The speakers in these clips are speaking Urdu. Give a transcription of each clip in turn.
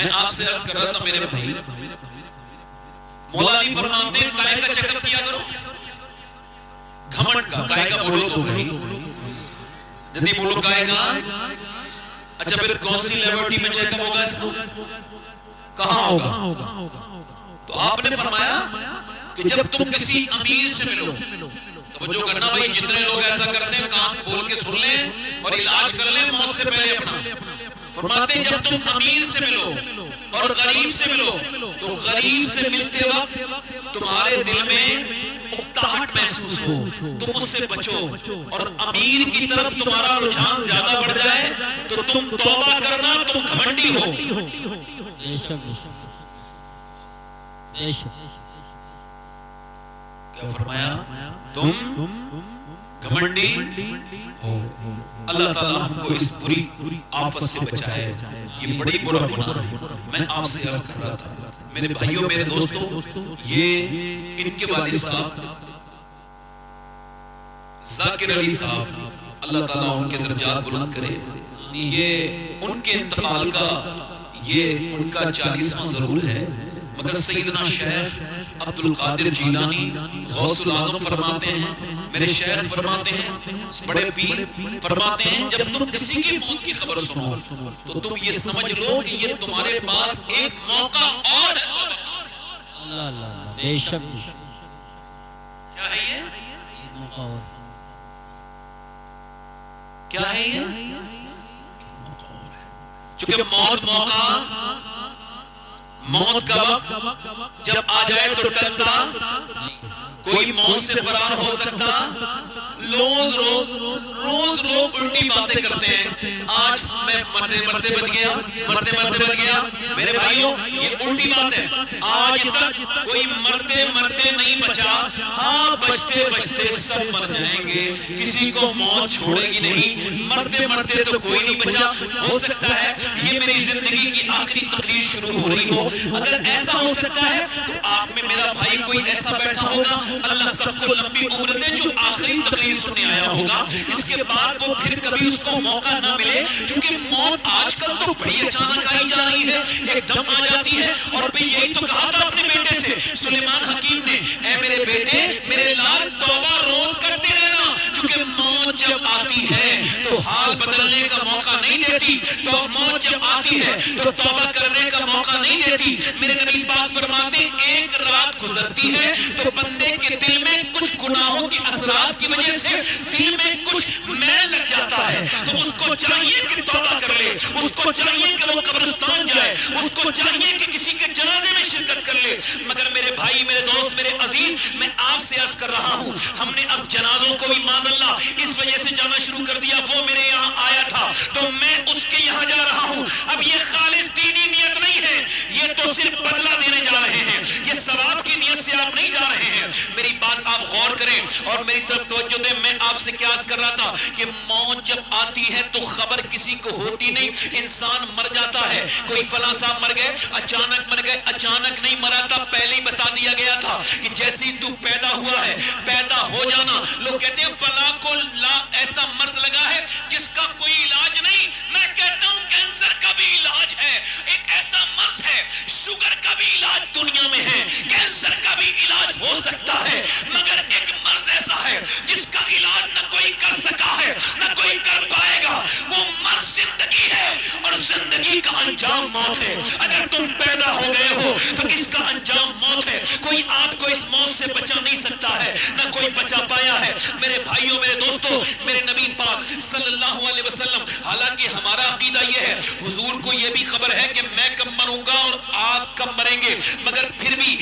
میں آپ سے عرض کر رہا تھا میرے بھائی، مولا علی فرماتے ہیں کائے کا چیک اپ کیا کرو، گھمنڈ کا، کائے کا بولو تو بھائی جلدی بولو کائے کا. اچھا پھر کون سی لیبورٹری میں چیک اپ ہوگا اس کا، کہاں ہوگا؟ تو آپ نے فرمایا کہ جب تم کسی امیر سے ملو، توجہ کرنا بھائی، جتنے لوگ ایسا کرتے ہیں کان کھول کے سن لیں اور علاج کر لیں موت سے پہلے اپنا. فرماتے ہیں جب تم امیر سے ملو اور غریب سے ملو تو غریب سے ملتے وقت تمہارے دل میں اکتاہٹ محسوس ہو، تم اس سے بچو، اور امیر کی طرف تمہارا رجحان زیادہ بڑھ جائے تو تم توبہ کرنا، تم گھمنڈی ہو. کیا فرمایا؟ تم گھمنڈی ہو. اللہ تعالیٰ ہم کو اس بری آفت سے بچائے، یہ بڑی برا گناہ ہے. میں آپ سے عرض کر رہا تھا میرے بھائیوں میرے دوستوں، یہ ان کے والد صاحب ذاکر علی صاحب، اللہ تعالیٰ ان کے درجات بلند کرے، یہ ان کے انتقال کا یہ ان کا 40واں ضرور ہے، مگر سیدنا شیخ عبدالقادر جیلانی غوث العظم فرماتے ہیں، میرے شیخ فرماتے ہیں، بڑے پیر فرماتے ہیں، جب تم کسی کی موت کی خبر سنو تو تم یہ سمجھ لو کہ یہ تمہارے پاس ایک موقع اور ہے. بے شک کیا ہے یہ؟ کیا ہے یہ؟ چونکہ موت موقع، موت کا وقت جب آ جائے تو ٹلتا، کوئی موت سے فرار ہو سکتا. روز لوگ الٹی باتیں کرتے ہیں، آج میں مرتے بچ گیا. میرے بھائیوں یہ الٹی بات ہے، آج تک کوئی مرتے نہیں بچا. ہاں بچتے سب مر جائیں گے، کسی کو موت چھوڑے گی نہیں. مرتے تو کوئی نہیں بچا. ہو سکتا ہے یہ میری زندگی کی آخری تقریر شروع ہو رہی ہو، اگر ایسا ہو سکتا ہے تو آپ میں میرا بھائی کوئی ایسا بیٹھا ہوگا، اللہ سب کو لمبی عمر دے، جو آخری تقریر سننے آیا ہوگا. اس کے بعد وہ پھر کبھی اس کو موقع نہ ملے، کیونکہ موت آج کل تو بڑی اچانک آئی جا رہی ہے، ایک دم آ جاتی ہے. اور پھر یہی تو کہا تھا اپنے بیٹے سے سلیمان حکیم نے، اے میرے بیٹے میرے لال توبہ روز کرتے رہنا، کیونکہ موت جب آتی ہے تو حال بدلنے کا موقع نہیں دیتی. تو موت جب آتی ہے تو توبہ کرنے کا موقع نہیں دیتی. میرے نبی پاک فرماتے ہیں ایک رات گزرتی ہے تو بندے کے دل میں کچھ گناہوں کے اثرات کی وجہ سے دل میں کچھ میل لگ جاتا ہے، تو اس کو چاہیے کہ توبہ کر لے، اس کو چاہیے کہ وہ قبرستان جائے، اس کو چاہیے کہ کسی کے جنازے میں شرکت کر لے. مگر میرے بھائی میرے دوست میرے عزیز، میں آپ سے عرض کر رہا ہوں، ہم نے اب جنازوں کو بھی معاذ اللہ اس وجہ سے جانا شروع کر دیا، وہ میرے یہاں آیا تھا تو میں اس کے یہاں جا رہا ہوں. اب یہ خالص دینی نیت نہیں ہے، یہ تو صرف بدلہ دینے جا رہے ہیں، یہ ثواب کی نیت سے آپ نہیں جا رہے ہیں. میری بات آپ غور کریں اور میری طرف توجہ دیں. میں آپ سے کیا عرض کر رہا تھا کہ موت جب آتی ہے تو خبر کسی کو ہوتی نہیں، انسان مر جاتا ہے. کوئی فلاں صاحب مر گئے، اچانک مر گئے، اچانک نہیں مرا تھا، پہلے ہی بتا دیا گیا تھا کہ جیسے ہی تو پیدا ہوا ہے، پیدا ہو جانا. لوگ کہتے ہیں فلاں کو ایسا مرض لگا ہے جس کا کوئی علاج نہیں. میں کہتا ہوں کینسر کا بھی علاج ہے، ایک ایسا مرض ہے، شوگر کا بھی علاج دنیا میں ہے، کینسر کا بھی علاج ہو سکتا ہے، مگر ایک مرض ایسا ہے جس کا علاج نہ کوئی کر سکا ہے نہ کوئی کر پائے گا. وہ مرض زندگی ہے اور زندگی کا انجام موت ہے. اگر تم پیدا ہو گئے ہو تو اس کا انجام موت ہے. کوئی آپ کو اس موت سے بچا نہیں سکتا ہے، نہ کوئی بچا پایا ہے. میرے بھائیوں میرے دوستوں، میرے نبی پاک صلی اللہ علیہ وسلم، حالانکہ ہمارا عقیدہ یہ ہے، حضور کو یہ بھی خبر ہے کہ میں کب مروں گا اور آپ کب مریں گے، مگر پھر بھی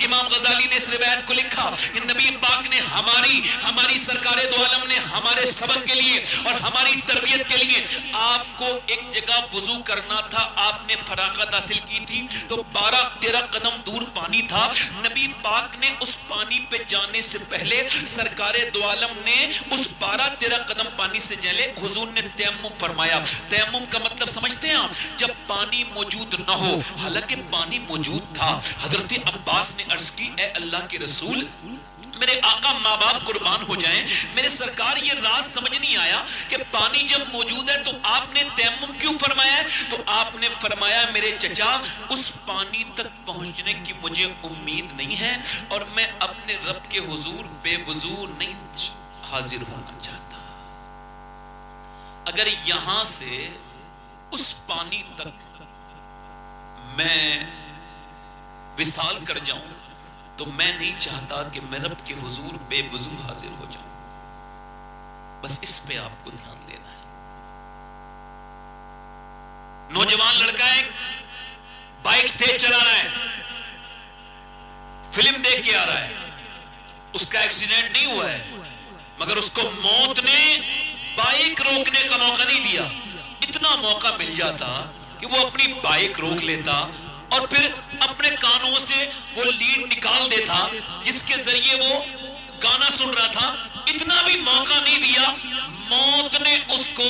امام غزالی نے اس روایت کو لکھا کہ نبی پاک نے ہماری سرکار دو عالم نے ہمارے سبق کے لیے اور ہماری تربیت کے لیے آپ کو ایک جگہ وضو کرنا تھا. آپ نے فراغت حاصل کی تھی تو 12-13 قدم دور پانی تھا. نبی پاک نے اس پانی پہ جانے سے پہلے سرکار دو عالم نے اس 12-13 قدم پانی سے جلے حضور نے تیمم فرمایا. تیمم کا مطلب سمجھتے ہیں آپ؟ جب پانی موجود نہ ہو، حالانکہ پانی موجود تھا. حضرت عباس نے عرض کی اے اللہ کے رسول میرے آقا ماں باپ قربان ہو جائیں، میرے سرکار یہ راز سمجھ نہیں آیا کہ پانی جب موجود ہے تو آپ نے تیمم کیوں فرمایا ہے؟ تو آپ نے فرمایا میرے چچا اس پانی تک پہنچنے کی مجھے امید نہیں ہے اور میں اپنے رب کے حضور بے وضو نہیں حاضر ہونا چاہتا۔ اگر یہاں سے اس پانی تک میں وصال کر جاؤں تو میں نہیں چاہتا کہ میں رب کے حضور بے وضو حاضر ہو جاؤں۔ بس اس پہ آپ کو دھیان دینا ہے۔ نوجوان لڑکا ہے، بائک تیز چلا رہا ہے، فلم دیکھ کے آ رہا ہے، اس کا ایکسیڈنٹ نہیں ہوا ہے مگر اس کو موت نے بائک روکنے کا موقع نہیں دیا۔ اتنا موقع مل جاتا کہ وہ اپنی بائک روک لیتا اور پھر اپنے کانوں سے وہ لیڈ نکال دیتا جس کے ذریعے وہ گانا سن رہا تھا۔ اتنا بھی موقع نہیں دیا، موت نے اس کو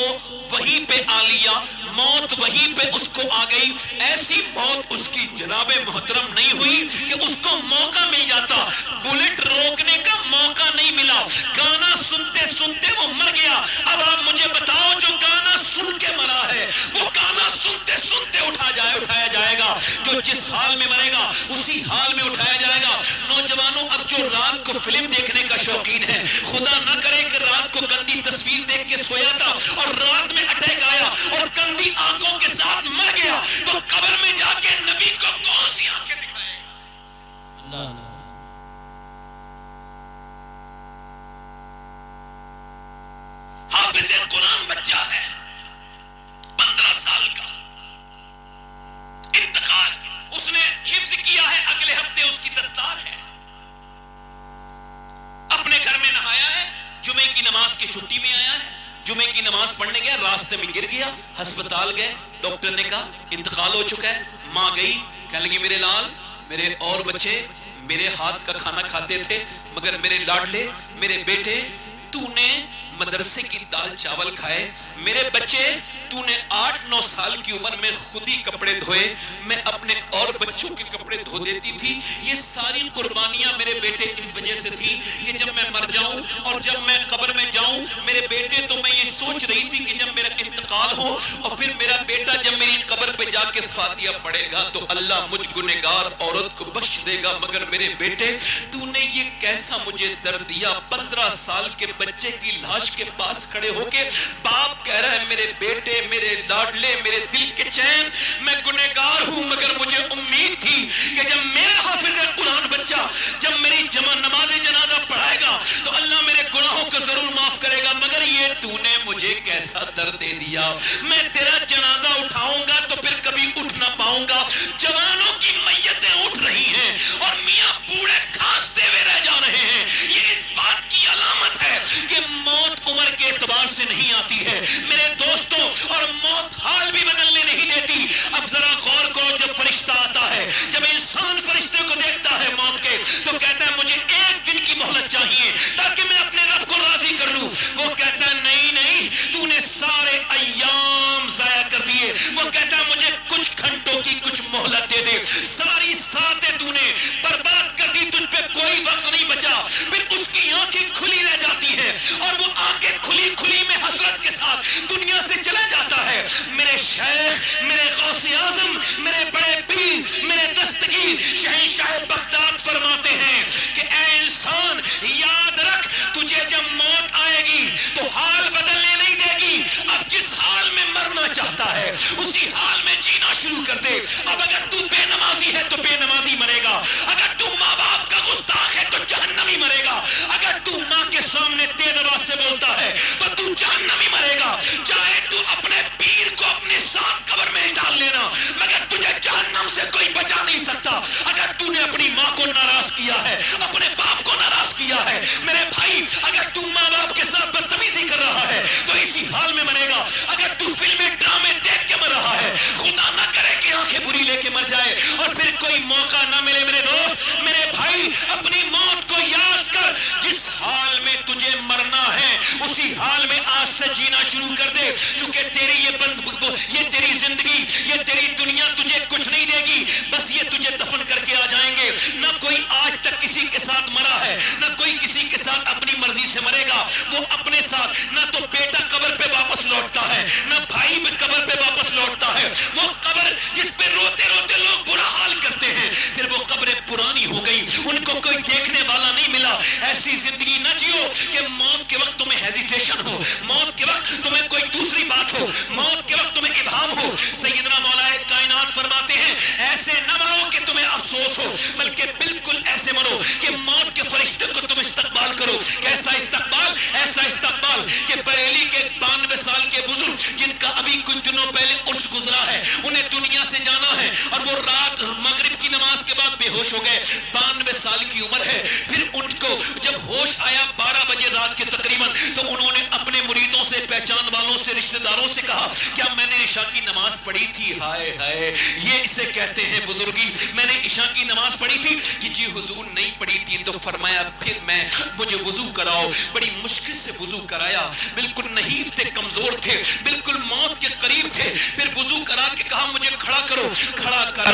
وہیں پہ آ لیا، موت وہیں پہ اس کو آ گئی۔ ایسی موت اس کی جناب محترم نہیں ہوئی کہ اس کو موقع مل جاتا، بلٹ روکنے کا موقع نہیں ملا، گانا سنتے سنتے وہ مر گیا۔ اب آپ مجھے بتاؤ جو گانا سن کے مرا ہے وہ گانا سنتے سنتے اٹھایا جائے گا، جو جس حال میں مرے گا اسی حال میں اٹھایا جائے گا۔ نوجوانوں اب جو رات کو فلم دیکھنے کا شوقین ہے، خدا نہ کرے کہ رات کو گندی تصویر دیکھ کے سویا تھا اور رات میں اٹیک آیا اور گندی آنکھوں کے ساتھ مر گیا تو قبر میں جا کے نبی کو کون سی آنکھیں دکھائے گا؟ اللہ اللہ۔ حافظ قرآن بچہ ہے 15 سال کا، انتقال اس نے حفظ کیا ہے، اگلے ہفتے اس کی دستار ہے، اپنے گھر میں نہایا ہے، جمعے کی نماز کی چھٹی میں آیا ہے، جمعے کی نماز پڑھنے گیا، راستے میں گر گیا، ہسپتال گئے، ڈاکٹر نے کہا انتقال ہو چکا ہے۔ ماں گئی، کہنے لگی میرے لال، میرے اور بچے میرے ہاتھ کا کھانا کھاتے تھے مگر میرے لاڈلے، میرے بیٹے، تو نے مدرسے کی دال چاول کھائے، میرے بچے تو نے 8-9 سال کی عمر میں خود ہی کپڑے دھوئے، میں اپنے اور بچوں کے کپڑے دھو دیتی تھی۔ یہ ساری قربانیاں میرے بیٹے اس وجہ سے تھی کہ جب میں مر جاؤں اور جب میں قبر میں جاؤں میرے بیٹے، تو میں یہ سوچ رہی تھی کہ جب میرا انتقال ہو اور پھر میرا بیٹا جب میری قبر پہ جا کے فاتحہ پڑھے گا تو اللہ مجھ گنہگار عورت کو بخش دے گا، مگر میرے بیٹے تو نے یہ کیسا مجھے درد دیا۔ 15 سال کے بچے کی لاش کے پاس کھڑے ہو کے باپ کہہ رہا ہے میرے بیٹے، میرے لاڈلے، میرے دل کے چین، میں گنہگار ہوں مگر مجھے امید تھی کہ جب میرا حافظ قرآن بچہ جب میری نماز جنازہ پڑھائے گا تو اللہ میرے گناہوں کو ضرور معاف کرے گا، مگر یہ تو نے مجھے کیسا درد دے دیا۔ میں تیرا جنازہ اٹھاؤں گا تو پھر کبھی اٹھ نہ پاؤں گا۔ جوانوں کی میتیں اٹھ رہی ہیں اور میاں بوڑھے کھانستے ہوئے رہ جا رہے ہیں، یہ اس بات کی علامت ہے کہ موت عمر کے اعتبار سے نہیں آتی ہے میرے دوستوں، اور موت حال بھی بدلنے نہیں دیتی۔ اب ذرا غور کرو، جب فرشتہ آتا ہے، جب انسان فرشتے کو دیکھتا ہے موت کے تو کہتا ہے مجھے 1 دن کی مہلت چاہیے تاکہ میں اپنے رب کو راضی کر لوں۔ وہ کہتا ہے نہیں نہیں، تو نے سارے ایام ضائع کر دیے۔ وہ کہتا ہے مجھے کچھ گھنٹوں کی کچھ مہلت دے دے، ساری ساتیں تو نے برباد کر دی، تجھ پہ کوئی وقت نہیں بچا۔ پھر اس کی آنکھیں کھلی رہ جاتی ہیں اور وہ آنکھیں کھلی کھلی میں حضرت کے ساتھ دنیا سے چلا جاتا ہے۔ میرے شیخ، میرے غوث اعظم، میرے بڑے پیر، میرے دستگیر شہنشاہ بغداد فرماتے ہیں کہ اے انسان یاد رکھ، تجھے جب موت آئے گی تو حال بدلنے نہیں دے گی۔ اب جس حال میں مرنا چاہتا ہے اسی حال میں جینا شروع کر دے۔ اب اگر تو بے نمازی ہے تو بے نمازی مرے گا، اگر تو ماں باپ کا گستاخ ہے تو جہنمی مرے گا، اگر تو ماں کے سامنے تیز آواز سے بولتا ہے تو جہنمی مرے گا۔ چاہے تو اپنے پیر کو اپنے ساتھ قبر میں ڈال لینا مگر تجھے جہنم سے کوئی بچا نہیں سکتا۔ اگر تو نے اپنی ماں کو ناراض کیا ہے، اپنے باپ کو ناراض کیا ہے، میرے بھائی اگر تو ماں باپ کے ساتھ بدتمیزی کر رہا ہے تو اسی حال میں مرے گا۔ اگر تو فلمیں ڈرامے دیکھ کے مر رہا ہے، خدا نہ کرے کہ آنکھیں بری لے کے مر جائے اور پھر کوئی موقع نہ ملے۔ میرے دوست، میرے بھائی، اپنی موت کو یاد کر، جس حال میں تجھے مرنا ہے اسی حال میں آج سے جینا شروع کر دے، چونکہ تیری یہ تیری زندگی، یہ تیری دنیا تجھے کچھ نہیں دے گی، بس یہ تجھے دفن کر کے آ جائیں گے۔ نہ کوئی آج تک کسی کے ساتھ مرا ہے، نہ کوئی وہ اپنے ساتھ نہ تو بیٹا قبر پہ واپس لوٹتا ہے نہ بھائی بھی قبر پہ واپس لوٹتا ہے. وہ قبر جس پہ روتے روتے لوگ برا حال کرتے ہیں, پھر وہ قبریں پرانی ہو گئی, ان کو کوئی دیکھنے والا نہیں ملا. ایسی زندگی نہ جیو کہ موت کے وقت تمہیں ہیزیٹیشن ہو, موت کے وقت تمہیں کوئی دوسری بات ہو, موت کے وقت تمہیں ابہام ہو. سیدنا مولا کائنات فرماتے ہیں ایسے نہ مرو کہ تمہیں افسوس ہو, بلکہ بالکل ایسے مرو کہ موت کے فرشتے کو تم استقبال کرو. کیسا استقبال؟ ایسا استقبال کہ بریلی کے 92 سال کے بزرگ جن کا ابھی کچھ دنوں پہلے عرس گزرا ہے, انہیں دنیا سے جانا ہے اور وہ رات مغرب کی نماز کے بعد بے ہوش ہو گئے. 92 سال کی عمر ہے. پھر ان کو جب ہوش آیا 12 بجے رات کے تقریباً, تو انہوں نے اپنے مریدوں سے, پہچان والوں سے, رشتہ داروں سے کہا کیا میں نے عشاء کی نماز پڑھی تھی؟ ہائے ہائے, یہ اسے کہتے ہیں بزرگی. میں نے عشاء کی نماز پڑھی تھی کہ جی حضور نہیں پڑھی تھی. تو فرمایا پھر مجھے وضو کراؤ. بڑی مشکل سے وضو کرایا, بالکل نحیف تھے, کمزور تھے, بالکل موت کے قریب تھے. پھر وضو کرا کے کہا مجھے کھڑا کرو. کھڑا کرا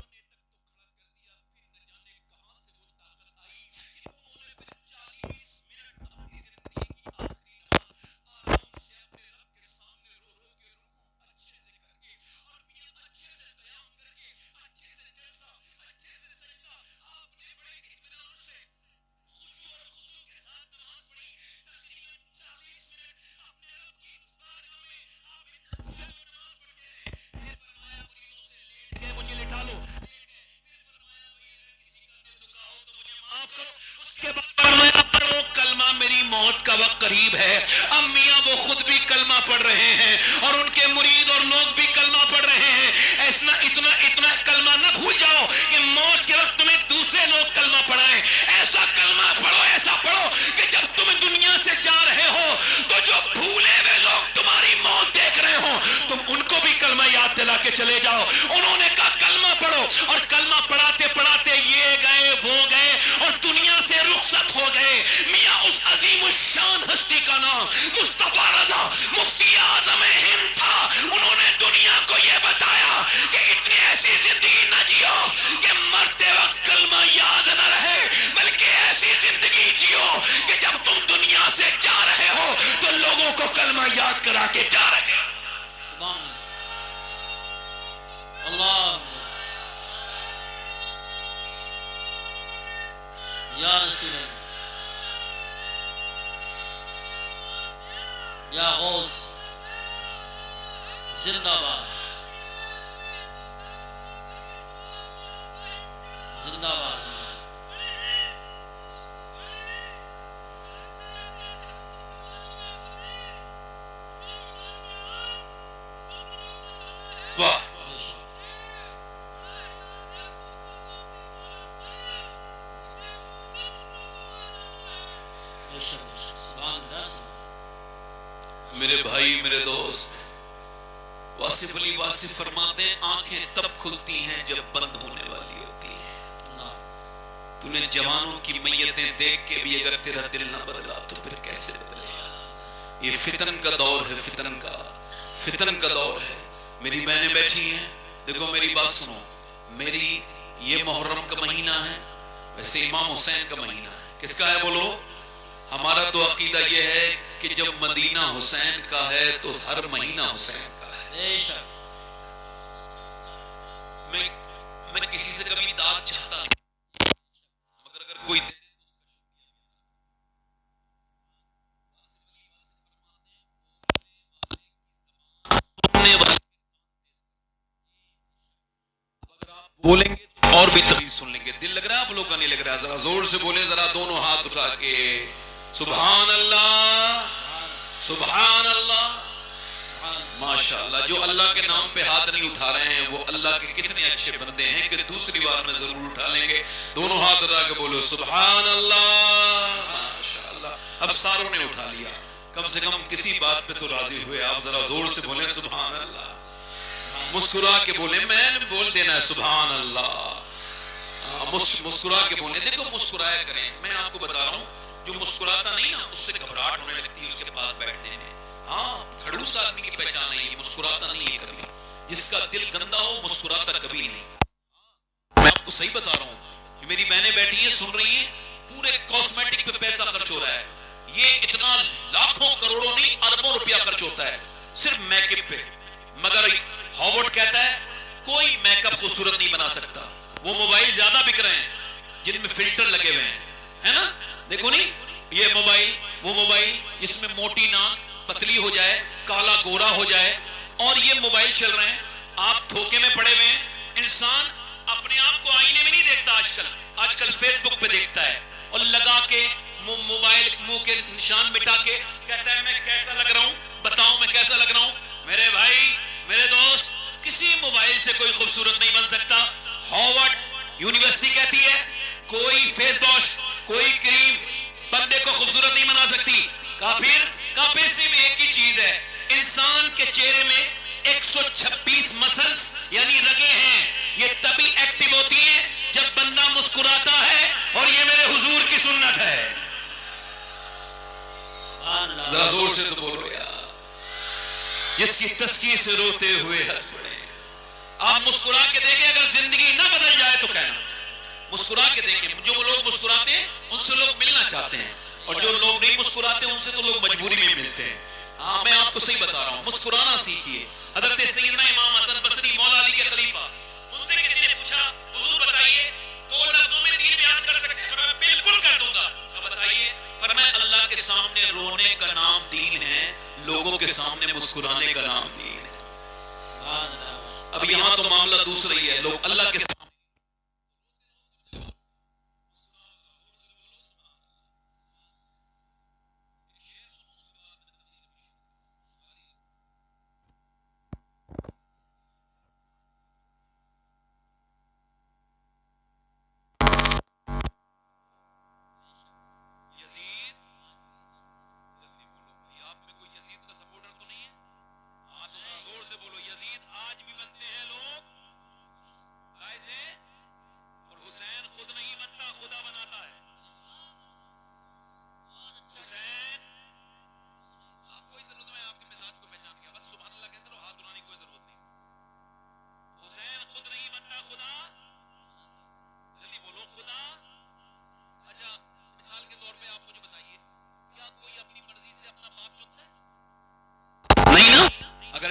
کا وقت قریب ہے. اب میاں وہ خود بھی کلمہ پڑھ رہے ہیں اور ان کے مرید اور لوگ بھی کلمہ پڑھ رہے ہیں. اتنا کلمہ نہ بھول جاؤ کہ موت کے وقت تمہیں دوسرے لوگ کلمہ پڑھائیں. ایسا کلمہ پڑھو, ایسا پڑھو کہ جب تم دنیا سے جا رہے ہو تو جو بھولے ہوئے لوگ تمہاری موت دیکھ رہے ہو, تم ان کو بھی کلمہ یاد دلا کے چلے جاؤ. انہوں نے کہا کلمہ پڑھو, اور کلمہ پڑھاتے پڑھاتے یہ گئے وہ گئے اور دنیا سے رخصت ہو گئے. میاں اس عظیم الشان ہستی کا نام مصطفیٰ رضا مفتی اعظم ہند تھا. انہوں نے دنیا کو یہ بتایا کہ اتنی ایسی زندگی نہ جیو کہ مرتے وقت کلمہ یاد نہ رہے, بلکہ ایسی زندگی جیو کہ جب تم دنیا سے جا رہے ہو تو لوگوں کو کلمہ یاد کرا کے جا رہے ہو. اللہ یا رسول اللہ, یا غوث زندہ باد, زندہ باد. واہ, میرے بھائی, میرے دوست, واصف علی واصف فرماتے ہیں آنکھیں تب کھلتی ہیں جب بند ہونے والی ہوتی ہیں. تو نے جوانوں کی میتیں دیکھ کے بھی اگر تیرا دل نہ بدلا تو پھر کیسے بدلے گا؟ یہ فتن کا دور ہے, فتن کا دور ہے. میری بہنیں بیٹھی ہیں, دیکھو میری بات سنو. میری یہ محرم کا مہینہ ہے, ویسے امام حسین کا مہینہ ہے. کس کا ہے بولو؟ ہمارا تو عقیدہ یہ ہے کہ جب مدینہ حسین کا ہے تو ہر مہینہ حسین کا ہے. بے شک. میں کسی سے کبھی داد چاہتا نہیں, مگر اگر کوئی بولیں گے تو اور بھی تقریر سن لیں گے. دل لگ رہا ہے آپ لوگ کا؟ نہیں لگ رہا؟ ذرا زور سے بولیں, ذرا دونوں ہاتھ اٹھا کے سبحان اللہ, سبحان اللہ. ماشاءاللہ, جو اللہ کے نام پہ ہاتھ نہیں اٹھا رہے ہیں وہ اللہ کے کتنے اچھے بندے ہیں کہ دوسری بار میں ضرور اٹھا لیں گے. دونوں ہاتھ اٹھا کے بولو سبحان اللہ. ماشاءاللہ, اب ساروں نے اٹھا لیا, کم سے کم کسی بات پہ تو راضی ہوئے. آپ ذرا زور سے بولیں سبحان اللہ, مسکرا کے بولیں. میں نے بول دینا ہے سبحان اللہ, مسکرا کے بولیں. دیکھو مسکرایا کریں. میں آپ کو بتا رہا ہوں, جو مسکراتا نہیں نا اس سے گھبراہٹ ہونے لگتی ہے اس کے پاس بیٹھنے میں. ہاں, کھڑوس آدمی کی پہچان ہے یہ, مسکراتا نہیں ہے کبھی. جس کا دل گندا ہو مسکراتا کبھی نہیں. میں آپ کو صحیح بتا رہا ہوں کہ میری بہنیں بیٹھی ہیں, سن رہی ہیں, پورے کاسمیٹک پہ پیسہ خرچ ہو رہا ہے. یہ اتنا لاکھوں کروڑوں نہیں اربوں روپیہ خرچ ہوتا ہے صرف میک اپ پہ، مگر ہاورڈ کہتا ہے کوئی میک اپ خوبصورت نہیں بنا سکتا. وہ موبائل زیادہ بک رہے ہیں جن میں فلٹر لگے ہوئے ہیں، ہے نا؟ دیکھو نہیں، یہ موبائل وہ موبائل اس میں موٹی ناک پتلی ہو جائے، کالا گورا ہو جائے، اور یہ موبائل چل رہے ہیں. آپ دھوکے میں پڑے ہوئے ہیں. انسان اپنے آپ کو آئینے میں نہیں دیکھتا، آج کل فیس بک پہ دیکھتا ہے اور لگا کے موبائل منہ کے نشان مٹا کے کہتا ہے میں کیسا لگ رہا ہوں، بتاؤ میں کیسا لگ رہا ہوں. میرے بھائی میرے دوست، کسی موبائل سے کوئی خوبصورت نہیں بن سکتا. ہارورڈ یونیورسٹی کہتی ہے کوئی فیس واش، کوئی کریم بندے کو خوبصورت نہیں بنا سکتی. کافر صرف ایک ہی چیز ہے، انسان کے چہرے میں 126 مسلز یعنی رگیں ہیں. یہ تبھی ایکٹیو ہوتی ہیں جب بندہ مسکراتا ہے، اور یہ میرے حضور کی سنت ہے. ذرا زور سے تو بولو یار. جس کی تسکین سے روتے ہوئے ہنس پڑے. آپ مسکرا کے دیکھیں، اگر زندگی نہ بدل جائے تو کہنا. مسکرا کے دیکھیں. جو لوگ مسکراتے ہیں ان سے لوگ ملنا چاہتے ہیں، اور جو لوگ نہیں مسکراتے ان سے تو لوگ مجبوری میں ملتے ہیں. ہاں میں آپ کو صحیح بتا رہا ہوں، مسکرانا سیکھیے. حضرت سیدنا امام حسن بصری مولا علی کے خلیفہ، ان سے کسی نے پوچھا حضور بتائیے 2 لفظوں میں دین بیان کر سکتے ہیں؟ فرمایا بالکل کر دوں گا. بتائیے. فرمایا اللہ کے سامنے رونے کا نام دین ہے، لوگوں کے سامنے مسکرانے کا نام دین ہے. اب یہاں تو معاملہ دوسرا ہی ہے. لوگ اللہ کے سامنے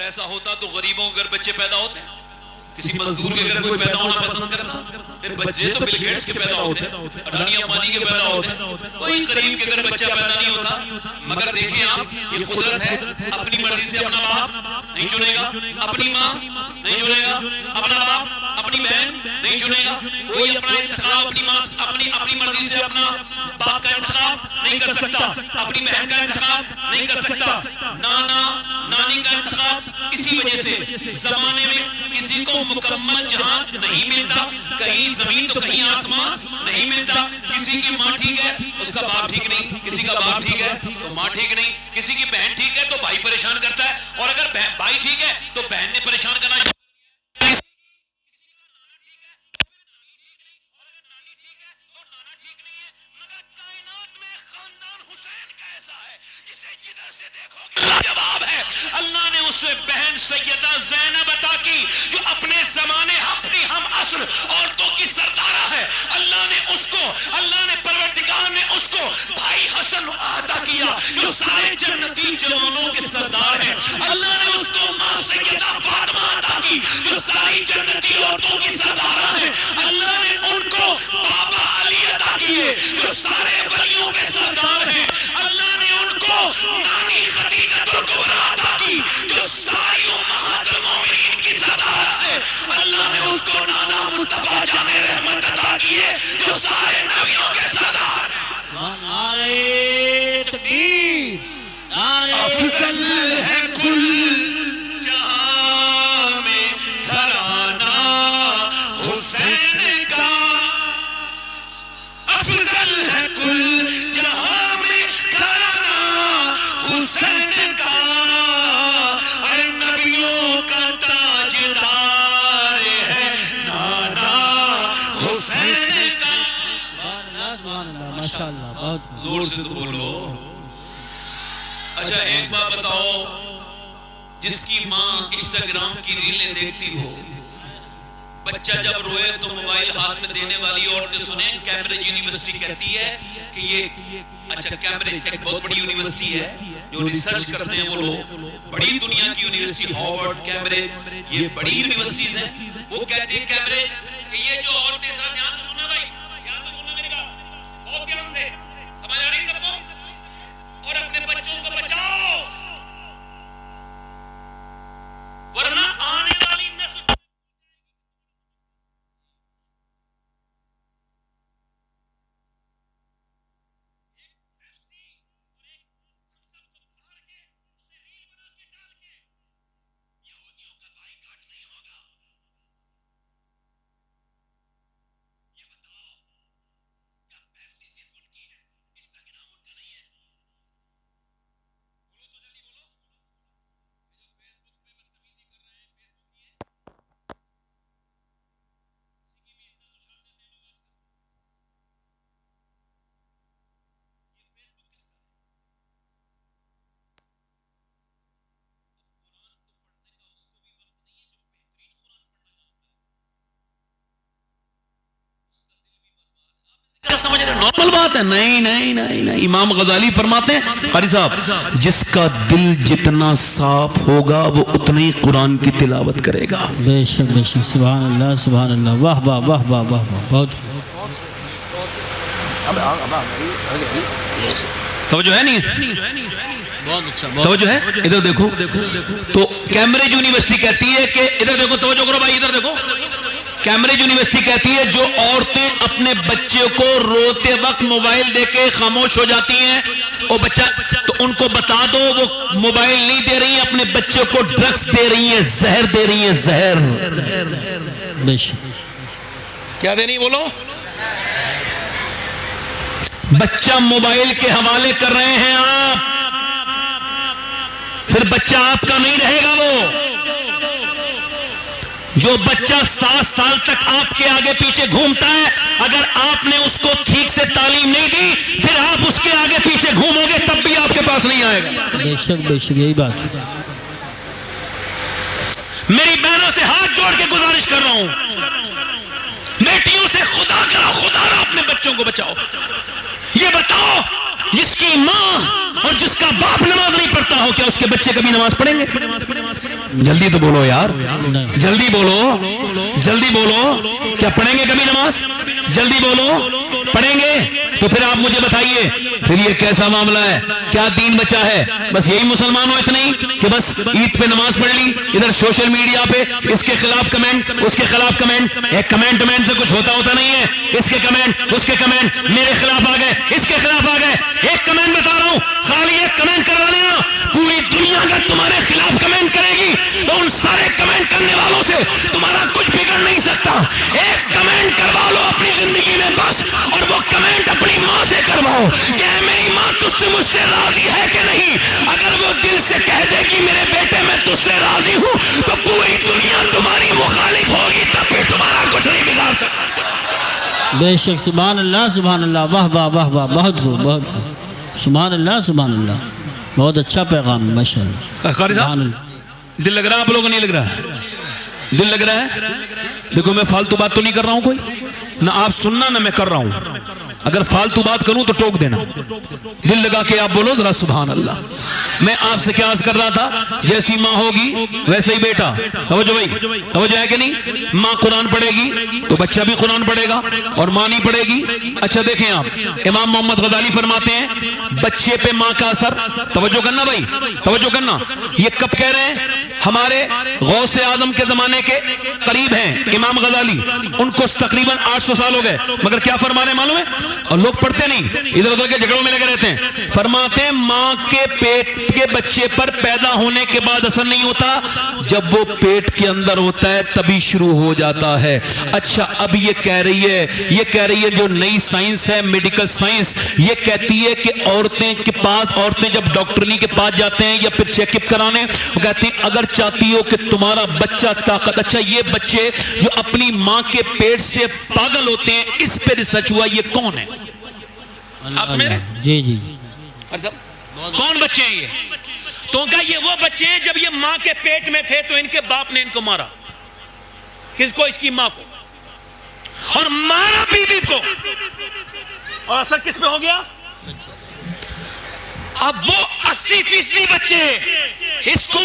ایسا ہوتا تو غریبوں کے گھر بچے پیدا ہوتے ہیں. کسی مزدور کے گھر کوئی پیدا ہونا پسند کرتا؟ پھر بچے تو بل گیٹس کے پیدا ہوتے ہیں، اڈانی امبانی کے پیدا ہوتے ہیں. کوئی غریب کے گھر بچہ پیدا نہیں ہوتا. مگر دیکھیں آپ، یہ قدرت ہے. اپنی مرضی سے اپنا باپ نہیں چنے گا، اپنی ماں نہیں چنے گا، اپنا باپ اپنی بہن نہیں چنے گا. کوئی اپنا انتخاب اپنی ماں اپنی مرضی سے اپنا باپ کا انتخاب نہیں کر سکتا، اپنی بہن کا انتخاب نہیں کر سکتا، نانا نانی کا انتخاب. اسی وجہ سے زمانے میں کسی کو مکمل جہان نہیں ملتا، کہیں زمین تو کہیں آسمان نہیں ملتا. کسی کی ماں ٹھیک ہے اس کا باپ ٹھیک نہیں، کسی کا باپ ٹھیک ہے تو ماں ٹھیک نہیں، کسی کی بہن ٹھیک ہے تو بھائی پریشان کرتا ہے، اور اگر بھائی ٹھیک ہے تو بہن نے پریشان کرنا شروع. جواب ہے اللہ نے اسے بہن سیدہ زینب عطا کی جو اپنے زمانے اپنی ہم عصر عورتوں کی سردارہ ہے. اللہ نے پروردگار نے اس کو بھائی حسن عطا کیا جو سارے جنتی جوانوں کے سردار ہیں. اللہ نے اس کو ماں سیدہ فاطمہ عطا کی جو ساری جنتی عورتوں کی سردارہ ہیں. اللہ نے ان کو بابا علی عطا کیے جو سارے ولیوں کے سردار ہیں. اللہ نے ان کو نانی خدیجہ الکبریٰ عطا کی جو ساری امہات المومنین کی سردارہ ہے. اللہ نے اس کو نانا مصطفیٰ جان رحمت عطا کیے جو سارے نبیوں کے سردار. نعرہ تکبیر، نعرہ افضل ہے کل جہاں میں گھرانہ حسین کا، افضل ہے کل جہاں میں گھرانہ حسین کا، اور نبیوں کا تاجدار ہے نانا حسین کا. ماشاءاللہ بہت زور سے تو بولو. اچھا ایک بات بتاؤ، جس کی ماں انسٹاگرام کی ریلیں دیکھتی ہو بچہ جب روئے تو موبائل ہاتھ میں دینے والی عورتیں سنیں. کیمبرج یونیورسٹی کہتی ہے کہ یہ اچھا کیمبرج ایک بہت بڑی یونیورسٹی ہے جو ریسرچ کرتے ہیں وہ لوگ, بڑی دنیا کی یونیورسٹی, ہارورڈ, کیمبرج, یہ بڑی یونیورسٹیز ہیں. وہ کہتے ہیں کیمبرج کہ یہ جو عورتیں, ذرا دھیان سے سننا بھائی, دھیان سے سننا میری بات, بہت دھیان سے, سمجھ آ رہی سب کو, اور اپنے بچوں کو بچاؤ ورنہ آنے والی نسل نارمل بات ہے. نہیں نہیں نہیں نہیں, امام غزالی فرماتے ہیں قاری صاحب جس کا دل جتنا صاف ہوگا وہ اتنی قرآن کی تلاوت کرے گا. بے شک بے شک, سبحان اللہ سبحان اللہ, واہ واہ واہ واہ واہ, بہت توجہ ہے نہیں, بہت اچھا, توجہ ہے. ادھر دیکھو تو کیمبرج یونیورسٹی کہتی ہے کہ ادھر دیکھو, توجہ کرو بھائی, ادھر دیکھو. کیمبرج یونیورسٹی کہتی ہے جو عورتیں اپنے بچے کو روتے وقت موبائل دے کے خاموش ہو جاتی ہیں وہ بچہ, تو ان کو بتا دو وہ موبائل نہیں دے رہی ہیں, اپنے بچے کو ڈرگس دے رہی ہیں, زہر دے رہی ہیں, زہر. بے شک, کیا دے رہی بولو؟ بچہ موبائل کے حوالے کر رہے ہیں آپ, پھر بچہ آپ کا نہیں رہے گا. وہ جو بچہ 7 سال تک آپ کے آگے پیچھے گھومتا ہے, اگر آپ نے اس کو ٹھیک سے تعلیم نہیں دی پھر آپ اس کے آگے پیچھے گھومو گے تب بھی آپ کے پاس نہیں آئے گا. بے شک, یہی بات. میری بہنوں سے ہاتھ جوڑ کے گزارش کر رہا ہوں, بیٹیوں سے خدا کرا خدا را اپنے بچوں کو بچاؤ. یہ بتاؤ جس کی ماں اور جس کا باپ نماز نہیں پڑھتا ہو, کیا اس کے بچے کبھی نماز پڑھیں گے؟ جلدی تو بولو یار, جلدی بولو, جلدی بولو, کیا پڑھیں گے کبھی نماز؟ جلدی بولو, پڑھیں گے؟ تو پھر آپ مجھے بتائیے پھر یہ کیسا معاملہ ہے, کیا دین بچا ہے؟ بس یہی مسلمان ہو اتنے ہی کہ بس عید پہ نماز پڑھ لی, ادھر سوشل میڈیا پہ اس کے خلاف کمنٹ, اس کے خلاف کمنٹ, ایک کمنٹ سے کچھ ہوتا نہیں ہے, اس کے کمنٹ, اس کے کمنٹ, میرے خلاف آ گئے, اس کے خلاف آ گئے. ایک کمنٹ بتا رہا ہوں, خالی ایک کمنٹ کروا لینا, پوری دنیا اگر تمہارے خلاف کمنٹ کرے گی تو ان سارے کمنٹ کرنے والوں سے تمہارا کچھ بگڑ نہیں سکتا. ایک کمنٹ کروا لو اپنی زندگی میں بس, اور وہ کمنٹ اپنی ماں سے کرواؤ کہ میری ماں تجھ سے مجھ سے راضی ہے کہ نہیں. اگر وہ دل سے کہہ دے کہ میرے بیٹے میں تجھ سے راضی ہوں تو پوری دنیا تمہاری مخالف ہوگی, تب پھر تمہارا کچھ نہیں بگاڑ سکتا. بے شک, سبحان اللہ سبحان اللہ, واہ واہ واہ واہ, بہت خوب, بہت سبحان اللہ سبحان اللہ, بہت اچھا پیغام, ماشاء اللہ. قاری صاحب دل لگ رہا ہے آپ لوگوں کو؟ نہیں لگ رہا ہے؟ دل لگ رہا ہے؟ دیکھو میں فالتو بات تو نہیں کر رہا ہوں کوئی, نہ آپ سننا نہ میں کر رہا ہوں. اگر فالتو بات کروں تو ٹوک دینا, دل لگا کے آپ بولو ذرا سبحان اللہ. میں آپ سے کیا عرض کر رہا تھا, جیسی ماں ہوگی ویسے ہی بیٹا. توجہ بھائی, توجہ ہے کہ نہیں؟ ماں قرآن پڑھے گی تو بچہ بھی قرآن پڑھے گا, اور ماں نہیں پڑھے گی. اچھا دیکھیں آپ, امام محمد غزالی فرماتے ہیں بچے پہ ماں کا اثر, توجہ کرنا بھائی, توجہ کرنا. یہ کب کہہ رہے ہیں؟ ہمارے غوث اعظم کے زمانے کے قریب ہیں امام غزالی, ان کو تقریباً 800 سال ہو گئے, مگر کیا فرما رہے ہیں معلوم ہے؟ اور لوگ پڑھتے نہیں, ادھر ادھر کے جھگڑوں میں لگے رہتے ہیں. فرماتے ہیں ماں کے پیٹ کے بچے پر پیدا ہونے کے بعد اثر نہیں ہوتا, جب وہ پیٹ کے اندر ہوتا ہے تبھی شروع ہو جاتا ہے. اچھا اب یہ کہہ رہی ہے جو نئی سائنس ہے, میڈیکل سائنس, یہ کہتی ہے کہ عورتیں جب ڈاکٹرنی کے پاس جاتے ہیں یا پھر چیک اپ کرانے, وہ کہتے ہیں اگر چاہتی ہو کہ تمہارا بچہ طاقت, اچھا یہ بچے جو اپنی ماں کے پیٹ سے پاگل ہوتے ہیں, اس پہ ریسرچ ہوا, یہ کون ہے؟ آپ سمجھ رہے ہیں؟ جی جی, کون بچے ہیں یہ؟ تو کہا یہ وہ بچے ہیں جب یہ ماں کے پیٹ میں تھے تو ان کے باپ نے ان کو مارا. کس کو؟ اس کی ماں کو، اور مارا بیوی کو، اور اثر کس پہ ہو گیا؟ اب وہ 80% بچے، اس کو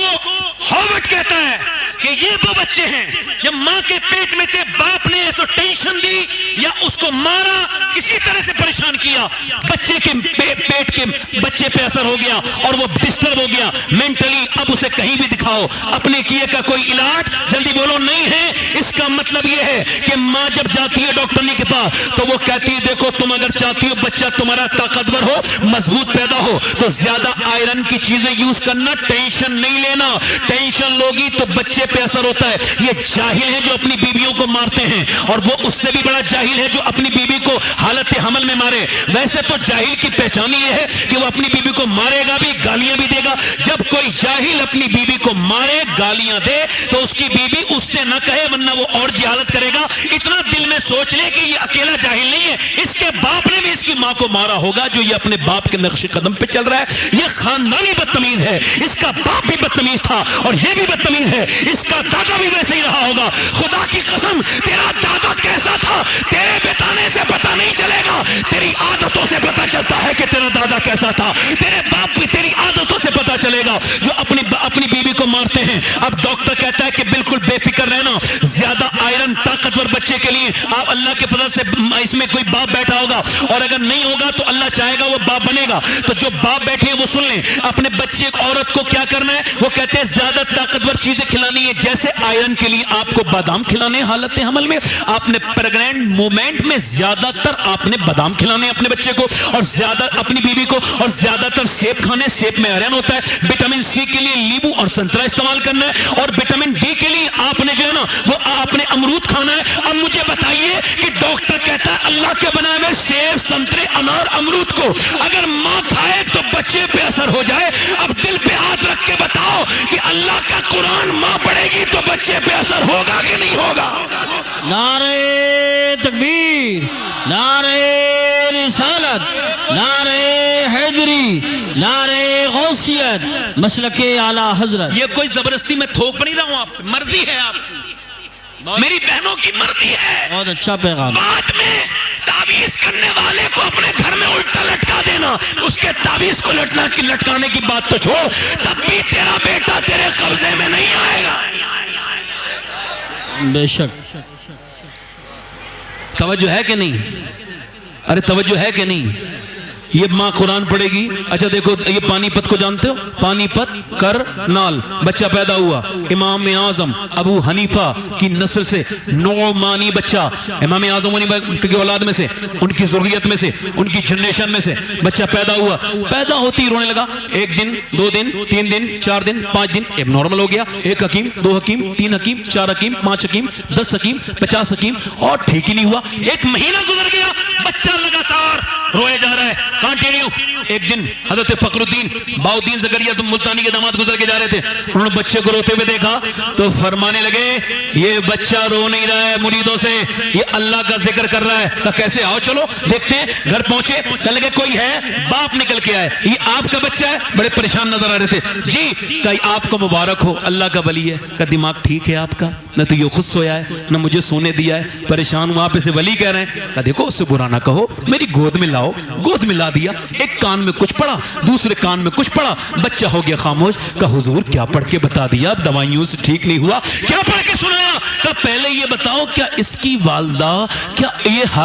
ہاورڈ کہتا ہے کہ یہ وہ بچے ہیں جب ماں کے پیٹ میں تھے، باپ نے ایسو ٹینشن دی یا اس کو مارا، کسی طرح سے پریشان کیا، بچے کے پیٹ کے بچے پہ اثر ہو گیا اور وہ ڈسٹرب ہو گیا مینٹلی. اب اسے کہیں بھی دکھاؤ اپنے کیے کا کوئی علاج جلدی بولو نہیں ہے. اس کا مطلب یہ ہے کہ ماں جب جاتی ہے ڈاکٹر کے پاس تو وہ کہتی ہے دیکھو تم اگر چاہتی ہو بچہ تمہارا طاقتور ہو، مضبوط پیدا ہو، تو زیادہ آئرن کی چیزیں یوز کرنا، ٹینشن نہیں لینا. ٹینشن لوگی تو بچے پہ اثر ہوتا ہے. یہ جاہل ہیں جو اپنی بیویوں کو مارتے ہیں، اور وہ اس سے بھی بڑا جاہل ہے جو اپنی بیوی کو حالت حمل میں مارے. ویسے تو جاہل کی پہچان یہ ہے کہ وہ اپنی بیوی کو مارے گا بھی، گالیاں بھی دے گا. جب کوئی جاہل اپنی بیوی کو مارے، گالیاں دے، تو اس کی بیوی اس سے نہ کہے ورنہ وہ اور جہالت کرے گا. اتنا دل میں سوچ لے کہ یہ اکیلا جاہل نہیں ہے، اس کے باپ نے بھی اس کی ماں کو مارا ہوگا جو یہ اپنے باپ کے نقش قدم پہ چل رہا ہے. یہ خاندانی بدتمیز ہے. اس کا باپ بھی بدتمیز تھا اور یہ بھی بدتمیز ہے. اس کا دادا بھی ویسے ہی رہا ہوگا. خدا کی قسم تیرا دادا کیسا تھا تیرے بتانے سے پتہ نہیں چلے گا، تیری عادتوں سے پتہ چلتا ہے کہ تیرا دادا کیسا تھا. تیرے باپ بھی تیری عادتوں سے پتہ چلے گا جو اپنی بیوی کو مارتے ہیں. اب ڈاکٹر کہتا ہے کہ بالکل بے فکر رہنا، زیادہ آئرن طاقتور بچے کے لیے آپ اللہ کے فضل سے اس میں کوئی باپ بیٹھا ہوگا، اور اگر نہیں ہوگا تو اللہ چاہے گا وہ باپ بنے گا. تو جو باپ بیٹھے ہیں وہ سن لیں اپنے بچے عورت کو کیا کرنا ہے. وہ کہتے ہیں زیادہ طاقتور چیزیں کھلانی ہے، جیسے آئرن کے لیے آپ کو بادام کھلانے حالت حمل میں، آپ نے پریگننٹ مومنٹ میں زیادہ تر آپ نے بادام کھلانے اپنے بچے کو، اور زیادہ اپنی بیوی کو، اور زیادہ تر سیب کھانے. سیب میں آئرن ہوتا ہے. وٹامن سی کے لیے لیمو اور سنترا استعمال کرنا ہے، اور وٹامن ڈی کے لیے آپ نے جو ہے نا وہ آپ نے امرود کھانا ہے. اب مجھے بتائیے کہ ڈاکٹر کہتا ہے اللہ کے بنائے ہوئے سیب، سنترے، انار، امرود کو اگر ماں کھائے تو بچے پہ اثر ہو جائے. اب دل پہ ہاتھ رکھ کے بتاؤ کہ اللہ کا قرآن ماں پڑھے گی تو بچے پہ اثر ہوگا کہ نہیں ہوگا؟ نعرہ تکبیر، نعرہ رسالت، نعرہ حیدری، نعرہ غوثیت، مسلک اعلیٰ حضرت. یہ کوئی زبردستی میں تھوک نہیں رہا ہوں، آپ مرضی ہے، آپ کی میری بہنوں کی مرضی ہے. بہت اچھا پیغام. بعد میں تعویذ کرنے والے کو اپنے گھر میں الٹا لٹکا دینا، اس کے تعویذ کو لٹکانے کی بات تو چھوڑ، تب بھی تیرا بیٹا تیرے قبضے میں نہیں آئے گا. بے شک. توجہ ہے کہ نہیں؟ ارے توجہ ہے کہ نہیں؟ یہ ماں قرآن پڑھے گی. اچھا دیکھو یہ پانی پت کو جانتے ہو؟ پانی پت کرنال بچہ پیدا ہوا، امام اعظم ابو حنیفہ کی نسل سے، نعمانی بچہ، امام اعظم کی اولاد میں سے، ان کی ذریت میں سے، ان کی جنریشن میں سے بچہ پیدا ہوا. پیدا ہوتی ہی رونے لگا. 1 دن 2 دن 3 دن 4 دن 5 دن اب نارمل ہو گیا. 1 حکیم 2 حکیم 3 حکیم 4 حکیم 5 حکیم 10 حکیم 50 حکیم، اور ٹھیک ہی نہیں ہوا. 1 مہینہ گزر گیا، بچہ لگاتار روئے جا رہا ہے. کنٹینیو. ایک دن حضرت فخر الدین باؤدین زکریا ملتانی کے داماد گزر کے جا رہے تھے. انہوں نے بچے کو روتے ہوئے دیکھا تو فرمانے لگے یہ بچہ رو نہیں رہا ہے مریدوں سے، یہ اللہ کا ذکر کر رہا ہے. کہا کیسے؟ آؤ چلو دیکھتے ہیں. گھر پہنچے، کہنے لگے کوئی ہے؟ باپ نکل کے آئے. یہ آپ کا بچہ ہے؟ بڑے پریشان نظر آ رہے تھے. جی. کہا آپ کو مبارک ہو، اللہ کا ولی ہے. کہا دماغ ٹھیک ہے آپ کا؟ نہ تو یہ خود سویا ہے نہ مجھے سونے دیا ہے، پریشان ہوں، آپ اسے ولی کہہ رہے ہیں. کہا دیکھو اس سے برا نہ کہو، میری گود میں لاؤ. گود میں لا دیا. ایک کان میں کچھ پڑھا، دوسرے کان میں کچھ پڑھا. بچہ ہو گیا خاموش. کہا حضور کیا پڑھ کے بتا دیا؟ دوائیوں سے ٹھیک نہیں ہوا، کیا پڑھ کے سنایا؟ کہا پہلے یہ بتاؤ کیا اس کی والدہ کیا یہ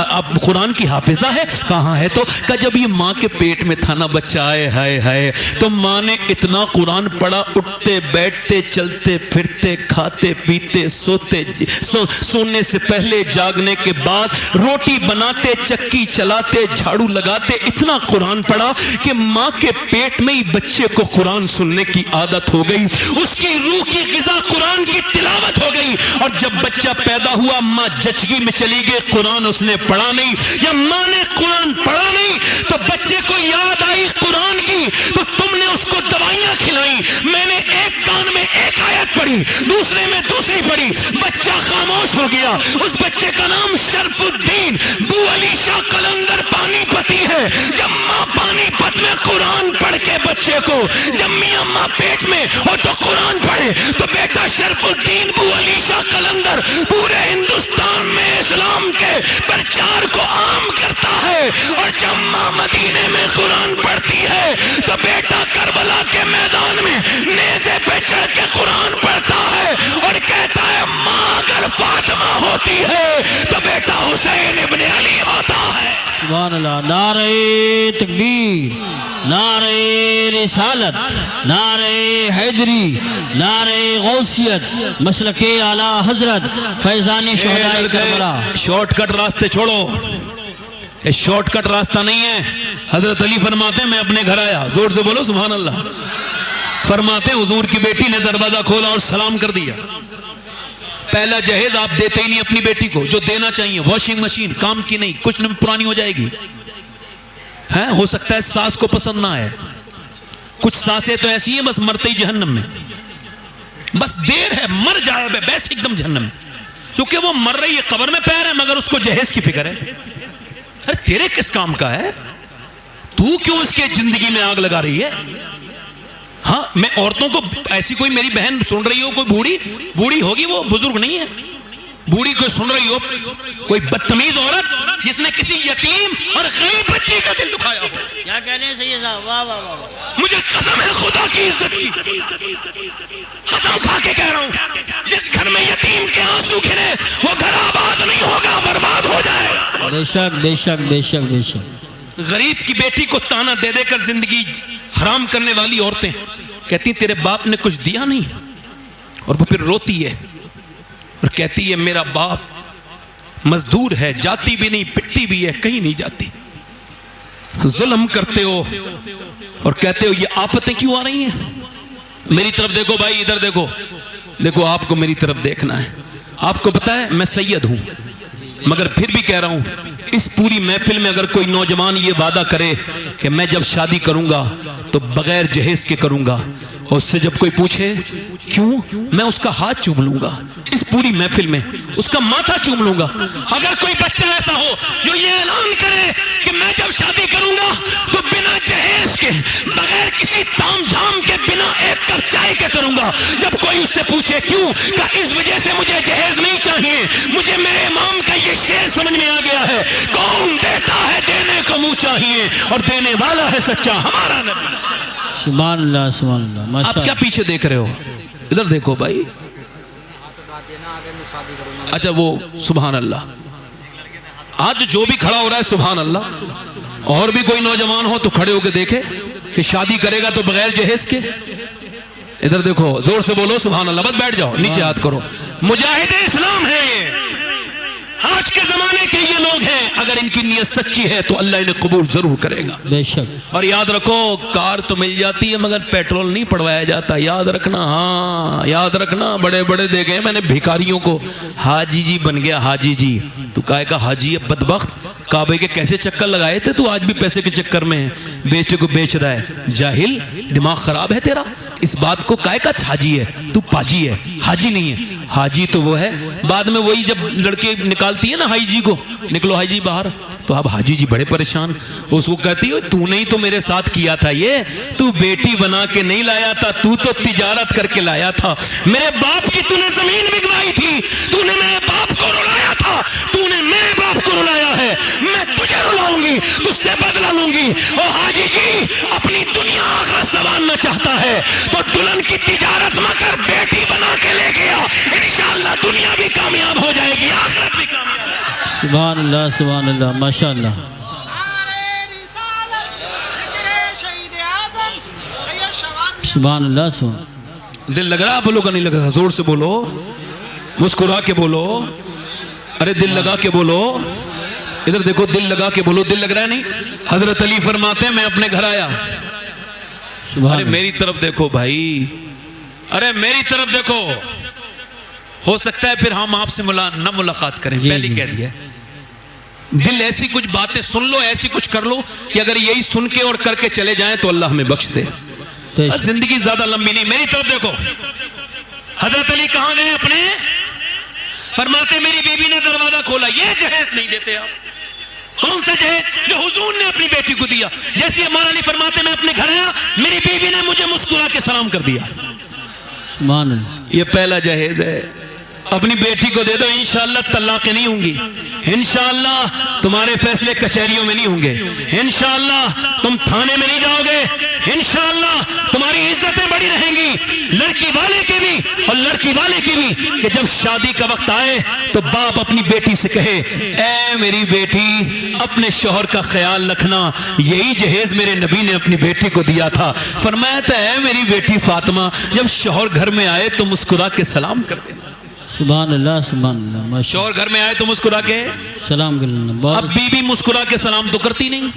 قرآن کی حافظہ ہے؟ کہاں ہے؟ تو کہا جب یہ ماں کے پیٹ میں تھا نا بچہ، آئے ہائے ہائے، تو ماں نے اتنا قرآن پڑھا، اٹھتے بیٹھتے چلتے پھرتے کھاتے پیتے سوتے، سونے سے پہلے جاگنے کے بعد روٹی بناتے چکی چلاتے جھاڑو لگاتے اتنا قرآن پڑھا کہ ماں کے پیٹ میں ہی بچے کو قرآن سننے کی عادت ہو گئی. اس کی روح کی غذا قرآن کی تلاوت ہو گئی. اور جب بچہ پیدا ہوا ماں جچگی میں چلی گئی، قرآن اس نے پڑھا نہیں، یا ماں نے قرآن پڑھا نہیں تو بچے کو یاد آئی قرآن کی، تو تم نے اس کو دوائیاں کھلائی. میں نے ایک کان میں ایک آیت پڑھی، دوسرے میں دوسری پڑھی، بچہ خاموش ہو گیا. اس بچے کا نام شرف الدین بو علی علیشہ قلندر پانی پتی ہے. جب ماں پانی پت میں قرآن پڑھ کے بچے کو، جب میاں ماں پیٹ میں ہو تو قرآن پڑھے، تو بیٹا شرف الدین بو علیشہ قلندر پورے ہندوستان میں اسلام کے پرچار کو عام کرتا ہے. اور جب ماں مدینے میں قرآن پڑھتی ہے تو بیٹا کربلا کے میدان میں نیزے پہ چڑھ کے قرآن پڑھتا ہے اور کہتا ہے ماں اگر فاطمہ ہوتی ہے تو بیٹا حسین ابن علی ہوتا ہے. سبحان اللہ. نعرہ تکبیر، نعرہ رسالت، نعرہ حیدری، نعرہ غوثیت، مسلک اعلیٰ حضرت فیضان شہداء کربلا. شارٹ کٹ راستے چھوڑو، یہ شارٹ کٹ راستہ نہیں ہے. حضرت علی فرماتے ہیں میں اپنے گھر آیا، زور سے بولو سبحان اللہ. فرماتے ہیں حضور کی بیٹی نے دروازہ کھولا اور سلام کر دیا. پہلا جہیز آپ دیتے ہی نہیں اپنی بیٹی کو، جو دینا چاہیے. واشنگ مشین کام کی نہیں، کچھ نہیں، پرانی ہو جائے گی. ہو سکتا ہے ساس کو پسند نہ آئے. کچھ ساسیں تو ایسی ہیں بس مرتے ہی جہنم میں، بس دیر ہے مر جائے بس ایک دم جہنم میں، کیونکہ وہ مر رہی ہے قبر میں پیر ہے مگر اس کو جہیز کی فکر ہے. ارے تیرے کس کام کا ہے؟ تو کیوں اس کے زندگی میں آگ لگا رہی ہے؟ ہاں میں عورتوں کو، ایسی کوئی میری بہن سن رہی ہو، کوئی بوڑھی ہوگی، وہ بزرگ نہیں ہے، بوڑھی کوئی سن رہی ہو، کوئی بدتمیز عورت جس نے کسی یتیم اور غریب بچی کا دل دکھایا ہو، کیا کہنے ہیں سید صاحب؟ واہ واہ واہ. مجھے قسم ہے خدا کی عزت کی، قسم کھا کے کہہ رہا ہوں، جس گھر میں یتیم کے آنسو گرے وہ گھر آباد نہیں ہوگا، برباد ہو جائے گا. بے شک بے شک بے شک بے شک. غریب کی بیٹی کو تانا دے دے کر زندگی حرام کرنے والی عورتیں کہتی تیرے باپ نے کچھ دیا نہیں، اور وہ پھر روتی ہے اور کہتی ہے میرا باپ مزدور ہے، جاتی بھی نہیں پٹتی بھی ہے، کہیں نہیں جاتی. ظلم کرتے ہو اور کہتے ہو یہ آفتیں کیوں آ رہی ہیں؟ میری طرف دیکھو بھائی، ادھر دیکھو، دیکھو آپ کو میری طرف دیکھنا ہے. آپ کو پتا ہے میں سید ہوں، مگر پھر بھی کہہ رہا ہوں اس پوری محفل میں اگر کوئی نوجوان یہ وعدہ کرے کہ میں جب شادی کروں گا تو بغیر جہیز کے کروں گا، اور اس سے جب کوئی پوچھے کیوں، میں اس کا ہاتھ چوم لوں گا. اس پوری محفل میں اس کا ماتھا چوم لوں گا. اگر کوئی بچہ ایسا ہو جو یہ اعلان کرے کہ میں جب شادی کروں گا تو بنا جہیز کے، بغیر کسی تام جھام کے، بنا ایک کپ چائے کے کروں گا، جب کوئی اس سے پوچھے کیوں، کہ اس وجہ سے مجھے جہیز نہیں چاہیے، مجھے میرے امام کا یہ شعر سمجھ میں آ گیا ہے، کون دیتا ہے دینے کو منہ چاہیے، اور دینے والا ہے سچا ہمارا نبی. سبحان اللہ سبحان اللہ. آپ ماشاء کیا پیچھے دیکھ رہے ہو؟ ادھر دیکھو بھائی. اچھا وہ سبحان اللہ، آج جو بھی کھڑا ہو رہا ہے سبحان اللہ. اور بھی کوئی نوجوان ہو تو کھڑے ہو کے دیکھے کہ شادی کرے گا تو بغیر جہیز کے. ادھر دیکھو، زور سے بولو سبحان اللہ. بس بیٹھ جاؤ، نیچے ہاتھ کرو. مجاہد اسلام ہے یہ، آج کے زمانے کے یہ لوگ ہیں. اگر ان کی نیت سچی ہے تو اللہ انہیں قبول ضرور کرے گا. بے شک. اور یاد رکھو کار تو مل جاتی ہے مگر پیٹرول نہیں پڑوایا جاتا. یاد رکھنا، ہاں یاد رکھنا. بڑے بڑے دیکھے میں نے بھیکاریوں کو، حاجی جی بن گیا حاجی جی. تو کہے کا حاجی ہے بدبخت، کعبے کے کیسے چکر لگائے تھے تو آج بھی پیسے کے چکر میں ہے، بیچے کو بیچ رہا ہے. جاہل، دماغ خراب ہے تیرا. اس بات کو کہے کا حاجی ہے، تو پاجی ہے، حاجی نہیں ہے. حاجی تو وہ ہے بعد میں، وہی جب لڑکے نکالتی ہے نا حاجی کو، نکلو حاجی باہر، تو اب حاجی جی بڑے پریشان. اس کو کہتی ہو تو نہیں تو میرے ساتھ کیا تھا یہ، تو بیٹی بنا کے نہیں لایا تھا، تو تجارت کر کے لایا تھا. میرے باپ کی تو نے زمین بگوائی تھی، تو نے میرے باپ کو رلایا تھا، تو نے میرے باپ کو رلایا ہے، میں تجھے رلاؤں گی، تجھ سے بدلہ لوں گی. او حاجی جی اپنی دنیا آخرت سنوارنا چاہتا ہے تو دلہن کی تجارت مت کر، بیٹی بنا کے لے گیا، انشاءاللہ دنیا بھی کامیاب ہو جائے گی، آخرت بھی کامیاب. سبحان اللہ سبحان اللہ. ماشاء اللہ. سبحان اللہ سبحان. دل لگ رہا آپ لوگوں کا نہیں لگ رہا؟ زور سے بولو، مسکرا کے بولو. ارے دل لگا کے بولو. ادھر دیکھو، دل لگا کے بولو. دل لگ رہا ہے نہیں؟ حضرت علی فرماتے ہیں میں اپنے گھر آیا. سبحان ارے اللہ. میری طرف دیکھو بھائی، ارے میری طرف دیکھو. ہو سکتا ہے پھر ہم آپ سے نہ ملاقات کریں، پہلے کہہ دیا. دل ایسی کچھ باتیں سن لو، ایسی کچھ کر لو کہ اگر یہی سن کے اور کر کے چلے جائیں تو اللہ ہمیں بخش دے. زندگی زیادہ لمبی نہیں. میری طرف دیکھو. حضرت علی کہاں گئے اپنے؟ فرماتے میری بیوی نے دروازہ کھولا. یہ جہیز نہیں دیتے آپ. کون سا جہیز؟ جو حضور نے اپنی بیٹی کو دیا. جیسے مولا علی فرماتے میں اپنے گھر آیا, میری بیوی نے مجھے مسکرا کے سلام کر دیا. سبحان اللہ. یہ پہلا جہیز ہے. اپنی بیٹی کو دے دو, انشاءاللہ طلاقیں نہیں ہوں گی, انشاءاللہ تمہارے فیصلے کچہریوں میں نہیں ہوں گے, انشاءاللہ تم تھانے میں نہیں جاؤ گے, انشاءاللہ تمہاری عزتیں بڑی رہیں گی, لڑکی والے کی بھی اور لڑکی والے کی بھی. کہ جب شادی کا وقت آئے تو باپ اپنی بیٹی سے کہے, اے میری بیٹی اپنے شوہر کا خیال رکھنا, یہی جہیز میرے نبی نے اپنی بیٹی کو دیا تھا. فرمایا تھا, اے میری بیٹی فاطمہ جب شوہر گھر میں آئے تو مسکرا کے سلام کر دینا. سبحان اللہ سبحان اللہ. شوہر گھر میں آئے تو مسکرا کے سلام کرنا. اب بیوی مسکرا کے سلام تو کرتی نہیں,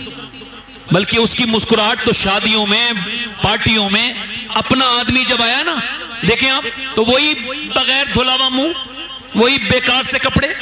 بلکہ اس کی مسکراہٹ تو شادیوں میں پارٹیوں میں اپنا آدمی جب آیا نا, دیکھیں آپ, تو وہی بغیر دھلا ہوا منہ, وہی بیکار سے کپڑے,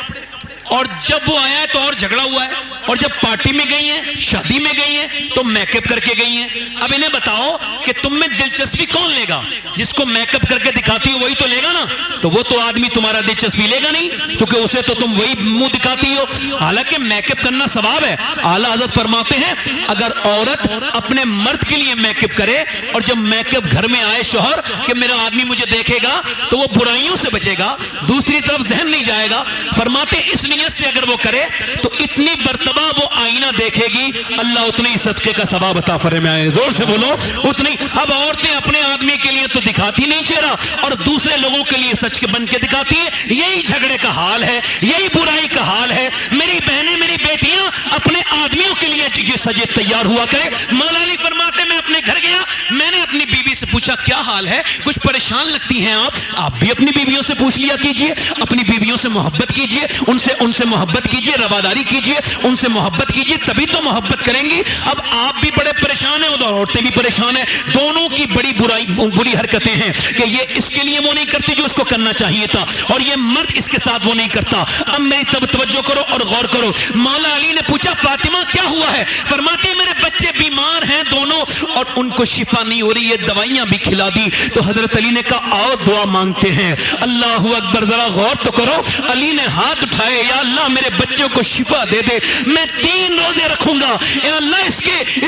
اور جب وہ آیا ہے تو اور جھگڑا ہوا ہے, اور جب پارٹی میں گئی ہیں شادی میں گئی ہیں تو میک اپ کر کے گئی ہیں. اب انہیں بتاؤ کہ تم میں دلچسپی کون لے گا؟ جس کو میک اپ کر کے دکھاتی ہو وہی تو لے گا نا. تو وہ تو آدمی تمہارا دلچسپی لے گا نہیں, کیونکہ اسے تو تم وہی منہ دکھاتی ہو. حالانکہ میک اپ کرنا ثواب ہے. اعلیٰ حضرت فرماتے ہیں اگر عورت اپنے مرد کے لیے میک اپ کرے, اور جب میک اپ گھر میں آئے شوہر کہ میرا آدمی مجھے دیکھے گا, تو وہ برائیوں سے بچے گا, دوسری طرف ذہن نہیں جائے گا. فرماتے اس نیت سے اگر وہ کرے تو اتنی مرتبہ وہ آئینہ دیکھے گی, اللہ اتنے ہی صدقے کا ثواب عطا فرمائے. زور سے بولو اتنی. اب عورتیں اپنے آدمی کے لیے تو دکھاتی نہیں چہرہ, اور دوسرے لوگوں کے لیے سچ کے بن کے دکھاتی ہے. یہی جھگڑے کا حال ہے, یہی برائی کا حال ہے. میری بہنیں, میری بیٹیاں اپنے آدمیوں کے لیے یہ سجے تیار ہوا کرے. مولا علی فرماتے میں اپنے گھر گیا, میں نے اپنی بیوی سے پوچھا کیا حال ہے, کچھ پریشان لگتی ہیں آپ بھی اپنی بیویوں سے پوچھ لیا کیجئے, اپنی بیویوں سے محبت کیجئے, ان سے محبت کیجئے, رواداری کیجئے, ان سے محبت کیجئے, تبھی تو محبت کریں گی. اب آپ بھی بڑے پریشان ہیں, ادھر عورتیں بھی پریشان ہیں, دونوں کی بری حرکتیں ہیں کہ یہ اس کے لیے وہ نہیں کرتی جو اس کو کرنا چاہیے تھا, اور یہ مرد اس کے ساتھ وہ نہیں کرتا. اب میری توجہ کرو اور غور کرو. مولا علی نے پوچھا فاطمہ کیا ہوا ہے؟ فرماتے ہیں میرے بچے بیمار ہیں دونوں, اور ان کو شفا نہیں ہو رہی, یہ دوائیاں بھی کھلا دی. تو حضرت علی نے کہا آؤ دعا مانگتے ہیں. اللہ اکبر, ذرا غور تو کرو. علی نے ہاتھ اٹھائے, یا اللہ میرے بچوں کو شفا دے دے, میں 3 روزے رکھوں گا, یا اللہ اس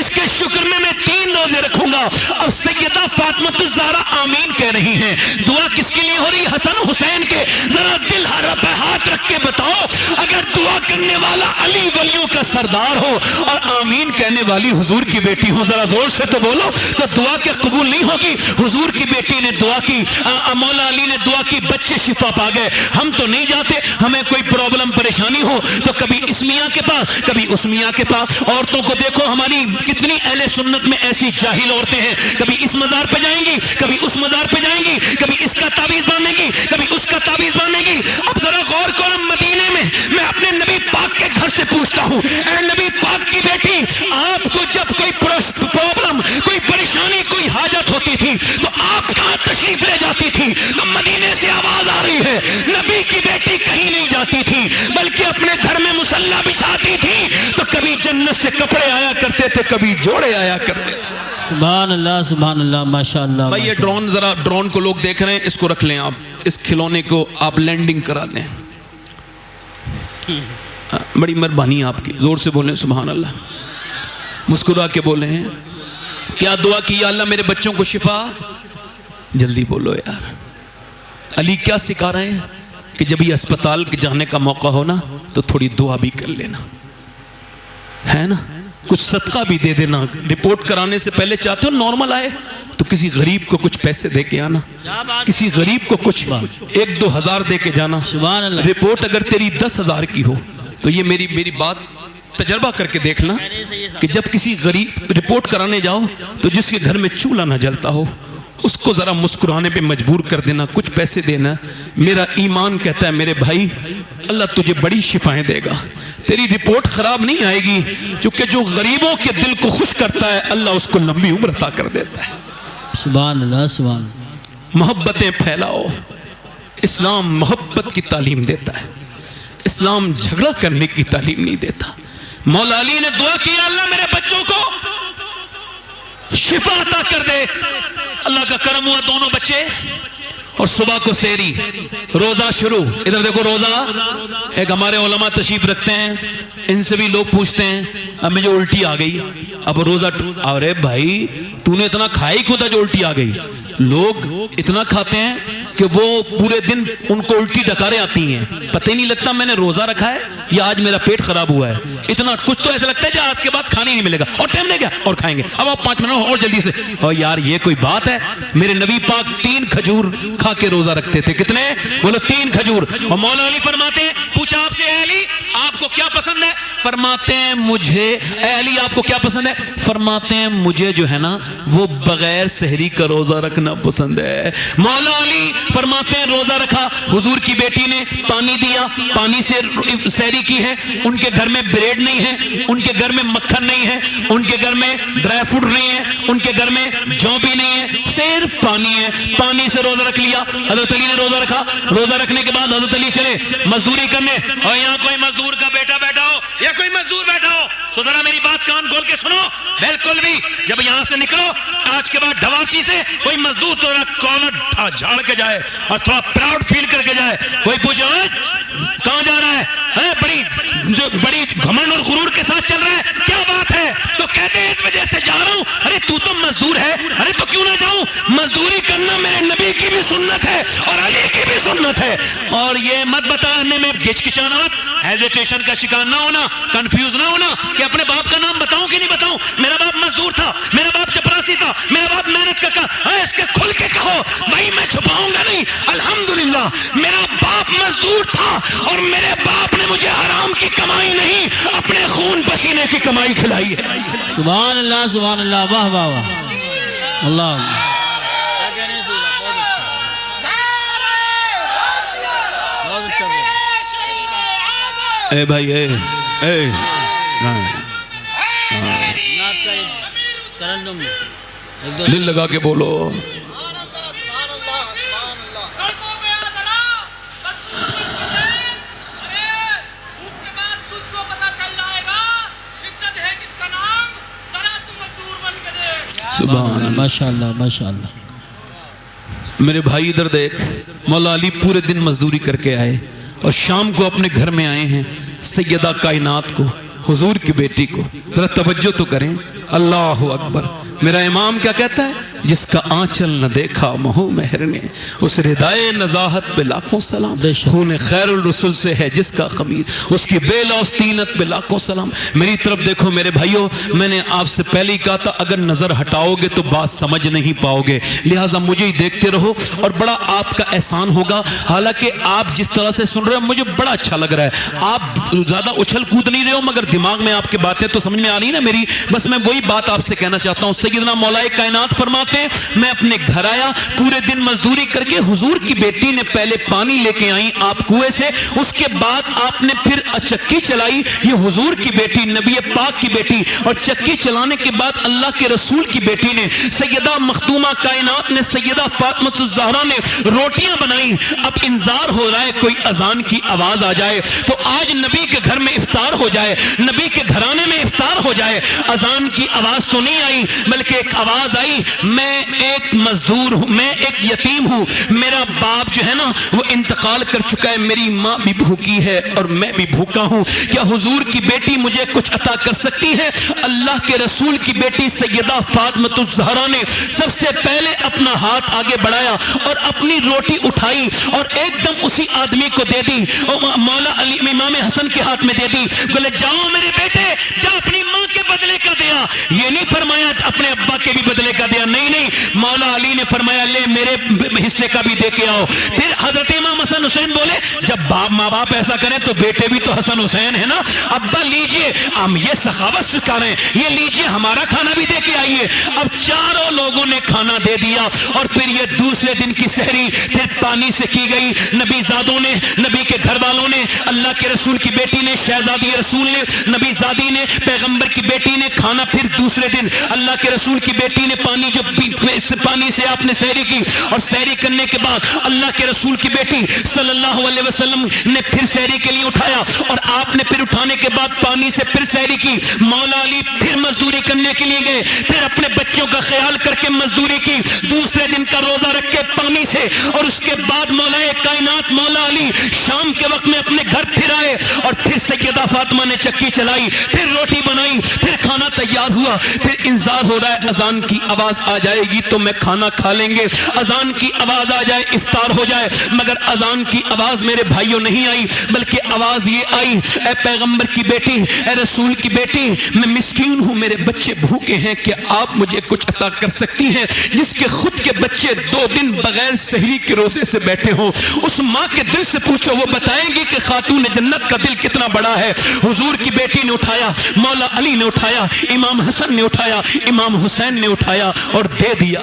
کے شکر میں 3 روزے رکھوں گا. اور سیدہ فاطمہ الزہرا آمین کہہ رہی ہیں. دعا کس کے لیے ہو رہی؟ حسن حسین کے. ذرا دل پہ ہاتھ رکھ کے بتاؤ, اگر دعا کرنے والا علی ولیوں کا سردار ہو اور آمین کہنے والی حضور کی بیٹی ہو, ذرا زور سے تو بولو, تو دعا کے قبول نہیں ہوگی. حضور کی بیٹی نے دعا کی, مولا علی نے دعا کی, بچے شفا پا گئے. ہم تو نہیں جاتے, ہمیں کوئی پرابلم پریشانی ہو تو کبھی اس میاں کے پاس کبھی اس میاں کے پاس. عورتوں کو دیکھو ہماری کتنی اہل سنت میں ایسی جاہل عورتیں ہیں, کبھی اس مزار پہ جائیں گی, کبھی اس مزار پہ جائیں گی, کبھی اس کا تعویذ باندھیں گی, کبھی اس کا تعویذ باندھیں گی. اب ذرا غور کرو, مدینے میں اپنے نبی پاک کے گھر سے پوچھتا ہوں, اے نبی پاک کی بیٹی, آپ کو جب کوئی پرابلم, کوئی پریشانی, کوئی حاجت ہوتی تھی تو آپ کہاں تشریف لے جاتی تھی؟ تو مدینے سے آواز آ رہی ہے, نبی کی بیٹی کہیں نہیں جاتی تھی بلکہ اپنے گھر میں مصلی بچھاتی تھی. تو کبھی جنت سے کپڑے آیا کرتے تھے, کبھی جوڑے آیا کرتے تھے. سبحان اللہ سبحان اللہ ماشاءاللہ. بھائی یہ ڈرون, ذرا ڈرون کو لوگ دیکھ رہے ہیں, اس کو رکھ لیں آپ, اس کھلونے کو آپ لینڈنگ کرا دیں. بڑی مہربانی آپ کی, زور سے بولیں سبحان اللہ, مسکرا کے بولیں. کیا دعا کی؟ یا اللہ میرے بچوں کو شفا. جلدی بولو یار. علی کیا سکھا رہے ہیں کہ جب یہ اسپتال کے جانے کا موقع ہو نا تو تھوڑی دعا بھی کر لینا, ہے نا, کچھ صدقہ بھی دے دینا. رپورٹ کرانے سے پہلے چاہتے ہو نارمل آئے تو کسی غریب کو کچھ پیسے دے کے آنا, کسی غریب کو کچھ 1-2 ہزار دے کے جانا. سبحان اللہ. رپورٹ اگر تیری 10,000 کی ہو تو یہ میری بات تجربہ کر کے دیکھنا کہ جب کسی غریب رپورٹ کرانے جاؤ تو جس کے گھر میں چولہا نہ جلتا ہو اس کو ذرا مسکرانے پہ مجبور کر دینا, کچھ پیسے دینا. میرا ایمان کہتا ہے میرے بھائی, اللہ تجھے بڑی شفائیں دے گا, تیری رپورٹ خراب نہیں آئے گی, کیونکہ جو غریبوں کے دل کو خوش کرتا ہے اللہ اس کو لمبی عمر عطا کر دیتا ہے. سبحان اللہ سبحان اللہ. محبتیں پھیلاؤ. اسلام محبت کی تعلیم دیتا ہے, اسلام جھگڑا کرنے کی تعلیم نہیں دیتا. مولا علی نے دعا کی, اللہ میرے بچوں کو شفا عطا کر دے. اللہ کا کرم ہوا, دونوں بچے اور صبح کو سحری، روزہ شروع. ادھر دیکھو روزہ. ایک ہمارے علماء تشریف رکھتے ہیں، ان سے بھی لوگ پوچھتے ہیں اب مجھے الٹی آ گئی، اب روزہ. ارے بھائی تو نے اتنا کھائی کیوں تھا جو الٹی آ گئی؟ لوگ اتنا کھاتے ہیں کہ وہ پورے دن ان کو الٹی ڈکاریں آتی ہیں، پتہ ہی نہیں لگتا میں نے روزہ رکھا ہے یا آج میرا پیٹ خراب ہوا ہے. اتنا کچھ تو ایسا لگتا ہے کہ آج کے بعد کھانے نہیں ملے گا، اور ٹائم لے گیا اور کھائیں گے، اب آپ 5 منٹ اور جلدی سے. اور یار یہ کوئی بات ہے؟ میرے نبی پاک 3 کھجور کھا کے روزہ رکھتے تھے. کتنے؟ بولو 3 کھجور. اور مولا علی فرماتے ہیں، پوچھا آپ سے اے علی آپ کو کیا پسند ہے؟ فرماتے ہیں مجھے. اے علی آپ کو کیا پسند ہے؟ فرماتے ہیں مجھے جو ہے نا وہ بغیر سحری کا روزہ رکھنا پسند ہے. مولا علی فرماتے ہیں روزہ رکھا، حضور کی بیٹی نے پانی دیا، پانی سے سحری کی ہے. ان کے گھر میں بریڈ نہیں ہے، ان کے گھر میں مکھن نہیں ہے، ان کے گھر میں ڈرائی فروٹ نہیں ہے، ان کے گھر میں جو بھی نہیں ہے، صرف پانی ہے. پانی سے روزہ رکھ لیا. حضرت علی نے روزہ رکھا. روزہ رکھنے کے بعد حضرت علی چلے مزدوری کرنے. اور یہاں کوئی مزدور کا بیٹا بیٹھا ہو یا کوئی مزدور بیٹھا ہو تو ذرا میری بات کان کھول کے سنو. بالکل بھی جب یہاں سے نکلو آج کے بعد ڈھواسی سے کوئی مزدور تو کالر جھاڑ کے جائے اور تھوڑا پراؤڈ فیل کر کے جائے. کوئی پوچھے کہاں جا رہا ہے؟ بڑی گھمنڈ اور غرور کے ساتھ چل رہا ہے، کیا بات ہے؟ تو کہتے ہیں اس وجہ سے جا رہا ہوں. ارے تو مزدور ہے، ارے تو کیوں نہ جاؤں؟ مزدوری کرنا میرے نبی کی بھی سنت ہے اور علی کی بھی سنت ہے. اور یہ مت بتانے میں گچکچانا مت، ہیزیٹیشن کا شکار نہ ہونا، کنفیوز نہ ہونا کہ اپنے باپ کا نام بتاؤں کہ نہیں بتاؤں. میرا باپ مزدور تھا، میرا باپ چپراسی تھا، میرا باپ محنت کا اس کے کھل کے کہو بھائی، میں چھپاؤں گا نہیں. الحمدللہ میرا باپ مزدور تھا اور میرے باپ نے مجھے حرام کی کمائی نہیں، اپنے خون پسینے کی کمائی کھلائی ہے. سبحان اللہ سبحان اللہ، واہ واہ واہ اللہ. اے بھائی اے دل لگا کے بولو. ماشاء اللہ ماشاء اللہ. میرے بھائی ادھر دیکھ، مولا علی پورے دن مزدوری کر کے آئے اور شام کو اپنے گھر میں آئے ہیں سیدہ کائنات کو، حضور کی بیٹی کو. ذرا توجہ تو کریں. اللہ اکبر. میرا امام کیا کہتا ہے؟ جس کا آنچل نہ دیکھا مہو مہر نے، اس ردائے نزاہت پہ لاکھوں سلام. خون خیر الرسول سے ہے جس کا خمیر، اس کی بے لوث طینت پہ لاکھوں سلام. میری طرف دیکھو میرے بھائیوں، میں نے آپ سے پہلے ہی کہا تھا اگر نظر ہٹاؤ گے تو بات سمجھ نہیں پاؤ گے، لہٰذا مجھے ہی دیکھتے رہو اور بڑا آپ کا احسان ہوگا. حالانکہ آپ جس طرح سے سن رہے ہو مجھے بڑا اچھا لگ رہا ہے. آپ زیادہ اچھل کود نہیں رہے ہو مگر دماغ میں آپ کی باتیں تو سمجھ میں آ رہی نا میری. بس میں وہی بات آپ سے کہنا چاہتا ہوں. سیدنا مولا کائنات فرماتے ہیں میں اپنے گھر آیا، پورے دن مزدوری کر کے حضور کی بیٹی نے پہلے پانی لے کے آئی آپ کنویں سے، اس کے بعد آپ نے پھر چکی چلائی. یہ حضور کی بیٹی، نبی پاک کی بیٹی، اور چکی چلانے کے بعد اللہ کے رسول کی بیٹی نے، سیدہ مخدومہ کائنات نے، سیدہ فاطمہ الزہرا نے روٹیاں بنائیں. اب انتظار ہو رہا ہے کوئی اذان کی آواز آ جائے تو آج نبی کے گھر میں افطار ہو جائے، نبی کے گھرانے میں افطار ہو جائے. اذان کی آواز تو نہیں آئی بلکہ ایک آواز آئی، میں ایک مزدور ہوں، میں ایک یتیم ہوں، میرا باپ جو ہے نا وہ انتقال کر چکا ہے، میری ماں بھی بھوکی ہے اور میں بھی بھوکا ہوں، کیا حضور کی بیٹی مجھے کچھ عطا کر سکتی ہے؟ اللہ کے رسول کی بیٹی سیدہ فاطمہ الزہرا نے سب سے پہلے اپنا ہاتھ آگے بڑھایا اور اپنی روٹی اٹھائی اور ایک دم اسی آدمی کو دے دی، مولا علی امام حسن کے ہاتھ میں دے دی. بولے جاؤ میرے بیٹے، جا اپنی ماں کے بدلے کا دیا. یہ نہیں فرمایا اپنے ابا کے بھی بدلے کا دیا، نہیں نہیں، مولا علی نے فرمایا لے میرے حصے کا بھی دے کے آؤ. پھر حضرت امام حسن حسین بولے جب باپ ماں باپ ایسا کریں تو بیٹے بھی تو حسن حسین ہے نا، ابا لیجئے، ہم یہ سخاوت سکھا رہے ہیں، یہ لیجئے ہمارا کھانا بھی دے کے آئیے. اب چاروں لوگوں نے کھانا دے دیا اور پھر یہ دوسرے دن کی سحری پھر پانی سے کی گئی. نبی زادوں نے، نبی کے گھر والوں نے، اللہ کے رسول کی بیٹی نے، شہزادی رسول نے، نبی زادی نے، پیغمبر کی بیٹی نے کھانا پھر دوسرے دن اللہ کے رسول کی بیٹی نے پانی سے آپ نے سحری کی، اور سحری کرنے کے بعد اللہ کے رسول کی بیٹی صلی اللہ علیہ وسلم نے پھر سحری کے لیے اٹھایا، اور آپ نے پھر اٹھانے کے بعد پانی سے پھر سحری کی۔ مولا علی پھر مزدوری کرنے کے لیے گئے، پھر اپنے بچوں کا خیال کر کے مزدوری کی، دوسرے دن کا روزہ رکھ کے پانی سے، اور اس کے بعد مولا کائنات مولا علی شام کے وقت میں اپنے گھر پھر آئے، اور پھر سیدہ فاطمہ نے چکی چلائی، پھر روٹی بنائی، پھر کھانا تیار ہوا، پھر انتظار ہو رہا ہے اذان کی آواز آ جائے گی تو میں کھانا کھا لیں گے، اذان کی آواز آ جائے افطار ہو جائے، مگر اذان کی آواز میرے بھائیوں نہیں آئی، بلکہ آواز یہ آئی، اے پیغمبر کی بیٹی، اے رسول کی بیٹی، میں مسکین ہوں، میرے بچے بھوکے ہیں، کہ آپ مجھے کچھ عطا کر سکتی ہیں؟ جس کے خود کے بچے 2 دن بغیر سحری کے روزے سے بیٹھے ہوں، اس ماں کے دل سے پوچھو، وہ بتائیں گی کہ خاتون جنت کا دل کتنا بڑا ہے۔ حضور کی بیٹی نے اٹھایا، مولا علی نے اٹھایا، امام حسن نے اٹھایا، امام حسین نے اٹھایا اور دے دیا۔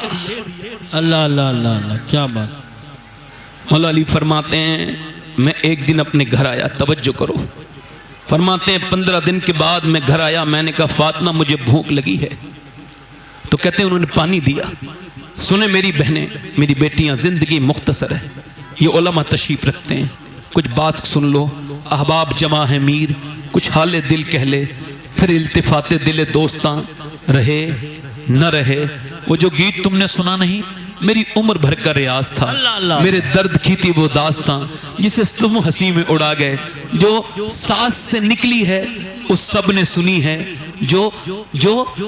اللہ اللہ اللہ اللہ، کیا بات۔ مولا علی فرماتے ہیں میں ایک دن اپنے گھر آیا، توجہ کرو، فرماتے ہیں 15 دن کے بعد میں گھر آیا، میں نے کہا فاطمہ مجھے بھوک لگی ہے، تو کہتے ہیں انہوں نے پانی دیا۔ سنیں میری بہنیں، میری بیٹیاں، زندگی مختصر ہے، یہ علماء تشریف رکھتے ہیں، کچھ بات سن لو، احباب جمع ہے میر، کچھ حال دل کہہ لے، پھر التفات دل دوستاں، رہے نہ رہے، وہ جو گیت تم نے سنا نہیں، میری عمر بھر کا ریاض تھا، اللہ اللہ، میرے درد کی تھی وہ داستاں، جسے تم ہنسی میں اڑا گئے، جو سانس سے نکلی ہے وہ سب نے سنی ہے، جو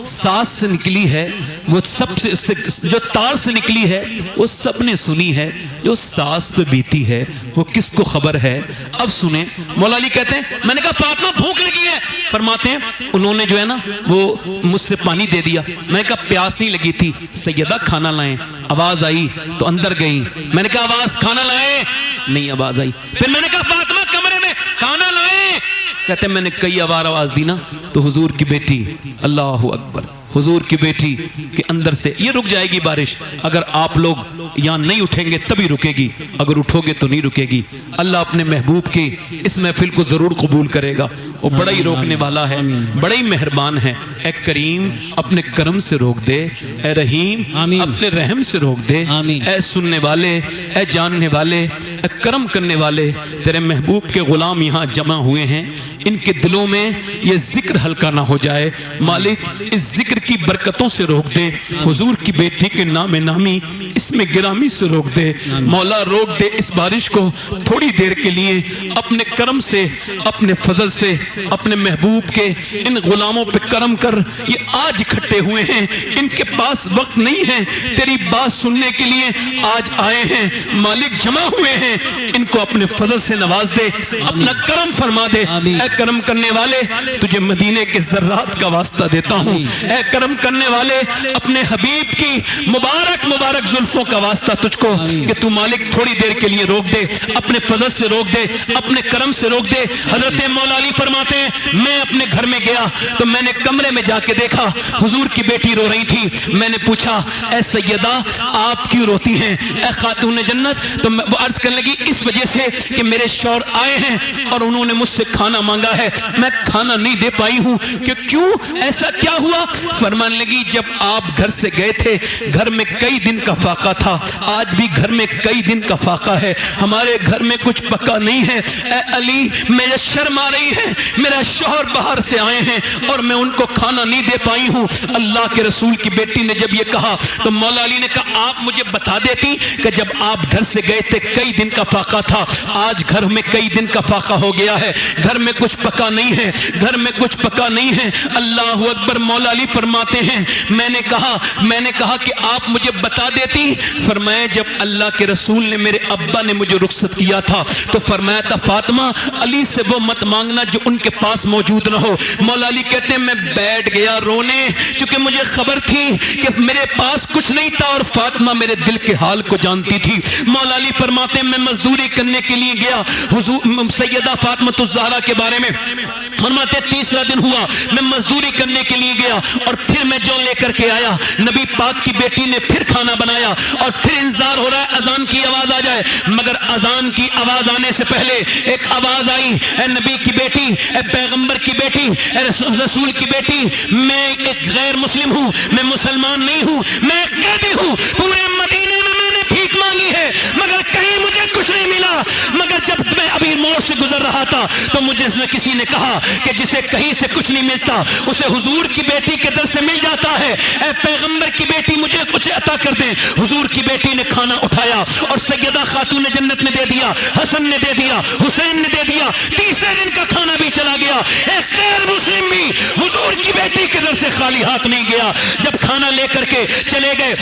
سانس سے نکلی ہے وہ سب سے، جو تار سے نکلی ہے وہ سب نے سنی ہے، جو سانس پہ بیتی ہے وہ کس کو خبر ہے۔ اب سنیں، مولا علی کہتے ہیں میں نے کہا فاطمہ بھوک لگی ہے، فرماتے ہیں انہوں نے جو ہے نا وہ مجھ سے پانی دے دیا، میں نے کہا پیاس نہیں لگی تھی، سیدہ کھانا لائیں، آواز آئی تو اندر گئیں، میں نے کہا آواز کھانا لائیں، نہیں آواز آئی، پھر میں نے کہا فاطمہ کمرے میں کھانا لائیں، کہتے ہیں میں نے کئی بار آواز دی نا تو حضور کی بیٹی، اللہ اکبر، حضور کی بیٹی کے اندر سے یہ رک جائے گی بارش، اگر آپ لوگ یہاں نہیں اٹھیں گے تبھی رکے گی، اگر اٹھو گے تو نہیں رکے گی۔ اللہ اپنے محبوب کی اس محفل کو ضرور قبول کرے گا، وہ بڑا ہی روکنے والا ہے، بڑا ہی مہربان ہے۔ اے کریم اپنے کرم سے روک دے، اے رحیم اپنے رحم سے روک دے، اے سننے والے، اے جاننے والے، اے کرم کرنے والے، تیرے محبوب کے غلام یہاں جمع ہوئے ہیں، ان کے دلوں میں یہ ذکر ہلکا نہ ہو جائے، مالک اس ذکر کی برکتوں سے روک دے، حضور کی بیٹی کے نام نامی اس میں گرامی سے روک دے، مولا روک دے اس بارش کو تھوڑی دیر کے لیے، اپنے کرم سے، اپنے فضل سے، اپنے محبوب کے ان غلاموں پہ کرم کر، یہ آج اکٹھے ہوئے ہیں، ان کے پاس وقت نہیں ہے، تیری بات سننے کے لیے آج آئے ہیں، مالک جمع ہوئے ہیں، ان کو اپنے فضل سے نواز دے، اپنا کرم فرما دے۔ اے کرم کرنے والے تجھے مدینے کے ذرات کا واسطہ دیتا ہوں، اے کرم کرنے والے اپنے حبیب کی مبارک مبارک زلفوں کا واسطہ تجھ کو، کہ تو مالک تھوڑی دیر کے لیے روک دے، اپنے فضل سے روک دے، اپنے کرم سے روک دے۔ حضرت مولا علی فرماتے ہیں میں اپنے گھر میں گیا تو میں نے کمرے میں جا کے دیکھا حضور کی بیٹی رو رہی تھی، میں نے پوچھا اے سیدہ آپ کیوں روتی ہیں، اے خاتون جنت؟ تو وہ عرض کرنے لگی اس وجہ سے کہ میرے شوہر آئے ہیں اور انہوں نے مجھ سے کھانا مانگا ہے، میں کھانا نہیں دے پائی ہوں، کہ کیوں ایسا کیا ہوا؟ فرمانے لگی جب آپ گھر سے گئے تھے گھر میں کئی دن کا فاقہ تھا، آج بھی گھر میں کئی دن کا فاقہ ہے، ہمارے گھر میں کچھ پکا نہیں ہے، اے علی مجھے شرم آ رہی ہے، میرا شوہر باہر سے آئے ہیں اور میں ان کو کھانا نہیں دے پائی ہوں۔ اللہ کے رسول کی بیٹی نے جب یہ کہا تو مولا علی نے کہا آپ مجھے بتا دیتی کہ جب آپ گھر سے گئے تھے کئی دن کا فاقہ تھا، آج گھر میں کئی دن کا فاقہ ہو گیا ہے، گھر میں کچھ پکا نہیں ہے، گھر میں کچھ پکا نہیں ہے۔ اللہ اکبر۔ مولا علی فرماتے ہیں میں نے کہا کہ آپ مجھے بتا دیتی، فرمایا جب اللہ کے رسول نے میرے ابا نے مجھے رخصت کیا تھا تو فرمایا تھا فاطمہ علی سے وہ مت مانگنا جو ان کے پاس موجود نہ ہو۔ مولا علی کہتے ہیں میں بیٹھ گیا رونے، چونکہ مجھے خبر تھی کہ میرے پاس کچھ نہیں تھا اور فاطمہ میرے دل کے حال کو جانتی تھی۔ مولا علی فرماتے ہیں میں مزدوری کرنے کے لیے گیا، حضور سیدہ فاطمہ الزہرا کے بارے میں فرماتے تیسرا دن ہوا میں مزدوری کرنے کے لیے گیا اور پھر میں جو لے کر کے آیا نبی پاک کی بیٹی نے پھر کھانا بنایا اور پھر انتظار ہو رہا ہے اذان کی آواز آ جائے، مگر اذان کی آواز آنے سے پہلے ایک آواز آئی، اے نبی کی بیٹی، اے پیغمبر کی بیٹی، اے رسول کی بیٹی، میں ایک غیر مسلم ہوں، میں مسلمان نہیں ہوں، میں ایک قیدی ہوں، پورے مدینے میں نے بھیک مانگی ہے مگر کہیں مجھے کچھ نہیں ملا، مگر جب میں ابھی موڑ سے گزر رہا تھا تو مجھے کسی نے کہا کہ جسے کہیں سے کچھ نہیں ملتا اسے حضور کی بیٹی کے در سے مل جاتا ہے، اے پیغمبر کی بیٹی مجھے کچھ عطا کر دیں۔ حضور کی بیٹی نے کھانا اٹھایا اور سیدہ خاتون جنت نے دے دیا، حسن نے دے دیا، حسین نے دے دیا، تیسرے دن کا کھانا بھی چلا گیا، ایک غیر مسلم بھی حضور کی بیٹی کے در سے خالی ہاتھ نہیں گیا۔ جب کھانا لے کر کے چلے گئے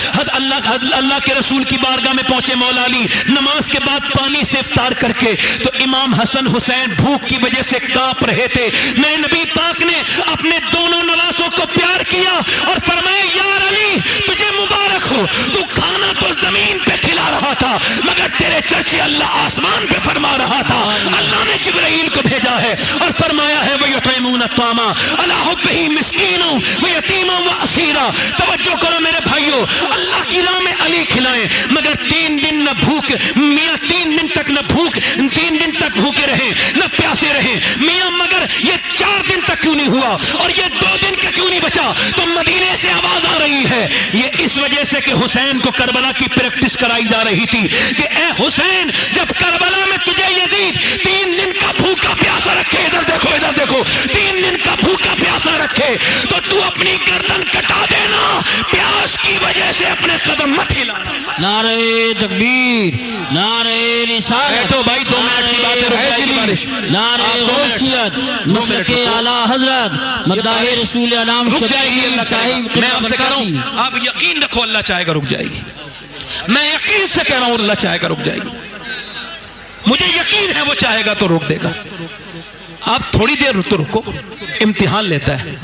اللہ کے رسول کی بارگاہ میں پہنچے مولا علی، نماز کے بعد پانی سے افطار کر کے تو امام حسن حسین بھوک کی وجہ سے کانپ رہے تھے، میں نبی پاک نے اپنے دونوں نواسوں کو پیار کیا اور فرمایا یار علی تجھے مبارک ہو، تو کھانا تو زمین پہ کھلا رہا تھا مگر تیرے چرچے اللہ آسمان پہ فرما رہا تھا۔ اللہ نے جبرائیل کو بھیجا ہے اور فرمایا ہے وَيُطْعِمُونَ الطَّعَامَ عَلَىٰ حُبِّهِ مِسْكِينًا وَيَتِيمًا وَأَسِيرًا۔ توجہ کرو میرے بھائیو، اللہ کی راہ میں علی کھلائیں مگر 3 دن نہ بھوک، میاں 3 دن تک نہ بھوک، 3 دن تک بھوکے رہیں نہ پیاسے رہیں، میاں مگر یہ 4 دن تک کیوں نہیں ہوا اور یہ 2 دن کا کیوں نہیں بچا؟ تو مدینے سے آواز آ رہی ہے، یہ اس وجہ سے کہ حسین کو کربلا کی پریکٹس کرائی جا رہی تھی کہ اے حسین جب کربلا میں تجھے یزید 3 دن کا بھوکا پیاسا رکھے، ادھر دیکھو ادھر دیکھو، 3 دن کا بھوکا پیاسا رکھے تو تو اپنی گردن کٹا دینا، پیاس کی وجہ سے اپنے قدم مت ہلانا۔ نعرہ تکبیر، نعرہ رسالت، تو بھائی 2 منٹ کی بات ہے، نعرہ غوثیت، مسلک اعلی حضرت مداح رسول انام رک جائے گی اللہ صاحب صاحب، میں آپ سے کہہ رہا ہوں آپ یقین رکھو اللہ چاہے گا رک جائے گی، میں یقین سے کہہ رہا ہوں اللہ چاہے گا رک جائے گی، مجھے یقین ہے وہ چاہے گا تو روک دے گا۔ آپ تھوڑی دیر تو رکو، امتحان لیتا ہے،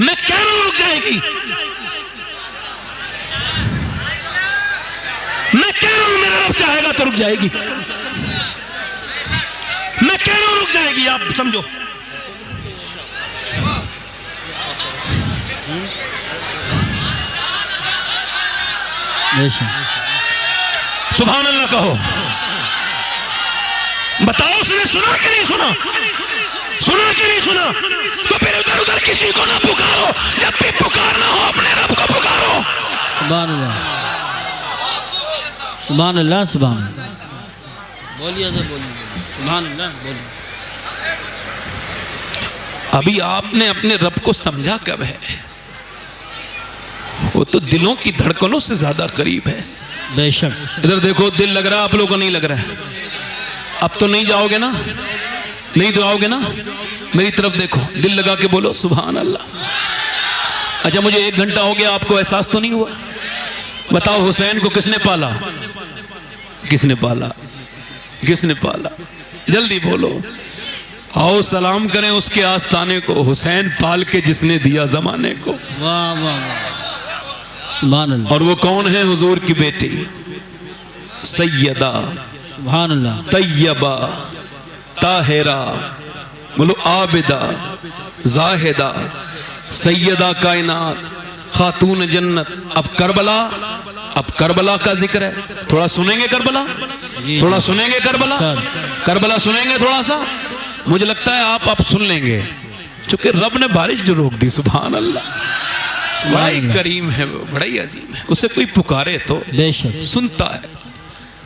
میں کہہ رہا ہوں رک جائے گی، میں کہہ رہا ہوں میرا رب چاہے گا تو رک جائے گی، میں کہہ رہا ہوں رک جائے گی، آپ سمجھو۔ سبحان اللہ کہو، بتاؤ اس نے سنا کہ نہیں سنا؟ سنا کہ نہیں سنا؟ تو پھر ادھر ادھر کسی کو نہ پکارو، جب بھی پکارنا ہو اپنے رب کو پکارو۔ سبحان اللہ، سبحان اللہ، سبحان اللہ، بولیے سبحان اللہ، بولیے۔ ابھی آپ نے اپنے رب کو سمجھا کب ہے؟ وہ تو دلوں کی دھڑکنوں سے زیادہ قریب ہے۔ بے شک، ادھر دیکھو، دل لگ رہا آپ لوگوں کو نہیں لگ رہا ہے؟ اب تو نہیں جاؤ گے نا؟ نہیں جاؤ گے نا؟ میری طرف دیکھو، دل لگا کے بولو سبحان اللہ۔ اچھا مجھے 1 گھنٹہ ہو گیا، آپ کو احساس تو نہیں ہوا؟ بتاؤ حسین کو کس نے پالا؟ کس نے پالا؟ کس نے پالا؟ جلدی بولو۔ آؤ سلام کریں اس کے آستانے کو، حسین پال کے جس نے دیا زمانے کو۔ واہ واہ واہ، سبحان اللہ، اور وہ کون ہے؟ حضور کی بیٹی سیدہ سبحان اللہ، طیبہ طاہرہ، بولو عابدہ زاہدہ سیدہ کائنات خاتون جنت۔ اب کربلا کا ذکر ہے، تھوڑا سنیں گے کربلا؟ تھوڑا سنیں گے کربلا؟ کربلا سنیں گے تھوڑا سا؟ مجھے لگتا ہے آپ سن لیں گے، چونکہ رب نے بارش جو روک دی، سبحان اللہ، بڑا ہی کریم ہے، بڑا ہی عظیم ہے، اسے کوئی پکارے تو سنتا ہے۔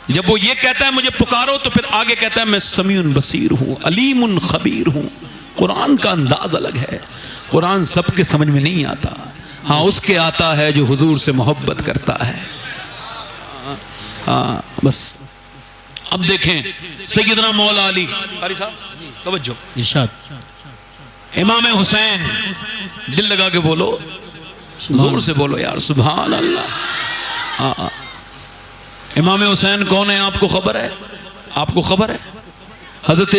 جب وہ یہ کہتا ہے مجھے پکارو تو پھر آگے کہتا ہے میں سمیع بصیر ہوں، علیم خبیر ہوں۔ قرآن کا انداز الگ ہے، قرآن سب کے سمجھ میں نہیں آتا، ہاں اس کے آتا ہے جو حضور سے محبت کرتا ہے۔ ہاں بس اب دیکھیں سیدنا مولا علی، قاری صاحب توجہ، ارشاد، امام حسین، دل لگا کے بولو، زور سے بولو یار سبحان اللہ۔ امام حسین کون ہے؟ آپ کو خبر ہے؟ آپ کو خبر ہے؟ حضرت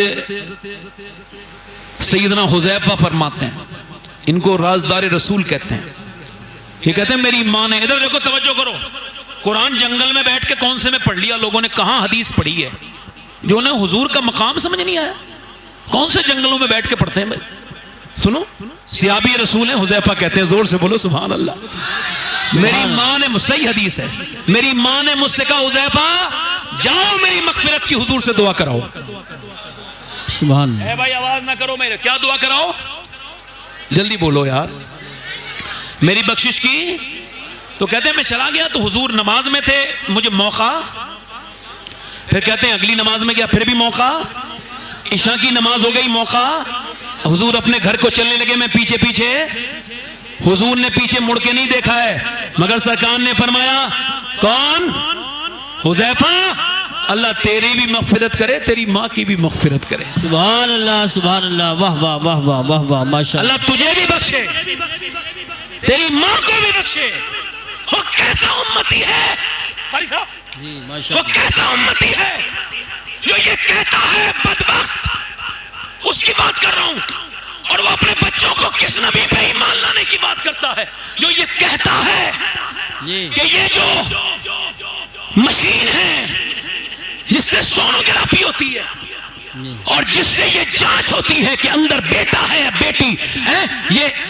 سیدنا حذیفہ فرماتے ہیں، ان کو رازدار رسول کہتے ہیں، یہ کہتے ہیں میری ماں نے، ادھر دیکھو توجہ کرو، قرآن جنگل میں بیٹھ کے کون سے میں پڑھ لیا لوگوں نے، کہاں حدیث پڑھی ہے؟ جو انہیں حضور کا مقام سمجھ نہیں آیا، کون سے جنگلوں میں بیٹھ کے پڑھتے ہیں بھائی؟ سنو صحابی رسول ہیں حذیفہ کہتے ہیں، زور سے بولو سبحان اللہ. میری ماں نے صحیح حدیث ہے، میری ماں نے مجھ سے کہا حذیفہ جاؤ میری مغفرت کی حضور سے دعا کراؤ. سبحان اللہ. اے بھائی آواز نہ کرو، میرے کیا دعا کراؤ؟ جلدی بولو یار. میری بخشش کی. تو کہتے ہیں میں چلا گیا تو حضور نماز میں تھے، مجھے موقع. پھر کہتے ہیں اگلی نماز میں گیا، پھر بھی موقع. عشاء کی نماز ہو گئی، موقع. حضور اپنے گھر کو چلنے لگے، میں پیچھے پیچھے. حضور نے پیچھے مڑ کے نہیں دیکھا ہے، مگر سرکار نے فرمایا کون؟ حذیفہ اللہ تیری بھی مغفرت کرے، تیری ماں کی بھی مغفرت کرے. سبحان اللہ سبحان اللہ. واہ واہ واہ واہ واہ واہ ماشاء اللہ. اللہ تجھے بھی بخشے، تیری ماں کو بھی بخشے. وہ کیسا امتی ہے بھائی صاحب، جی ماشاء وہ اللہ. کیسا امتی ہے جو یہ کہتا ہے بدبخت، اس کی بات کر رہا ہوں. اور وہ اپنے بچوں کو کس نبی پہ ایمان لانے کی بات کرتا ہے جو یہ کہتا ہے جی کہ یہ جو مشین ہے جس سے سونوگرافی ہوتی ہے اور جس سے یہ جانچ ہوتی ہے کہ اندر بیٹا ہے یا بیٹی ہے،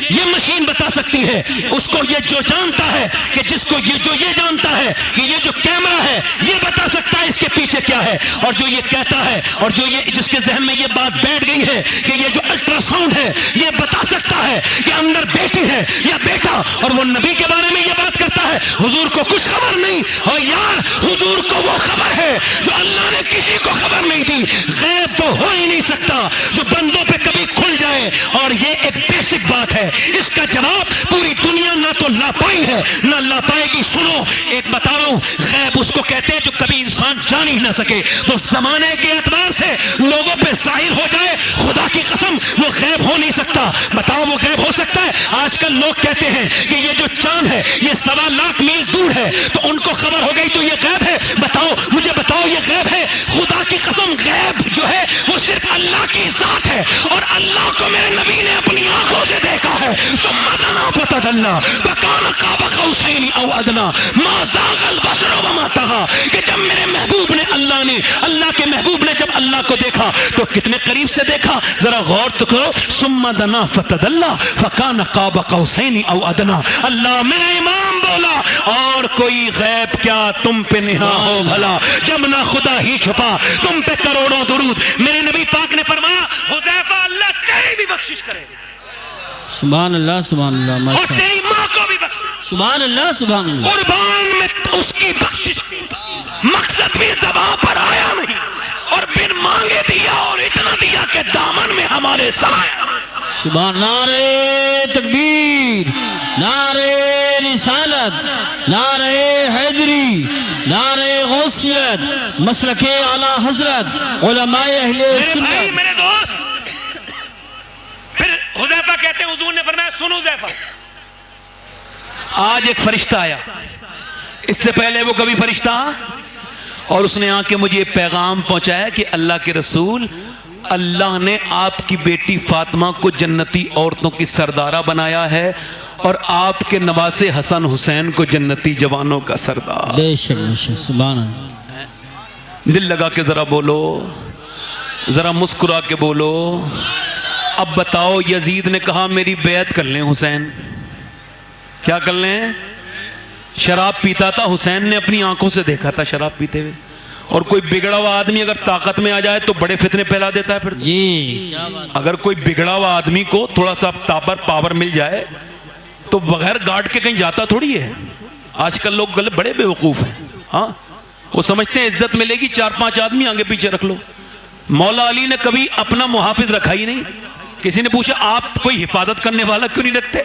یہ مشین بتا سکتی ہے اس کو. یہ جو جانتا ہے کہ جس کو یہ جانتا ہے کہ یہ جو کیمرہ ہے یہ بتا سکتا ہے اس کے پیچھے کیا ہے. اور جو یہ کہتا ہے اور جو یہ جس کے ذہن میں یہ بات بیٹھ گئی ہے کہ یہ جو الٹرا ساؤنڈ ہے یہ بتا سکتا ہے کہ اندر بیٹی ہے یا بیٹا، اور وہ نبی کے بارے میں یہ بات کرتا ہے حضور کو کچھ خبر نہیں. اور یار حضور کو وہ خبر ہے جو اللہ نے کسی کو خبر نہیں دی. غیب تو ہو ہی نہیں سکتا جو بندوں پہ کبھی کھل جائے. اور یہ ایک بیسک بات ہے، اس کا جواب پوری دنیا نہ تو لا پائی ہے نہ لا پائے گی. سنو ایک بتا رہا ہوں، غیب اس کو کہتے ہیں جو کبھی انسان جان ہی نہ سکے. تو زمانے کے اعتبار سے لوگوں پہ ظاہر ہو جائے، خدا کی قسم وہ غیب ہو نہیں سکتا. بتاؤ وہ غیب ہو سکتا ہے؟ آج کل لوگ کہتے ہیں کہ یہ جو چاند ہے یہ 1.25 لاکھ میل دور ہے، تو ان کو خبر ہو گئی تو یہ غیب ہے. بتاؤ مجھے بتاؤ یہ غیب ہے؟ خدا کی قسم غیب جو ہے وہ صرف اللہ کی ذات ہے، اور اللہ کو میرے نبی نے اپنی آنکھوں سے دیکھا ہے. ثم دنا فتدلى فكان قاب قوسين او ادنى ما زاغ البصر وما طغى. کہ جب میرے محبوب نے اللہ کے محبوب نے جب اللہ کو دیکھا تو کتنے قریب سے دیکھا، ذرا غور تو کرو. ثم دنا فتدلى فكان قاب قوسين او ادنى. اللہ میرا امام بولا اور کوئی غیب کیا تم پہ نہا ہو بھلا، جب نہ خدا ہی چھپا تم پہ کروڑوں درود. میرے نبی پاک نے فرمایا حذیفہ اللہ تیری بھی بخشش کرے سبحان اللہ سبحان اللہ اور ماشاء اللہ. تیری ماں کو بھی بخشش. سبحان اللہ سبحان اللہ. قربان میں اس کی بخشش کی مقصد بھی زبان پر آیا نہیں اور بن مانگے دیا، اور اتنا دیا کہ دامن میں ہمارے سمایا. سبحان. نعرہ تکبیر، نعرہ رسالت، نعرہ حیدری، نعرہ غوثیت، مسلک اعلی حضرت، علماء اہل میرے بھائی سنت. میرے دوست. پھر حذیفہ کہتے ہیں حضور نے فرمایا سنو حذیفہ، آج ایک فرشتہ آیا، اس سے پہلے وہ کبھی فرشتہ، اور اس نے آ کے مجھے پیغام پہنچایا کہ اللہ کے رسول اللہ نے آپ کی بیٹی فاطمہ کو جنتی عورتوں کی سردارہ بنایا ہے اور آپ کے نواسے حسن حسین کو جنتی جوانوں کا سردار. بے شک بے شک. سبحان اللہ. دل لگا کے ذرا بولو، ذرا مسکرا کے بولو. اب بتاؤ یزید نے کہا میری بیعت کر لیں حسین. کیا کر لیں؟ شراب پیتا تھا، حسین نے اپنی آنکھوں سے دیکھا تھا شراب پیتے ہوئے. اور کوئی بگڑا ہوا آدمی اگر طاقت میں آ جائے تو بڑے فتنے پھیلا دیتا ہے. پھر جی کیا بات. اگر کوئی بگڑا ہوا آدمی کو تھوڑا سا پاور مل جائے تو بغیر گارڈ کے کہیں جاتا تھوڑی ہے. آج کل لوگ بڑے بے وقوف ہیں. ہاں وہ سمجھتے ہیں عزت ملے گی 4-5 آدمی آگے پیچھے رکھ لو. مولا علی نے کبھی اپنا محافظ رکھا ہی نہیں. کسی نے پوچھا آپ کوئی حفاظت کرنے والا کیوں نہیں رکھتے؟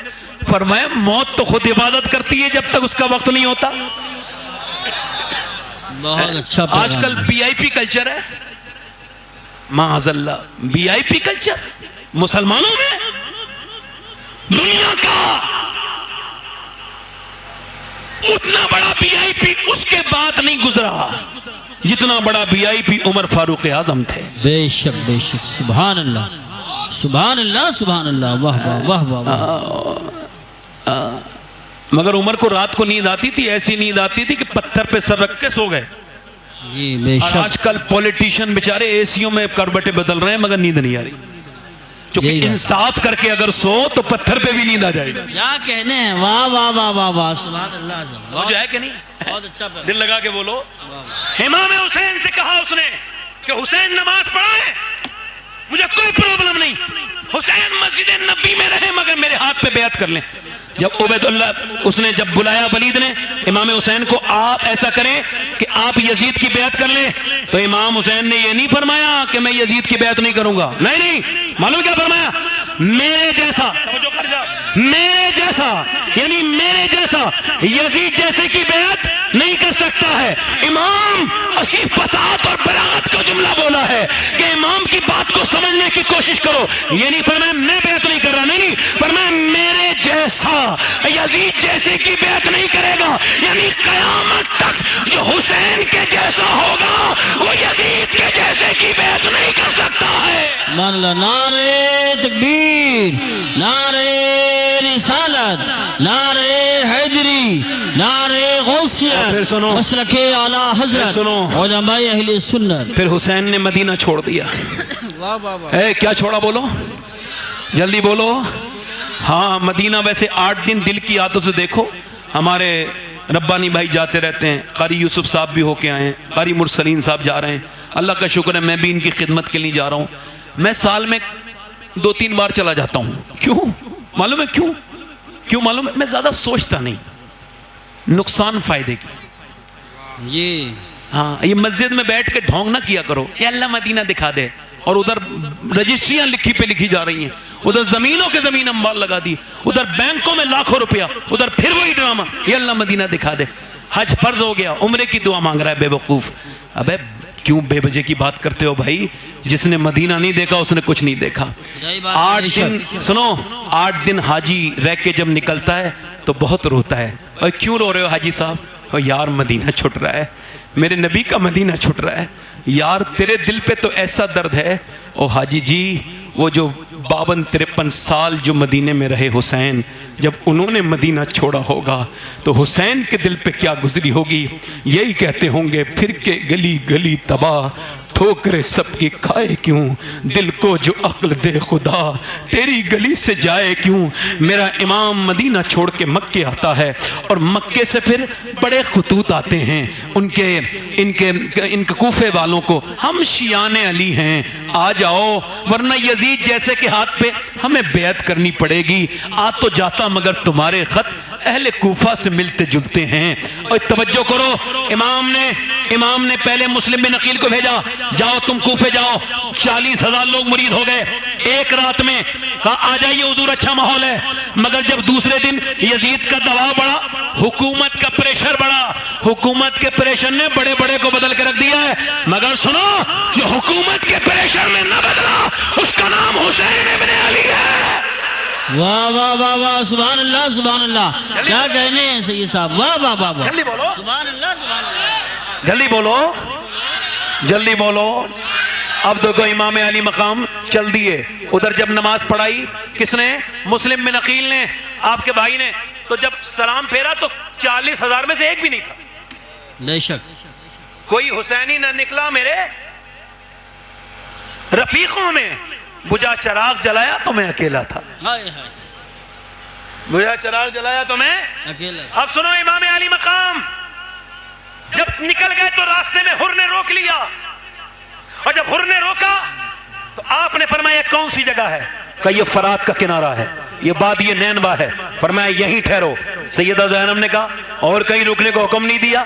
فرمایا موت تو خود حفاظت کرتی ہے جب تک اس کا وقت نہیں ہوتا. بہت اچھا. آج کل بی آئی پی کلچر ہے، معاذ اللہ بی آئی پی کلچر مسلمانوں میں. دنیا کا اتنا بڑا بی آئی پی اس کے بعد نہیں گزرا جتنا بڑا بی آئی پی عمر فاروق اعظم تھے. بے شک بے شک. سبحان اللہ سبحان اللہ سبحان اللہ. واہ واہ واہ واہ. مگر عمر کو رات کو نیند آتی تھی، ایسی نیند آتی تھی کہ پتھر پہ سر رکھ کے سو گئے. جی بے اور شک. آج کل پولیٹیشین بیچارے اے سیوں میں کروٹیں بدل رہے ہیں مگر نیند نہیں آ رہی. چونکہ انصاف کر کے اگر سو تو پتھر پہ بھی نیند آ جائے گا. کیا کہنے ہیں. واہ واہ واہ واہ واہ سبحان اللہ. جو ہے کہ نہیں, بہت اچھا پیغام. دل لگا کے بولو. امام حسین سے کہا اس نے کہ حسین نماز پڑھائے, مجھے کوئی پرابلم نہیں, حسین مسجد نبی میں رہے مگر میرے ہاتھ پہ بیعت کر لیں. جب عبید اللہ اس نے جب بلایا ولید نے امام حسین کو, آپ ایسا کریں کہ آپ یزید کی بیعت کر لیں, تو امام حسین نے یہ نہیں فرمایا کہ میں یزید کی بیعت نہیں کروں گا. نہیں, معلوم کیا فرمایا, میرے جیسا یعنی میرے جیسا یزید جیسے کی بیعت نہیں کر سکتا ہے. امام اسی فساد اور بلاغت کا جملہ بولا ہے کہ امام کی بات کو سمجھنے کی کوشش کرو. یہ نہیں فرمایا میں بیعت نہیں کر رہا, نہیں فرمایا میرے جیسا یزید جیسے کی بیعت نہیں کرے گا, یعنی قیامت تک جو حسین کے جیسا ہوگا وہ یزید کے جیسے کی بیعت نہیں کر سکتا ہے. مان اللہ. نعرہ تکبیر, نعرہ رسالت, نعرہ حیدری, نعرہ غوثیت, مسلک اعلیٰ حضرت علماء اہل سنت. پھر حسین نے مدینہ چھوڑ دیا. کیا چھوڑا بولو, جلدی بولو. ہاں مدینہ ویسے 8 دن دل کی عادت سے دیکھو, ہمارے ربانی بھائی جاتے رہتے ہیں, قاری یوسف صاحب بھی ہو کے آئے ہیں, قاری مرسلین صاحب جا رہے ہیں, اللہ کا شکر ہے میں بھی ان کی خدمت کے لیے جا رہا ہوں. میں سال میں 2-3 بار چلا جاتا ہوں. کیوں معلوم ہے, کیوں معلوم ہے, میں زیادہ سوچتا نہیں نقصان فائدے کی. جی ہاں یہ مسجد میں بیٹھ کے ڈھونگ نہ کیا کرو کہ اللہ مدینہ دکھا دے, اور ادھر رجسٹریاں لکھی پہ لکھی جا رہی ہیں, ادھر زمینوں کے زمین اموال لگا دی, ادھر بینکوں میں لاکھوں روپیہ, ادھر پھر وہی ڈرامہ, یہ اللہ مدینہ دکھا دے. حج فرض ہو گیا, عمرے کی دعا مانگ رہا ہے بے وقوف. ابے کیوں بے وجہ کی بات کرتے ہو بھائی, جس نے مدینہ نہیں دیکھا اس نے کچھ نہیں دیکھا. 8 دن سنو, 8 دن حاجی رہ کے جب نکلتا ہے تو بہت روتا ہے. اور کیوں رو رہے ہو حاجی صاحب, یار مدینہ چھٹ رہا ہے, میرے نبی کا مدینہ چھٹ رہا ہے. یار تیرے دل پہ تو ایسا درد ہے. او حاجی جی, وہ جو 52-53 سال جو مدینے میں رہے حسین, جب انہوں نے مدینہ چھوڑا ہوگا تو حسین کے دل پہ کیا گزری ہوگی. یہی کہتے ہوں گے پھر کے گلی گلی تباہ, ٹھوکرے سب کی کھائے کیوں, دل کو جو عقل دے خدا تیری گلی سے جائے کیوں. میرا امام مدینہ چھوڑ کے مکے آتا ہے, اور مکے سے پھر بڑے خطوط آتے ہیں ان کے کوفے والوں کو, ہم شیعان علی ہیں, آ جاؤ ورنہ یزید جیسے کے ہاتھ پہ ہمیں بیعت کرنی پڑے گی. آ تو جاتا مگر تمہارے خط اہل کوفہ سے ملتے جلتے ہیں. اور توجہ کرو, امام نے پہلے مسلم بن عقیل کو بھیجا, جاؤ تم کوفے جاؤ. 40,000 لوگ مرید ہو گئے ایک رات میں. کہا آ جائیے حضور اچھا ماحول ہے. مگر جب دوسرے دن یزید کا دباؤ بڑھا, حکومت کا پریشر بڑھا, حکومت کے پریشر نے بڑے بڑے کو بدل کے رکھ دیا ہے. مگر سنو, جو حکومت کے پریشر میں نہ بدلا اس کا نام حسین ابن علی ہے. واہ واہ واہ واہ, سبحان اللہ سبحان اللہ. کیا کہنے ہیں سید صاحب, واہ واہ واہ واہ, جلدی بولو, سبحان اللہ سبحان اللہ, جلدی بولو, جلدی بولو. اب دیکھو امام علی مقام چل دیے. ادھر جب نماز پڑھائی کس نے, مسلم بن عقیل نے, آپ کے بھائی نے, تو جب سلام پھیرا تو 40,000 میں سے ایک بھی نہیں تھا. بے شک کوئی حسینی نہ نکلا میرے رفیقوں میں. بجھا چراغ جلایا تو میں اکیلا تھا, بجھا چراغ جلایا تو میں اکیلا. اب سنو امام علی مقام جب نکل گئے تو راستے میں حر نے روک لیا, اور جب حر نے روکا تو آپ نے فرمایا کون سی جگہ ہے, کہ یہ فرات کا کنارہ ہے, یہ وادی نینوا ہے. فرمایا یہیں ٹھہرو. سیدہ زینب نے کہا اور کہیں رکنے کو حکم نہیں دیا.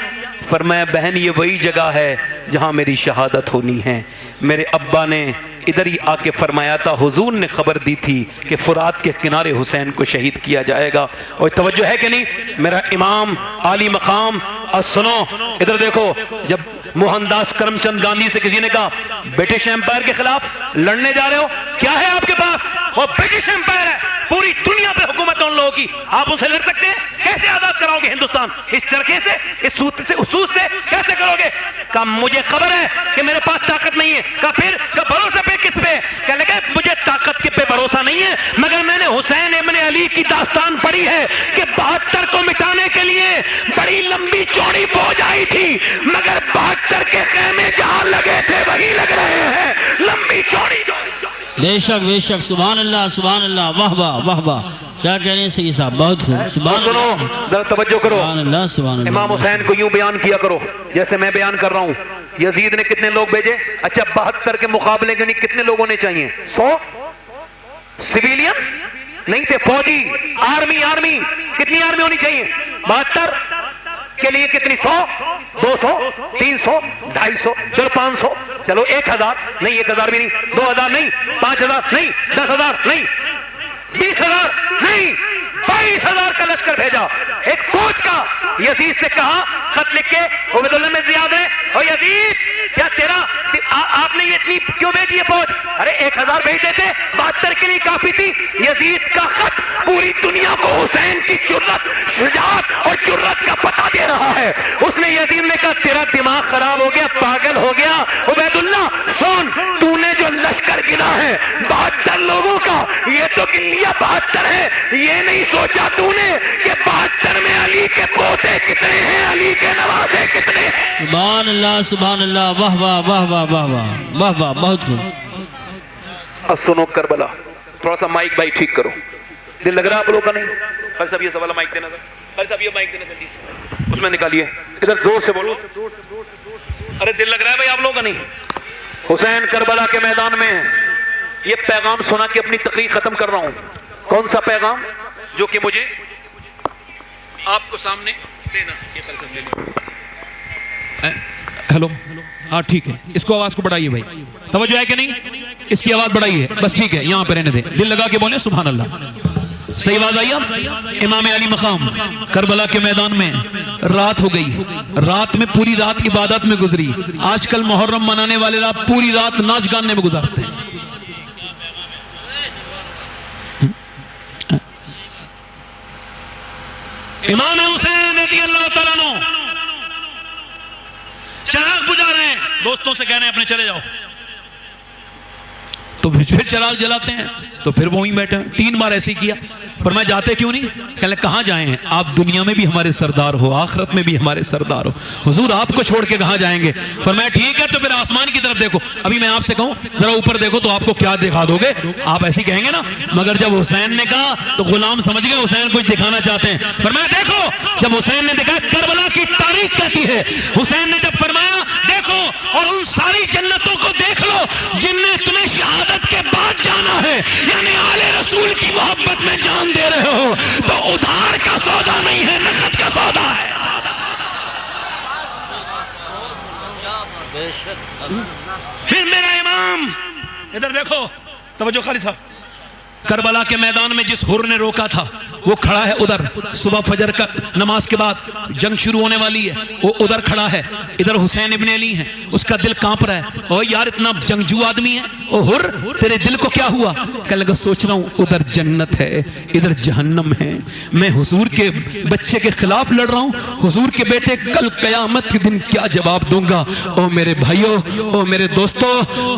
فرمایا بہن یہ وہی جگہ ہے جہاں میری شہادت ہونی ہے. میرے ابا نے ادھر ہی آ کے فرمایا تھا, حضور نے خبر دی تھی کہ فرات کے کنارے حسین کو شہید کیا جائے گا. اور توجہ ہے کہ نہیں میرا امام عالی مقام. اور سنو ادھر دیکھو, جب موہن داس کرم چند گاندھی سے کسی نے کہا برٹش امپائر کے خلاف لڑنے جا رہے ہو, کیا ہے آپ کے پاس, وہ برٹش امپائر ہے, پوری دنیا پہ حکومت ان لوگوں کی, آپ ان سے لڑ سکتے ہیں, کیسے آزاد کراؤ گے ہندوستان, اس چرخے سے, اس سوت سے, اس سوت سے کیسے کرو گے. کہا مجھے خبر ہے کہ میرے پاس طاقت نہیں ہے. کہا پھر بھروسہ پہ کس پہ, کہنے لگے مجھے طاقت کے پہ بھروسہ نہیں ہے, مگر میں نے حسین ابن علی کی داستان پڑھی ہے کہ 72 کو مٹانے کے لیے بڑی لمبی چوڑی فوج آئی تھی, مگر 72 کے خیمے جہاں لگے تھے وہی لگ رہے ہیں, لمبی چوڑی. بے شک سبحان اللہ واہ واہ کیا کہنے ہیں سید صاحب، بہت خوب، سبحان سنو اللہ ذرا توجہ کرو، سبحان اللہ۔ امام حسین کو یوں بیان کیا کرو جیسے میں بیان کر رہا ہوں۔ یزید نے کتنے لوگ بھیجے؟ اچھا 72 کے مقابلے کے نہیں کتنے لوگ ہونے چاہیے؟ 100 سویلین نہیں تھے، فوجی، آرمی کتنی آرمی ہونی چاہیے؟ 72 کے لیے کتنی؟ 100 200 300 250 چلو 500 چلو 1000 نہیں 1000 بھی نہیں 2000 نہیں 5000 نہیں 10000 نہیں 20000 نہیں 22000 کا لشکر بھیجا ایک فوج کا۔ یزید سے کہا خط لکھ کے، عبید اللہ میں زیاد ہے، او یزید کیا تیرا آپ نے یہ اتنی کیوں بھیجی ہے فوج؟ ارے 1000 بھیج دیتے، 72 کے لیے کافی تھی۔ یزید کا خط پوری دنیا کو حسین کی جرات، شجاعت اور جرات کا پتہ دے رہا ہے۔ اس نے یزید نے کہا تیرا دماغ خراب ہو گیا، پاگل ہو گیا عبید اللہ، سن تو نے جو لشکر گنا ہے 72 لوگوں کا، یہ تو گن لیا 72 ہے، یہ نہیں سوچا تو نے کہ 72 میں علی کے پوتے کتنے ہیں، علی کے نواسے کتنے ہیں۔ سبحان اللہ واہ واہ بہت خوب۔ اب سنو کربلا، تھوڑا سا مائک بھائی ٹھیک کرو، دل لگ رہا آپ لوگوں کا نہیں؟ خالد صاحب یہ سوالہ مائک دینا تھا، خالد صاحب یہ مائک دینا جلدی سے، اس میں نکالیے، ادھر زور سے بولو، ارے دل لگ رہا ہے بھائی آپ لوگوں کا نہیں؟ حسین کربلا کے میدان میں یہ پیغام سنا کے اپنی تقریر ختم کر رہا ہوں۔ کون سا پیغام؟ جو کہ مجھے آپ کو سامنے دینا، یہ خالد صاحب لے لیں۔ ہیلو، ہاں ٹھیک ہے، اس کو آواز کو بڑھائیے بھائی، توجہ ہے کہ نہیں؟ اس کی آواز بڑھائیے، بس ٹھیک ہے، یہاں پہ رہنے دیں، دل لگا کے بولیں سبحان اللہ۔ صحیح آواز آئی اب؟ امام علی مقام کربلا کے میدان میں رات ہو گئی، رات میں پوری رات عبادت میں گزری۔ آج کل محرم منانے والے رات پوری رات ناچ گانے میں گزارتے ہیں۔ امام حسین رضی اللہ تعالیٰ عنہ چراغ بجھا رہے ہیں، دوستوں سے کہہ رہے ہیں اپنے چلے جاؤ، تو پھر چراغ جلاتے ہیں، تو پھر وہیں بیٹھے 3 بار ایسے ہی کیا، پر میں جاتے کیوں نہیں؟ کہنے لگے کہاں جائیں ہیں آپ؟ دنیا میں بھی ہمارے سردار ہو، آخرت میں بھی ہمارے سردار ہو، حضور آپ کو چھوڑ کے کہاں جائیں گے؟ پر میں ٹھیک ہے تو پھر آسمان کی طرف دیکھو، ابھی میں آپ سے کہوں ذرا اوپر دیکھو تو آپ کو کیا دکھا دو گے؟ آپ ایسے ہی کہیں گے نا، مگر جب حسین نے کہا تو غلام سمجھ گئے حسین کچھ دکھانا چاہتے ہیں۔ پر میں دیکھو جب حسین نے دیکھا، کربلا کی تاریخ کہتی ہے، حسین نے جب فرمایا دیکھو اور ان ساری جنتوں کو دیکھ لو جن نے تمہیں شہادت کے بعد جانا ہے، یعنی آل رسول کی محبت میں جان دے رہے ہو، تو ادھار کا سودا نہیں ہے، نقد کا سودا ہے۔ پھر میرا امام ادھر دیکھو، توجہ خالد صاحب، کربلا کے میدان میں جس حر نے روکا تھا وہ کھڑا ہے ادھر، صبح فجر کا نماز کے بعد جنگ شروع ہونے والی ہے، وہ ادھر کھڑا ہے، ادھر حسین ابن علی ہے، اس کا دل کانپ رہا ہے، او یار اتنا جنگجو آدمی ہے، او حر تیرے دل کو کیا ہوا؟ کہنے لگا سوچ رہا ہوں ادھر جنت ہے ادھر جہنم ہے، میں حضور کے بچے کے خلاف لڑ رہا ہوں، حضور کے بیٹے کل قیامت کے دن کیا جواب دوں گا؟ او میرے بھائیو، او میرے دوستو،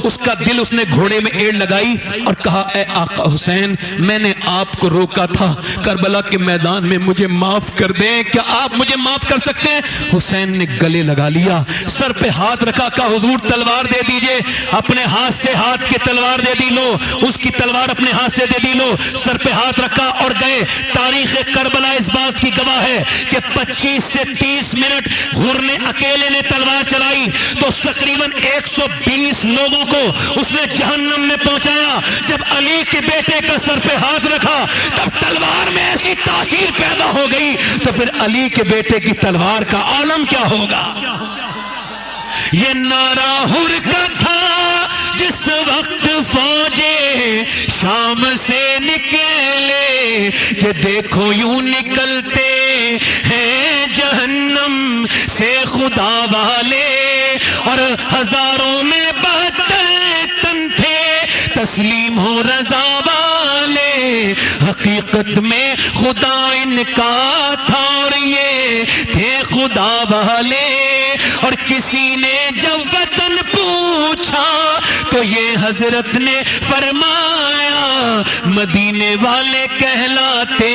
اس کا دل اس نے گھوڑے میں ایڑ لگائی اور کہا اے آقا حسین میں نے آپ کو روکا تھا کربلا کے میدان میں، مجھے معاف کر دیں، کیا آپ مجھے معاف کر سکتے ہیں؟ حسین نے گلے لگا لیا، سر پہ ہاتھ رکھا، کہا حضور تلوار دے دیجئے، اپنے ہاتھ سے ہاتھ کے تلوار دے دی، لو اس کی تلوار اپنے ہاتھ سے دے دی، لو سر پہ ہاتھ رکھا اور گئے۔ تاریخ کربلا اس بات کی گواہ ہے کہ 25 سے 30 منٹ حر نے اکیلے نے تلوار چلائی تو تقریباً 120 لوگوں کو اس نے جہنم میں پہنچایا۔ جب علی کے بیٹے کا سر پہ ہاتھ رکھا تب تلوار میں ایسی تاثیر پیدا ہو گئی، تو پھر علی کے بیٹے کی تلوار کا عالم کیا ہوگا؟ یہ نعرہ حر کا تھا جس وقت فوجیں شام سے نکلے کہ دیکھو یوں نکلتے ہیں جہنم سے خدا والے، اور ہزاروں میں 72 تن تھے تسلیم ہو رضا والے، حقیقت میں خدا ان کا تھا اور یہ تھے خدا والے۔ اور کسی نے جب وطن پوچھا تو یہ حضرت نے فرمایا مدینے والے کہلاتے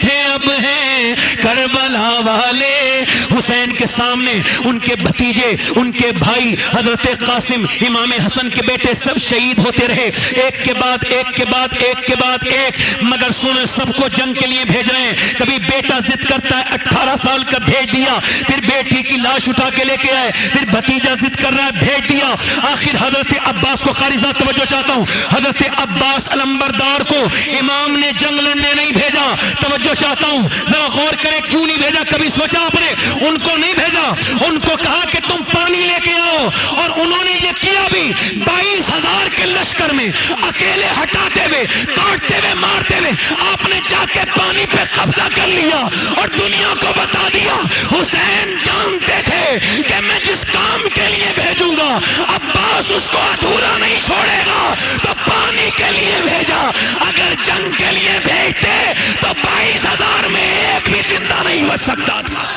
تھے اب ہیں کربلا والے۔ حسین کے سامنے ان کے بھتیجے، ان کے بھائی حضرت قاسم امام حسن کے بیٹے سب شہید ہوتے رہے، ایک کے بعد ایک کے بعد ایک کے بعد ایک، مگر سنیں سب کو جنگ کے لیے بھیج رہے ہیں۔ کبھی بیٹا ضد کرتا ہے 18 سال کا بھیج دیا، پھر بیٹی کی لاش اٹھا کے لے کے آئے، پھر بھتیجا ضد کر رہا ہے بھیج دیا، آخر حضرت عباس کو، قاری صاحب توجہ چاہتا ہوں، حضرت عباس علمبردار کو امام نے جنگ لڑنے نہیں بھیجا، توجہ چاہتا ہوں ذرا غور کریں کیوں نہیں بھیجا، کبھی سوچا آپ نے؟ ان کو نہیں بھیجا، ان کو کہا کہ تم پانی لے کے آؤ، اور انہوں نے یہ کیا بھی 22,000 کے لشکر میں اکیلے ہٹاتے ہوئے، کاٹتے ہوئے، مارتے ہوئے آپ نے جا کے پانی پہ قبضہ کر لیا اور دنیا کو بتا دیا حسین جانتے تھے کہ میں جس کام کے لیے بھیجوں گا عباس اس کو ادھورا نہیں چھوڑے گا، تو پانی کے لیے بھیجا، اگر جنگ کے لیے بھیجتے تو 22,000 میں ایک بھی زندہ نہیں بچ سکتا تھا۔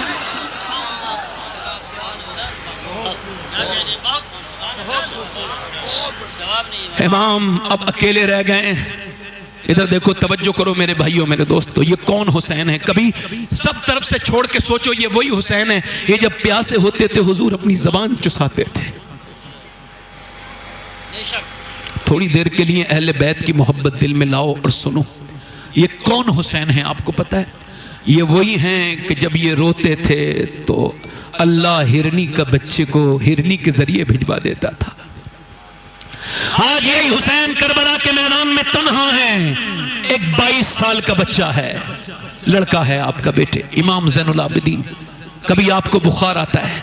امام اب اکیلے رہ گئے۔ ادھر دیکھو، توجہ کرو میرے بھائیوں، میرے دوستو، یہ کون حسین ہے؟ کبھی سب طرف سے چھوڑ کے سوچو، یہ وہی حسین ہے یہ جب پیاسے ہوتے تھے حضور اپنی زبان چساتے تھے۔ تھوڑی دیر کے لیے اہل بیت کی محبت دل میں لاؤ اور سنو، یہ کون حسین ہیں آپ کو پتہ ہے؟ یہ وہی ہیں کہ جب یہ روتے تھے تو اللہ ہرنی کا بچے کو ہرنی کے ذریعے بھجوا دیتا تھا۔ آج یہی حسین کربلا کے میدان میں تنہا ہے، ایک 22 سال کا بچہ ہے، لڑکا ہے آپ کا بیٹے امام زین العابدین۔ کبھی آپ کو بخار آتا ہے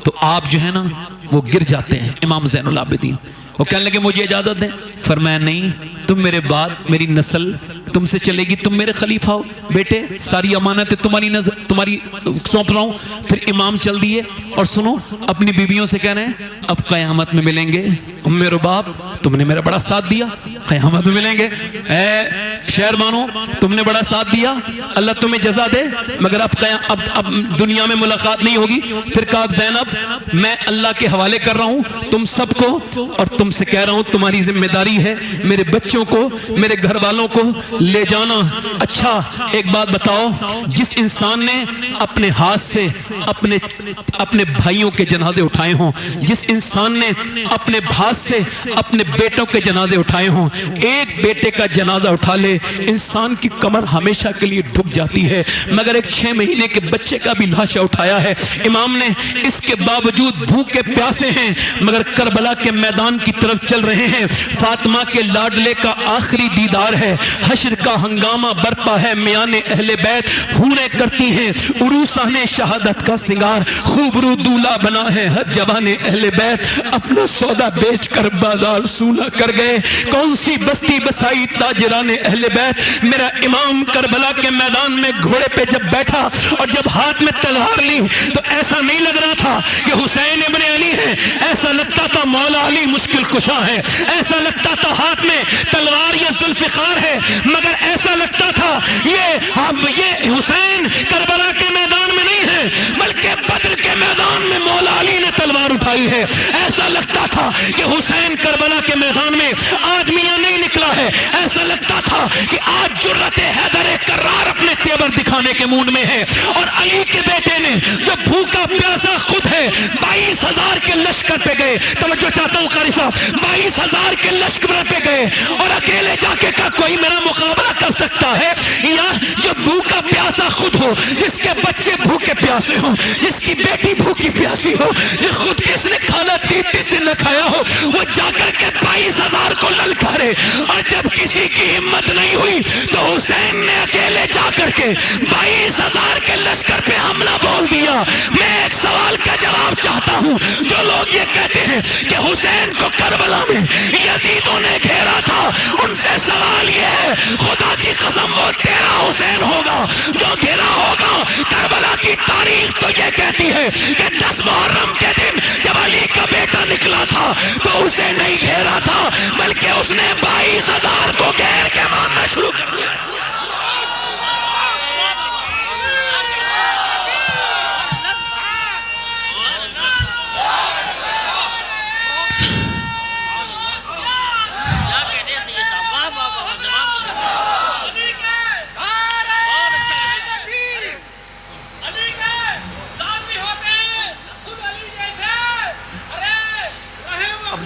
تو آپ جو ہے نا وہ گر جاتے ہیں، امام زین العابدین وہ کہنے لگے مجھے اجازت دیں، فرمایا نہیں، تم میرے بعد میری نسل تم سے چلے گی، تم میرے خلیفہ ہو، بیٹے ساری امانت تمہاری سونپ رہا ہوں۔ پھر امام چل دیے اور سنو اپنی بیویوں سے کہہ رہے ہیں اب قیامت میں ملیں گے، ام رباب تم نے میرا بڑا ساتھ دیا، قیامت میں ملیں گے، اے شہربانو تم نے بڑا ساتھ دیا، اللہ تمہیں جزا دے، مگر اب دنیا میں ملاقات نہیں ہوگی۔ پھر کہا زینب میں اللہ کے حوالے کر رہا ہوں تم سب کو، اور تم سے کہہ رہا ہوں تمہاری ذمہ داری ہے میرے بچوں کو، میرے گھر والوں کو لے جانا۔ اچھا ایک بات بتاؤ، جس انسان نے اپنے ہاتھ سے اپنے بھائیوں کے جنازے اٹھائے ہوں، جس انسان نے اپنے ہاتھ سے اپنے بیٹوں کے جنازے اٹھائے ہوں، ایک بیٹے کا جنازہ اٹھا لے انسان کی کمر ہمیشہ کے لیے ڈھک جاتی ہے، مگر ایک 6 مہینے کے بچے کا بھی لاشا اٹھایا ہے امام نے۔ اس کے باوجود بھوکے پیاسے ہیں مگر کربلا کے میدان کی طرف چل رہے ہیں۔ فاطمہ کے لاڈلے کا آخری دیدار ہے، حشر کا ہنگامہ برپا ہے، میان اہل بیت حوریں کرتی ہیں عروسان شہادت کا سنگار، خوبرو دولہ بنا ہے ہر جوان اہل بیت، اپنا سودا بیچ کر بازار سونا کر گئے، کون سی بستی بسائی تاجران اہل بیت۔ میرا امام کربلا کے میدان میں گھوڑے پہ جب بیٹھا اور جب ہاتھ میں تلوار لی تو ایسا نہیں لگ رہا تھا کہ حسین ابن علی ہے، ایسا لگتا تھا مولا علی مشکل کشا ہے، ایسا لگتا تھا ہاتھ میں تلوار یہ ذوالفقار ہے، مگر ایسا لگتا تھا یہ حسین کربلا کے میدان میں نہیں ہے بلکہ بدر کے میدان میں مولا علی نے تلوار اٹھائی ہے۔ ایسا لگتا تھا کہ حسین کربلا کے میدان میں آج میاں نہیں نکلا ہے، ایسا لگتا تھا کہ آج جرت حیدر کرار اپنے تیور دکھانے کے موڈ میں ہے۔ اور علی کے بیٹے نے جو بھوکا پیاسا خود ہے 22,000 کے لشکر پہ گئے، توجہ چاہتا ہوں قاری صاحب، 22,000 کے لشکر پہ گئے اور اکیلے جا کے کہا کوئی میرا مقابلہ کر سکتا ہے؟ یا جو بھوکا پیاسا خود ہو، جس کے بچے بھوکے پیاسے ہوں، جس کی بیٹی بھوکی پیاسی ہو، یہ خود کس نے کھانا تیتی سے نہ کھایا ہو، وہ جا کر کے 22,000 کو للکارے، اور جب کسی کی ہمت نہیں ہوئی تو حسین نے اکیلے جا کر کے 22,000 کے لشکر پہ حملہ بول دیا۔ میں ایک سوال کا جواب چاہتا ہوں، جو لوگ یہ کہتے ہیں کہ حسین کو کربلا میں یزیدوں نے گھیرا تھا، ان سے سوال یہ ہے خدا کی قسم وہ تیرا حسین ہوگا جو گھیرا ہوگا؟ کربلا کی تاریخ تو یہ کہتی ہے کہ 10 محرم کے دن جب علی کا بیٹا نکلا تھا تو اسے نہیں گھیرا تھا بلکہ اس نے 22,000 کو گھیر کے مارنا شروع کر دیا۔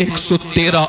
113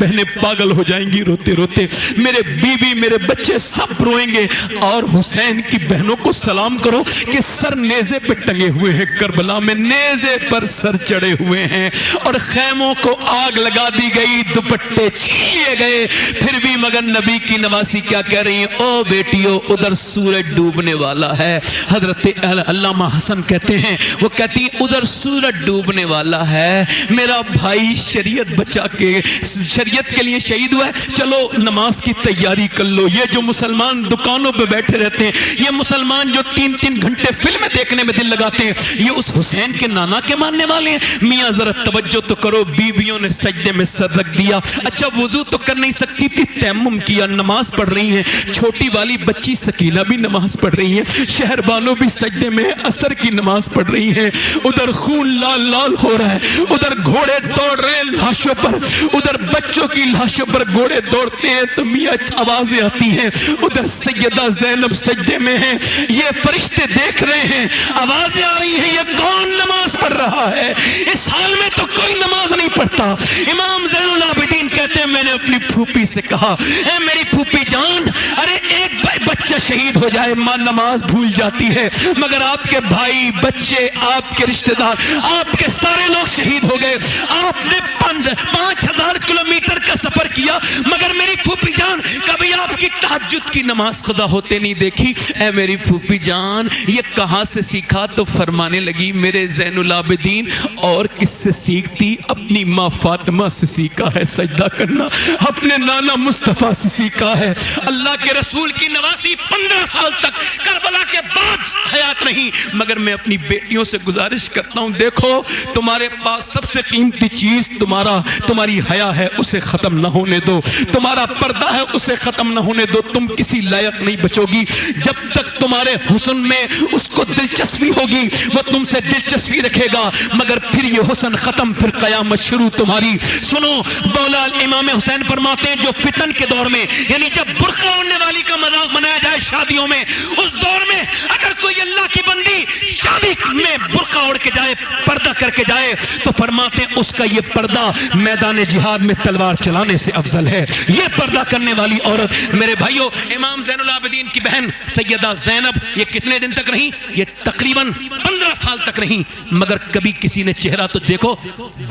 بہنیں پاگل ہو جائیں گی روتے روتے، میرے بیوی میرے بچے سب روئیں گے، اور حسین کی بہنوں کو سلام کرو کہ سر نیزے پہ ٹنگے ہوئے ہیں، کربلا میں نیزے پر سر چڑھے ہوئے ہیں، اور خیموں کو آگ لگا دی گئی، دوپٹے چھین لیے گئے، پھر بھی مگر نبی کی نواسی کیا کہہ رہی ہیں؟ او بیٹیو ادھر سورج ڈوبنے والا ہے۔ حضرت علامہ حسن کہتے ہیں، وہ کہتی ہیں ادھر سورج ڈوبنے والا ہے، میرا بھائی شریعت بچا کے شریعت کے لیے شہید ہوا ہے، چلو نماز کی تیاری کر لو۔ یہ جو مسلمان دکانوں پہ بیٹھے رہتے ہیں، یہ مسلمان جو 3 گھنٹے فلمیں دیکھنے میں دل لگاتے ہیں، یہ اس حسین کے نانا کے ماننے والے ہیں؟ میاں ذرا توجہ تو کرو، بیویوں نے سجدے میں سر رکھ دیا، اچھا وضو تو کر نہیں سکتی تھی، تیمم کیا، نماز پڑھ رہی ہیں، چھوٹی والی بچی سکینہ بھی نماز پڑھ رہی ہیں، شہر بانو بھی سجدے میں عصر کی نماز پڑھ رہی ہیں، ادھر خون لال لال ہو رہا ہے، ادھر گھوڑے دوڑ رہے ہیں لاشوں پر، ادھر بچوں کی لاشوں پر گھوڑے دوڑتے ہیں، تو میاں آوازیں آتی ہیں، ادھر سیدہ زینب سجدے میں ہیں، یہ فرشتے دیکھ رہے ہیں، آوازیں آ رہی ہیں، یہ کون نماز پڑھ رہا ہے؟ اس حال میں تو کوئی نماز نہیں پڑھتا۔ امام زین العابدین کہتے ہیں، میں نے اپنی پھوپھی سے کہا، اے میری پھوپھی جان، ارے ایک بچہ شہید ہو جائے ماں نماز بھول جاتی ہے، مگر آپ کے بھائی بچے آپ کے رشتہ دار آپ کے سارے لوگ شہید ہو گئے، آپ نے 5000 کلومیٹر کا سفر کیا، مگر میری پھوپھی جان کبھی آپ کی تہجد کی نماز قضا ہوتے نہیں دیکھی۔ اے میری پھوپھی جان یہ کہاں سے سیکھا؟ تو فرمانے لگی، میرے زین العابدین اور کس سے سیکھتی؟ اپنی ماں فاطمہ سے سیکھا ہے سجدہ کرنا، اپنے نانا مصطفیٰ سے سیکھا ہے۔ اللہ کے رسول کی نواسی 15 سال تک کربلا کے بعد حیات رہی، مگر میں اپنی بیٹیوں سے گزارش کرتا ہوں، دیکھو تمہارے پاس سب سے قیمتی چیز تمہاری حیا ہے، اسے ختم نہ ہونے دو، تمہارا پردہ ہے، اسے ختم نہ ہونے دو، تم کسی لائق نہیں بچو گی جب تک تمہارے حسن میں اس کو دلچسپی ہوگی، وہ تم سے دلچسپی رکھے گا، مگر پھر یہ حسن ختم، پھر قیامت شروع تمہاری۔ سنو مولا امام حسین فرماتے ہیں، جو فتن کے دور میں، یعنی جب برقع اوڑھنے والی کا مذاق منایا جائے شادیوں میں، اس دور میں اگر کوئی اللہ کی بندی شادی میں برقع اوڑھ کے جائے، پردہ کر کے جائے، تو فرماتے ہیں اس کا یہ پردہ میدان جہاد میں تلوار چلانے سے افضل ہے۔ یہ پردہ کرنے والی عورت، میرے بھائیو، امام زین العابدین کی بہن سیدہ زینب یہ کتنے دن تک رہیں؟ یہ تقریباً 15 سال تک رہیں، مگر کبھی کسی نے چہرہ تو دیکھو،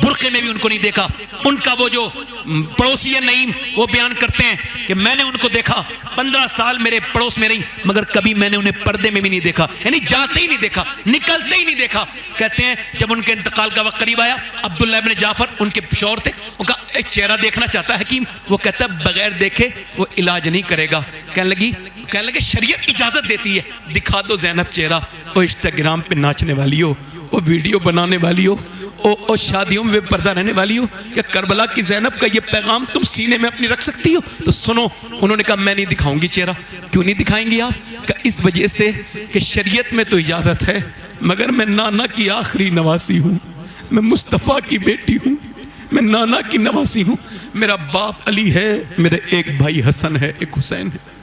برقعے میں بھی ان کو نہیں دیکھا۔ ان کا وہ جو پڑوسی ہے نعیم، وہ بیان کرتے ہیں کہ میں نے ان کو دیکھا، 15 سال میرے پڑوس میں رہی، مگر کبھی میں نے انہیں پردے میں بھی نہیں دیکھا، یعنی جاتے ہی نہیں دیکھا، نکلتے ہی نہیں دیکھا۔ کہتے ہیں جب ان کے انتقال کا وقت قریب آیا، عبداللہ ابن جعفر ان کے شوہر تھے، ان کا ایک چہرہ دیکھنا چاہتا ہے حکیم، وہ کہتا ہے بغیر دیکھے وہ علاج نہیں کرے گا۔ کہنے لگے شریعت اجازت دیتی ہے، دکھا دو زینب چہرہ، وہ انسٹاگرام پہ ناچنے والی ہو، وہ ویڈیو بنانے والی ہو، او شادیوں میں بے پردہ رہنے والی ہو، کہ کربلا کی زینب کا یہ پیغام تم سینے میں اپنی رکھ سکتی ہو؟ تو سنو، انہوں نے کہا میں نہیں دکھاؤں گی چہرہ۔ کیوں نہیں دکھائیں گی آپ؟ کہ اس وجہ سے کہ شریعت میں تو اجازت ہے، مگر میں نانا کی آخری نواسی ہوں، میں مصطفیٰ کی بیٹی ہوں، میں نانا کی نواسی ہوں، میرا باپ علی ہے، میرے ایک بھائی حسن ہے، ایک حسین ہے،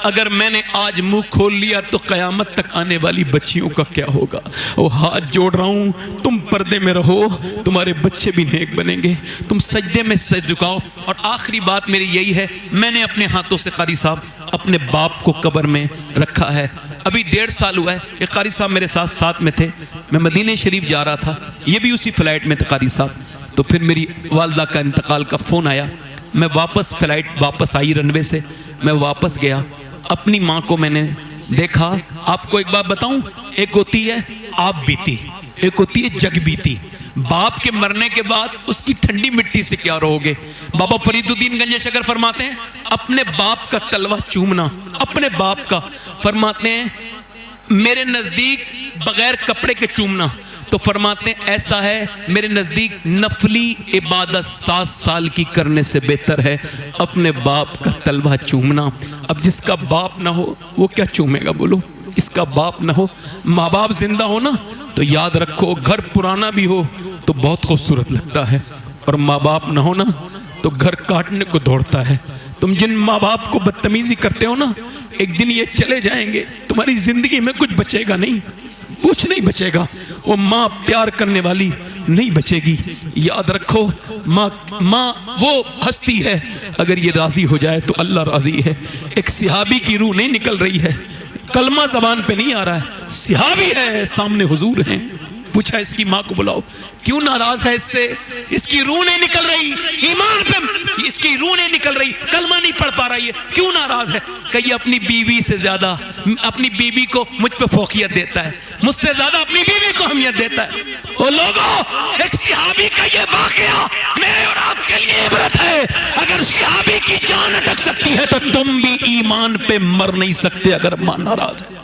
اگر میں نے آج منہ کھول لیا تو قیامت تک آنے والی بچیوں کا کیا ہوگا؟ وہ ہاتھ جوڑ رہا ہوں، تم پردے میں رہو، تمہارے بچے بھی نیک بنیں گے، تم سجدے میں سر جھکاؤ۔ اور آخری بات میری یہی ہے، میں نے اپنے ہاتھوں سے قاری صاحب اپنے باپ کو قبر میں رکھا ہے، ابھی 1.5 سال ہوا ہے، ایک قاری صاحب میرے ساتھ میں تھے، میں مدینہ شریف جا رہا تھا، یہ بھی اسی فلائٹ میں تھے قاری صاحب، تو پھر میری والدہ کا انتقال کا فون آیا، میں فلائٹ واپس آئی رنوے سے، میں واپس گیا، اپنی ماں کو میں نے دیکھا۔ آپ کو ایک بات بتاؤں، ایک ہوتی ہے آپ بیتی، ایک ہوتی ہے جگ بیتی۔ باپ کے مرنے کے بعد اس کی ٹھنڈی مٹی سے کیا رہو گے؟ بابا فرید الدین گنج شکر فرماتے ہیں، اپنے باپ کا تلوہ چومنا، اپنے باپ کا، فرماتے ہیں میرے نزدیک بغیر کپڑے کے چومنا، تو فرماتے ہیں ایسا ہے میرے نزدیک نفلی عبادت 7 سال کی کرنے سے بہتر ہے اپنے باپ کا تلوہ چومنا۔ اب جس کا باپ نہ ہو وہ کیا چومے گا؟ بولو، اس کا باپ نہ ہو، ماں باپ زندہ ہو نا تو یاد رکھو، گھر پرانا بھی ہو تو بہت خوبصورت لگتا ہے، اور ماں باپ نہ ہو نا تو گھر کاٹنے کو دوڑتا ہے۔ تم جن ماں باپ کو بدتمیزی کرتے ہو نا، ایک دن یہ چلے جائیں گے، تمہاری زندگی میں کچھ بچے گا نہیں، کچھ نہیں بچے گا۔ وہ ماں پیار کرنے والی، نہیں بچے گی. یاد رکھو ماں وہ ہستی ہے اگر یہ راضی ہو جائے تو اللہ راضی ہے. ایک صحابی کی روح نہیں نکل رہی ہے, کلمہ زبان پہ نہیں آ رہا ہے, صحابی ہے, سامنے حضور ہیں. پوچھا اس کی ماں کو بلاؤ, کیوں ناراض ہے اس سے؟ اس کی روح نہیں نکل رہی, ایمان پہ اس کی روح نہیں نکل رہی, کلمہ نہیں پڑھ پا رہی ہے, کیوں ناراض ہے؟ کہ یہ اپنی بیوی سے زیادہ اپنی بیوی کو مجھ پہ فوقیت دیتا ہے, مجھ سے زیادہ اپنی بیوی کو اہمیت دیتا ہے. او لوگوں, ایک صحابی کا یہ واقعہ میرے اور آپ کے لیے عبرت ہے. اگر صحابی کی جان اٹک سکتی ہے تو تم بھی ایمان پہ مر نہیں سکتے اگر ماں ناراض ہے.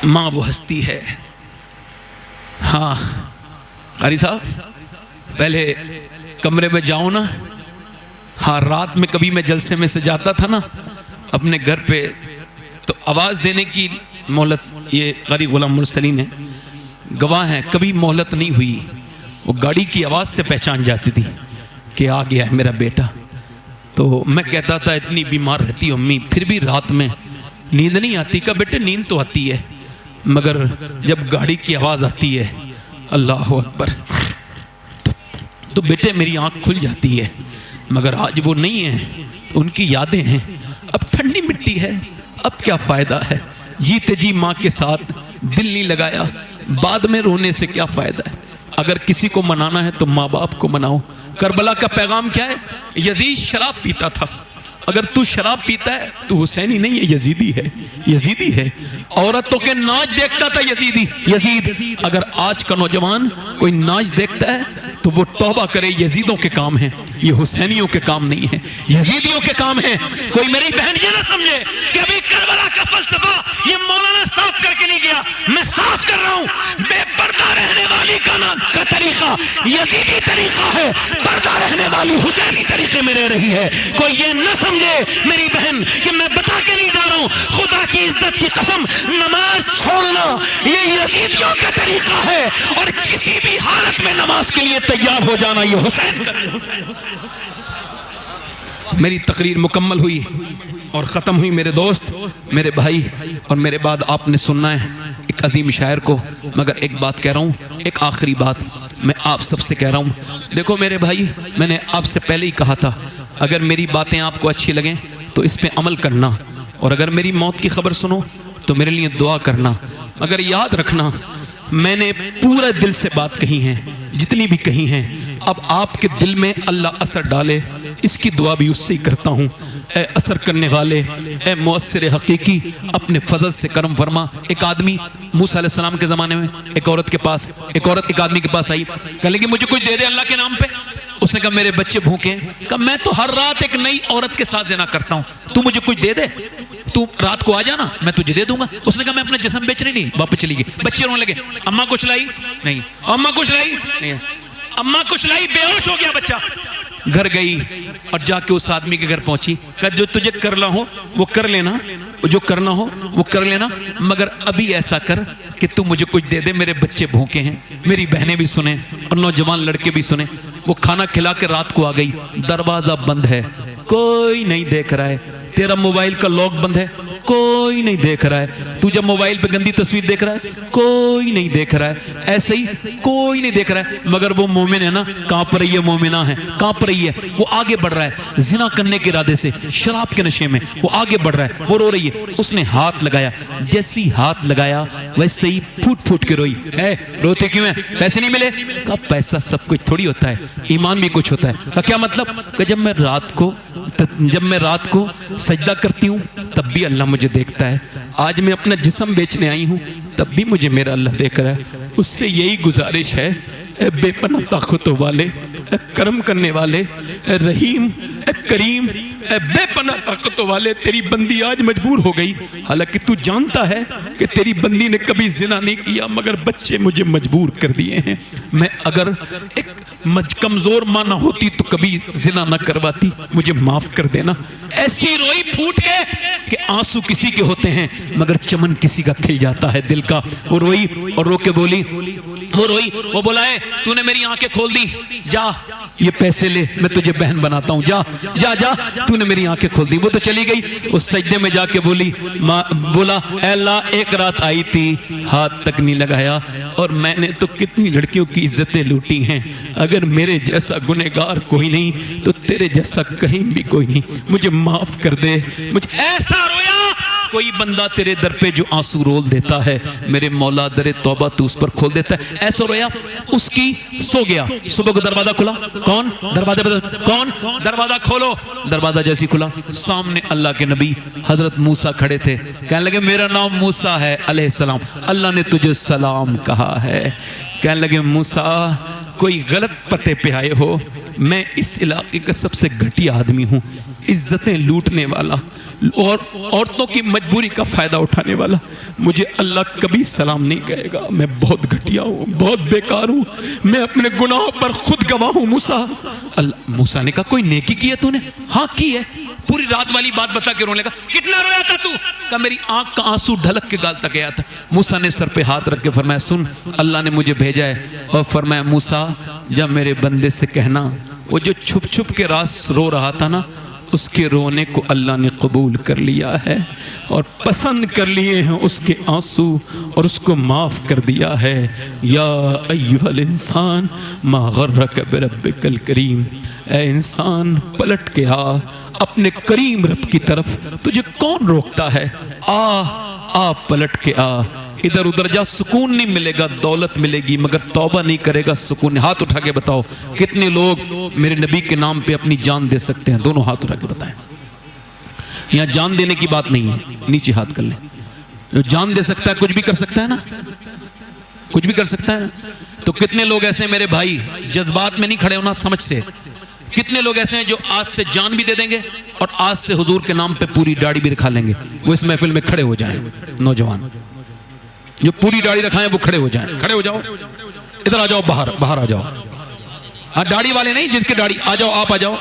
ماں وہ ہستی ہے. ہاں قاری صاحب, پہلے کمرے میں جاؤ نا, ہاں رات میں کبھی میں جلسے میں سے جاتا تھا نا اپنے گھر پہ, تو آواز دینے کی مہلت, یہ قاری غلام مرسلین ہے, گواہ ہیں, کبھی مہلت نہیں ہوئی. وہ گاڑی کی آواز سے پہچان جاتی تھی کہ آ گیا ہے میرا بیٹا. تو میں کہتا تھا اتنی بیمار رہتی امی, پھر بھی رات میں نیند نہیں آتی. کہ بیٹے نیند تو آتی ہے, مگر جب گاڑی کی آواز آتی ہے اللہ اکبر تو بیٹے میری آنکھ کھل جاتی ہے. مگر آج وہ نہیں ہیں, ان کی یادیں ہیں. اب ٹھنڈی مٹی ہے, اب کیا فائدہ ہے, جیتے جی ماں کے ساتھ دل نہیں لگایا, بعد میں رونے سے کیا فائدہ ہے. اگر کسی کو منانا ہے تو ماں باپ کو مناؤ. کربلا کا پیغام کیا ہے؟ یزید شراب پیتا تھا. اگر تو شراب پیتا ہے تو حسینی نہیں ہے, یزیدی ہے, یزیدی ہے. عورتوں کے ناچ دیکھتا تھا یزید. اگر آج کا نوجوان کوئی ناچ دیکھتا ہے تو وہ توبہ کرے, یزیدوں کے کام ہیں, یہ حسینیوں کے کام نہیں ہیں, یزیدیوں کے کام ہیں. کوئی میری بہن یہ نہ سمجھے کہ ابھی کربلا کا فلسفہ یہ مولانا صاف کر کے نہیں گیا, میں صاف کر رہا ہوں. بے پردہ رہنے والی کا طریقہ یزیدی طریقہ ہے, پردہ رہنے والی حسینی طریقے میں رہ رہی ہے. کوئی یہ نہ سمجھے میری بہن کہ میں بتا کے نہیں جا رہا ہوں, خدا کی عزت کی قسم, نماز چھوڑنا یہ یزیدیوں کا طریقہ ہے, اور کسی بھی حالت میں نماز کے لیے تیار ہو جانا یہ حسین کا. میری تقریر مکمل ہوئی اور ختم ہوئی میرے دوست, میرے بھائی, اور میرے بعد آپ نے سننا ہے ایک عظیم شاعر کو. مگر ایک بات کہہ رہا ہوں, ایک آخری بات میں آپ سب سے کہہ رہا ہوں. دیکھو میرے بھائی, میں نے آپ سے پہلے ہی کہا تھا اگر میری باتیں آپ کو اچھی لگیں تو اس پہ عمل کرنا, اور اگر میری موت کی خبر سنو تو میرے لیے دعا کرنا. مگر یاد رکھنا میں نے پورے دل سے بات کہی ہیں, جتنی بھی کہی ہیں. اب آپ کے دل میں اللہ اثر ڈالے اس کی دعا بھی اس سے ہی کرتا ہوں. اے اثر کرنے والے, اے مؤثر حقیقی, اپنے فضل سے کرم فرما. ایک آدمی موسیٰ علیہ السلام کے زمانے میں ایک عورت کے پاس, ایک آدمی کے پاس آئی, کہنے لگی مجھے کچھ دے دے اللہ کے نام پہ. اس نے کہا میرے بچے بھوکے ہیں. کہا میں تو ہر رات ایک نئی عورت کے ساتھ زنا کرتا ہوں, تو مجھے کچھ دے دے, تو رات کو آ جانا میں تجھے دے دوں گا. اس نے کہا میں اپنا جسم بیچ رہی نہیں. واپس چلی گئی. بچے رونے لگے, اماں کچھ لائی نہیں, اماں کچھ لائی نہیں, اماں کچھ لائی, بے ہوش ہو گیا بچہ. گھر گئی اور جا کے اس آدمی کے گھر پہنچی. کہا جو تجھے کرنا ہو وہ کر لینا, جو کرنا ہو وہ کر لینا, مگر ابھی ایسا کر کہ تو مجھے کچھ دے دے, میرے بچے بھوکے ہیں. میری بہنیں بھی سنیں اور نوجوان لڑکے بھی سنیں. وہ کھانا کھلا کے رات کو آ گئی, دروازہ بند ہے, کوئی نہیں دیکھ رہا ہے. تیرا موبائل کا لاک بند ہے, کوئی نہیں دیکھ رہا ہے. تو جب موبائل پہ گندی تصویر دیکھ رہا ہے, کوئی نہیں دیکھ رہا ہے. ایسے ہی کوئی نہیں دیکھ رہا ہے, مگر وہ مومن ہے نا, کانپ رہی ہے, مومنہ ہے, کانپ رہی ہے. وہ آگے بڑھ رہا ہے زنا کرنے کے ارادے سے, شراب کے نشے میں وہ آگے بڑھ رہا ہے. وہ رو رہی ہے. اس نے ہاتھ لگایا, جیسی ہاتھ لگایا ویسے ہی پھوٹ پھوٹ کے روئی. اے روتے کیوں ہیں, پیسے نہیں ملے؟ کہا پیسہ سب کچھ تھوڑی ہوتا ہے, ایمان بھی کچھ ہوتا ہے. کہا کیا مطلب؟ کہ جب میں رات کو سجدہ کرتی ہوں تب بھی اللہ مجھے دیکھتا ہے. آج میں اپنا جسم بیچنے آئی ہوں تب بھی مجھے میرا اللہ دیکھ رہا ہے. اس سے یہی گزارش ہے, اے بے پناہ طاقتوں والے, اے کرم کرنے والے, اے رحیم, اے کریم, اے بے پناہ طاقتوں والے, تیری بندی آج مجبور ہو گئی. حالانکہ تو جانتا ہے کہ تیری بندی نے کبھی زنا نہیں کیا, مگر بچے مجھے مجبور کر دیے ہیں. میں اگر ایک کمزور ماں نہ ہوتی تو کبھی زنا نہ کرواتی, مجھے معاف کر دینا. ایسی روئی پھوٹ کے کہ آنسو کسی کے ہوتے ہیں مگر چمن کسی کا کھل جاتا ہے دل کا. وہ روئی اور رو کے بولی, وہ روئی, وہ بلائے تو نے میری آنکھیں کھول دی, جا یہ پیسے لے, میں تجھے بہن بناتا ہوں, جا جا جا, تو نے میری آنکھیں کھول دی. وہ تو چلی گئی, اس سجدے میں جا کے بولا اے اللہ ایک رات آئی تھی, ہاتھ تک نہیں لگایا, اور میں نے تو کتنی لڑکیوں کی عزتیں لوٹی ہیں, اگر میرے جیسا گنہگار کوئی نہیں تو تیرے جیسا کہیں بھی کوئی نہیں, مجھے معاف کر دے. مجھے ایسا رویا کوئی بندہ تیرے در پہ جو آنسو رول دیتا ہے, میرے مولا در توبہ تو اس پر کھول دیتا ہے. ایسا رویا, اس کی سو گیا. صبح کو دروازہ کھلا, کون دروازہ کھولو. دروازہ جیسی کھلا, سامنے اللہ کے نبی حضرت موسیٰ کھڑے تھے. کہنے لگے میرا نام موسیٰ ہے علیہ السلام, اللہ نے تجھے سلام کہا ہے. کہنے لگے موسیٰ کوئی غلط پتے پہ آئے ہو, میں اس علاقے کا سب سے گھٹیا آدمی ہوں, عزتیں لوٹنے والا اور عورتوں کی مجبوری کا فائدہ اٹھانے والا. مجھے اللہ کبھی سلام نہیں کہے گا, میں بہت گھٹیا ہوں, بہت بیکار ہوں, میں اپنے گناہوں پر خود گواہ ہوں. موسیٰ نے کہا کوئی نیکی کی ہے تو نے؟ ہاں کی ہے. پوری رات والی بات بتا کے رونے لگا. کتنا رویا تھا تو؟ کہا میری آنکھ کا آنسو ڈھلک کے گال تک گیا تھا. موسیٰ نے سر پہ ہاتھ رکھ کے فرمایا سن, اللہ نے مجھے بھیجا ہے. اور فرمایا موسیٰ جب میرے بندے سے کہنا وہ جو چھپ چھپ کے راز رو رہا تھا نا, اس کے رونے کو اللہ نے قبول کر لیا ہے اور پسند کر لیے ہیں اس کے آنسو, اور اس کو معاف کر دیا ہے. یا ایھا الانسان ما غرک بربک الکریم, اے انسان پلٹ کے آ اپنے کریم رب کی طرف, تجھے کون روکتا ہے؟ آ پلٹ کے آ, ادھر ادھر جا, سکون نہیں ملے گا, دولت ملے گی مگر توبہ نہیں کرے گا سکون. ہاتھ اٹھا کے بتاؤ کتنے لوگ میرے نبی کے نام پہ اپنی جان دے سکتے ہیں؟ دونوں ہاتھ اٹھا کے بتائیں. یہاں جان دینے کی بات نہیں ہے, نیچے ہاتھ کر لیں. جو جان دے سکتا ہے کچھ بھی کر سکتا ہے نا, کچھ بھی کر سکتا ہے نا. تو کتنے لوگ ایسے ہیں میرے بھائی, جذبات میں نہیں کھڑے ہونا, سمجھ سے. کتنے لوگ ایسے ہیں جو آج سے جان بھی دے دیں گے اور آج سے حضور کے نام پہ پوری داڑھی بھی رکھا لیں گے. وہ اس محفل میں کھڑے ہو جائیں. نوجوان جو پوری داڑھی رکھائیں وہ کھڑے ہو جائیں. کھڑے ہو جاؤ, ادھر آ جاؤ, باہر آ جاؤ. ہاں داڑھی والے نہیں, جن کے داڑھی, آ جاؤ, آپ آ جاؤ,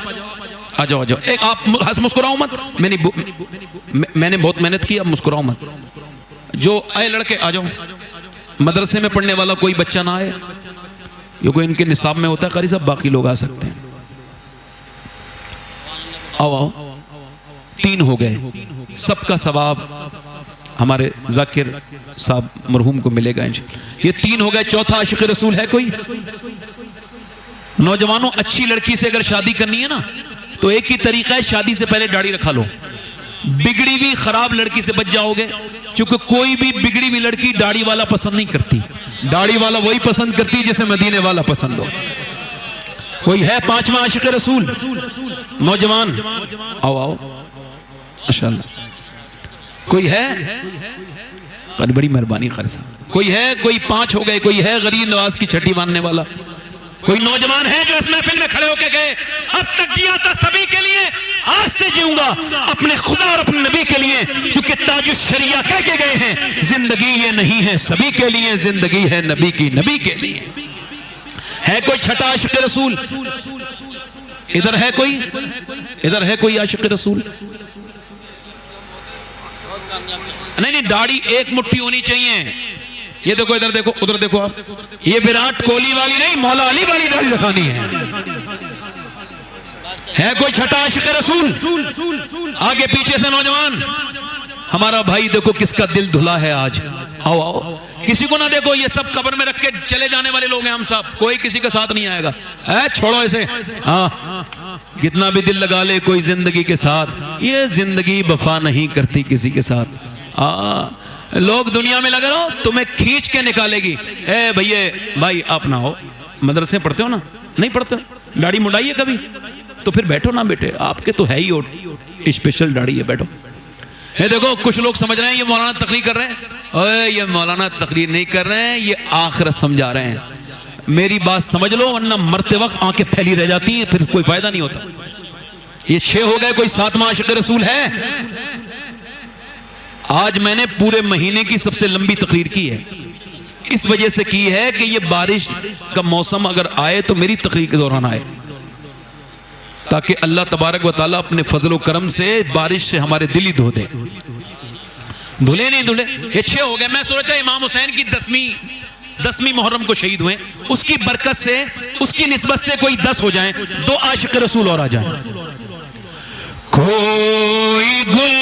آ جاؤ. ایک آپ مسکراؤ مت, میں نے بہت محنت کی, اب مسکراؤ مت. جو آئے لڑکے آ جاؤ. مدرسے میں پڑھنے والا کوئی بچہ نہ آئے, کیونکہ ان کے نصاب میں ہوتا ہے قاری صاحب, باقی لوگ آ سکتے ہیں. آؤ, 3 ہو گئے. سب کا ثواب ہمارے ذاکر صاحب مرحوم کو ملے گا انشاءاللہ. یہ 3 ہو گئے. چوتھا عاشق رسول ہے کوئی؟ نوجوانوں اچھی لڑکی سے اگر شادی کرنی ہے نا تو ایک ہی طریقہ ہے, شادی سے پہلے داڑھی رکھا لو. بگڑی ہوئی خراب لڑکی سے بچ جاؤ گے, چونکہ کوئی بھی بگڑی ہوئی لڑکی داڑھی والا پسند نہیں کرتی. داڑھی والا وہی پسند کرتی جسے مدینے والا پسند ہو. کوئی ہے 5واں عاشق رسول؟ نوجوان آؤ, ماشاءاللہ. کوئی ہے؟ بڑی مہربانی خیر صاحب. کوئی ہے؟ کوئی 5 ہو گئے. کوئی ہے غریب نواز کی چھٹی باندھنے والا؟ کوئی نوجوان ہے جو اس محفل میں کھڑے ہو کے گئے اب تک جیا تھا سبھی کے لیے, آج سے جیوں گا اپنے خدا اور اپنے نبی کے لیے, کیونکہ تاج الشریعہ کہہ کے گئے ہیں زندگی یہ نہیں ہے سبھی کے لیے, زندگی ہے نبی کی, نبی کے لیے. ہے کوئی چھٹا عاشق رسول؟ ادھر ہے کوئی, ادھر ہے کوئی عاشق رسول؟ نہیں, داڑھی ایک مٹھی ہونی چاہیے. یہ دیکھو, ادھر دیکھو, ادھر دیکھو آپ, یہ وراٹ کوہلی والی نہیں, مولا علی والی داڑھی رکھانی ہے. ہے کوئی چھٹا عاشق رسول؟ آگے پیچھے سے نوجوان. ہمارا بھائی دیکھو کس کا دل دھلا ہے آج. آؤ, کسی کو نہ دیکھو, یہ سب قبر میں رکھ کے چلے جانے والے لوگ ہیں ہم سب, کوئی کسی کے ساتھ نہیں آئے گا. چھوڑو اسے. ہاں, کتنا بھی دل لگا لے کوئی زندگی کے ساتھ, یہ زندگی وفا نہیں کرتی کسی کے ساتھ. لوگ دنیا میں لگا رہو تمہیں کھینچ کے نکالے گی. بھائی آپ نہ ہو, مدرسے پڑھتے ہو نا؟ نہیں پڑھتے. داڑھی مڈائیے کبھی تو پھر بیٹھو نا بیٹے, آپ کے تو ہے ہی اسپیشل داڑھی ہے, بیٹھو. دیکھو کچھ لوگ سمجھ رہے ہیں یہ مولانا تقریر کر رہے ہیں. یہ مولانا تقریر نہیں کر رہے ہیں, یہ آخرت سمجھا رہے ہیں. میری بات سمجھ لو ورنہ مرتے وقت آنکھیں پھیلی رہ جاتی ہیں, پھر کوئی فائدہ نہیں ہوتا. یہ 6 ہو گئے. کوئی 7واں عاشق رسول ہے؟ آج میں نے پورے مہینے کی سب سے لمبی تقریر کی ہے, اس وجہ سے کی ہے کہ یہ بارش کا موسم اگر آئے تو میری تقریر کے دوران آئے, تاکہ اللہ تبارک و تعالیٰ اپنے فضل و کرم سے بارش سے ہمارے دل ہی دھو دے. دھلے نہیں دھلے. یہ 6 ہو گئے. میں سوچتا امام حسین کی 10ویں محرم کو شہید ہوئے, اس کی برکت سے, اس کی نسبت سے کوئی 10 ہو جائیں, 2 عاشق رسول اور آ جائیں. کوئی گل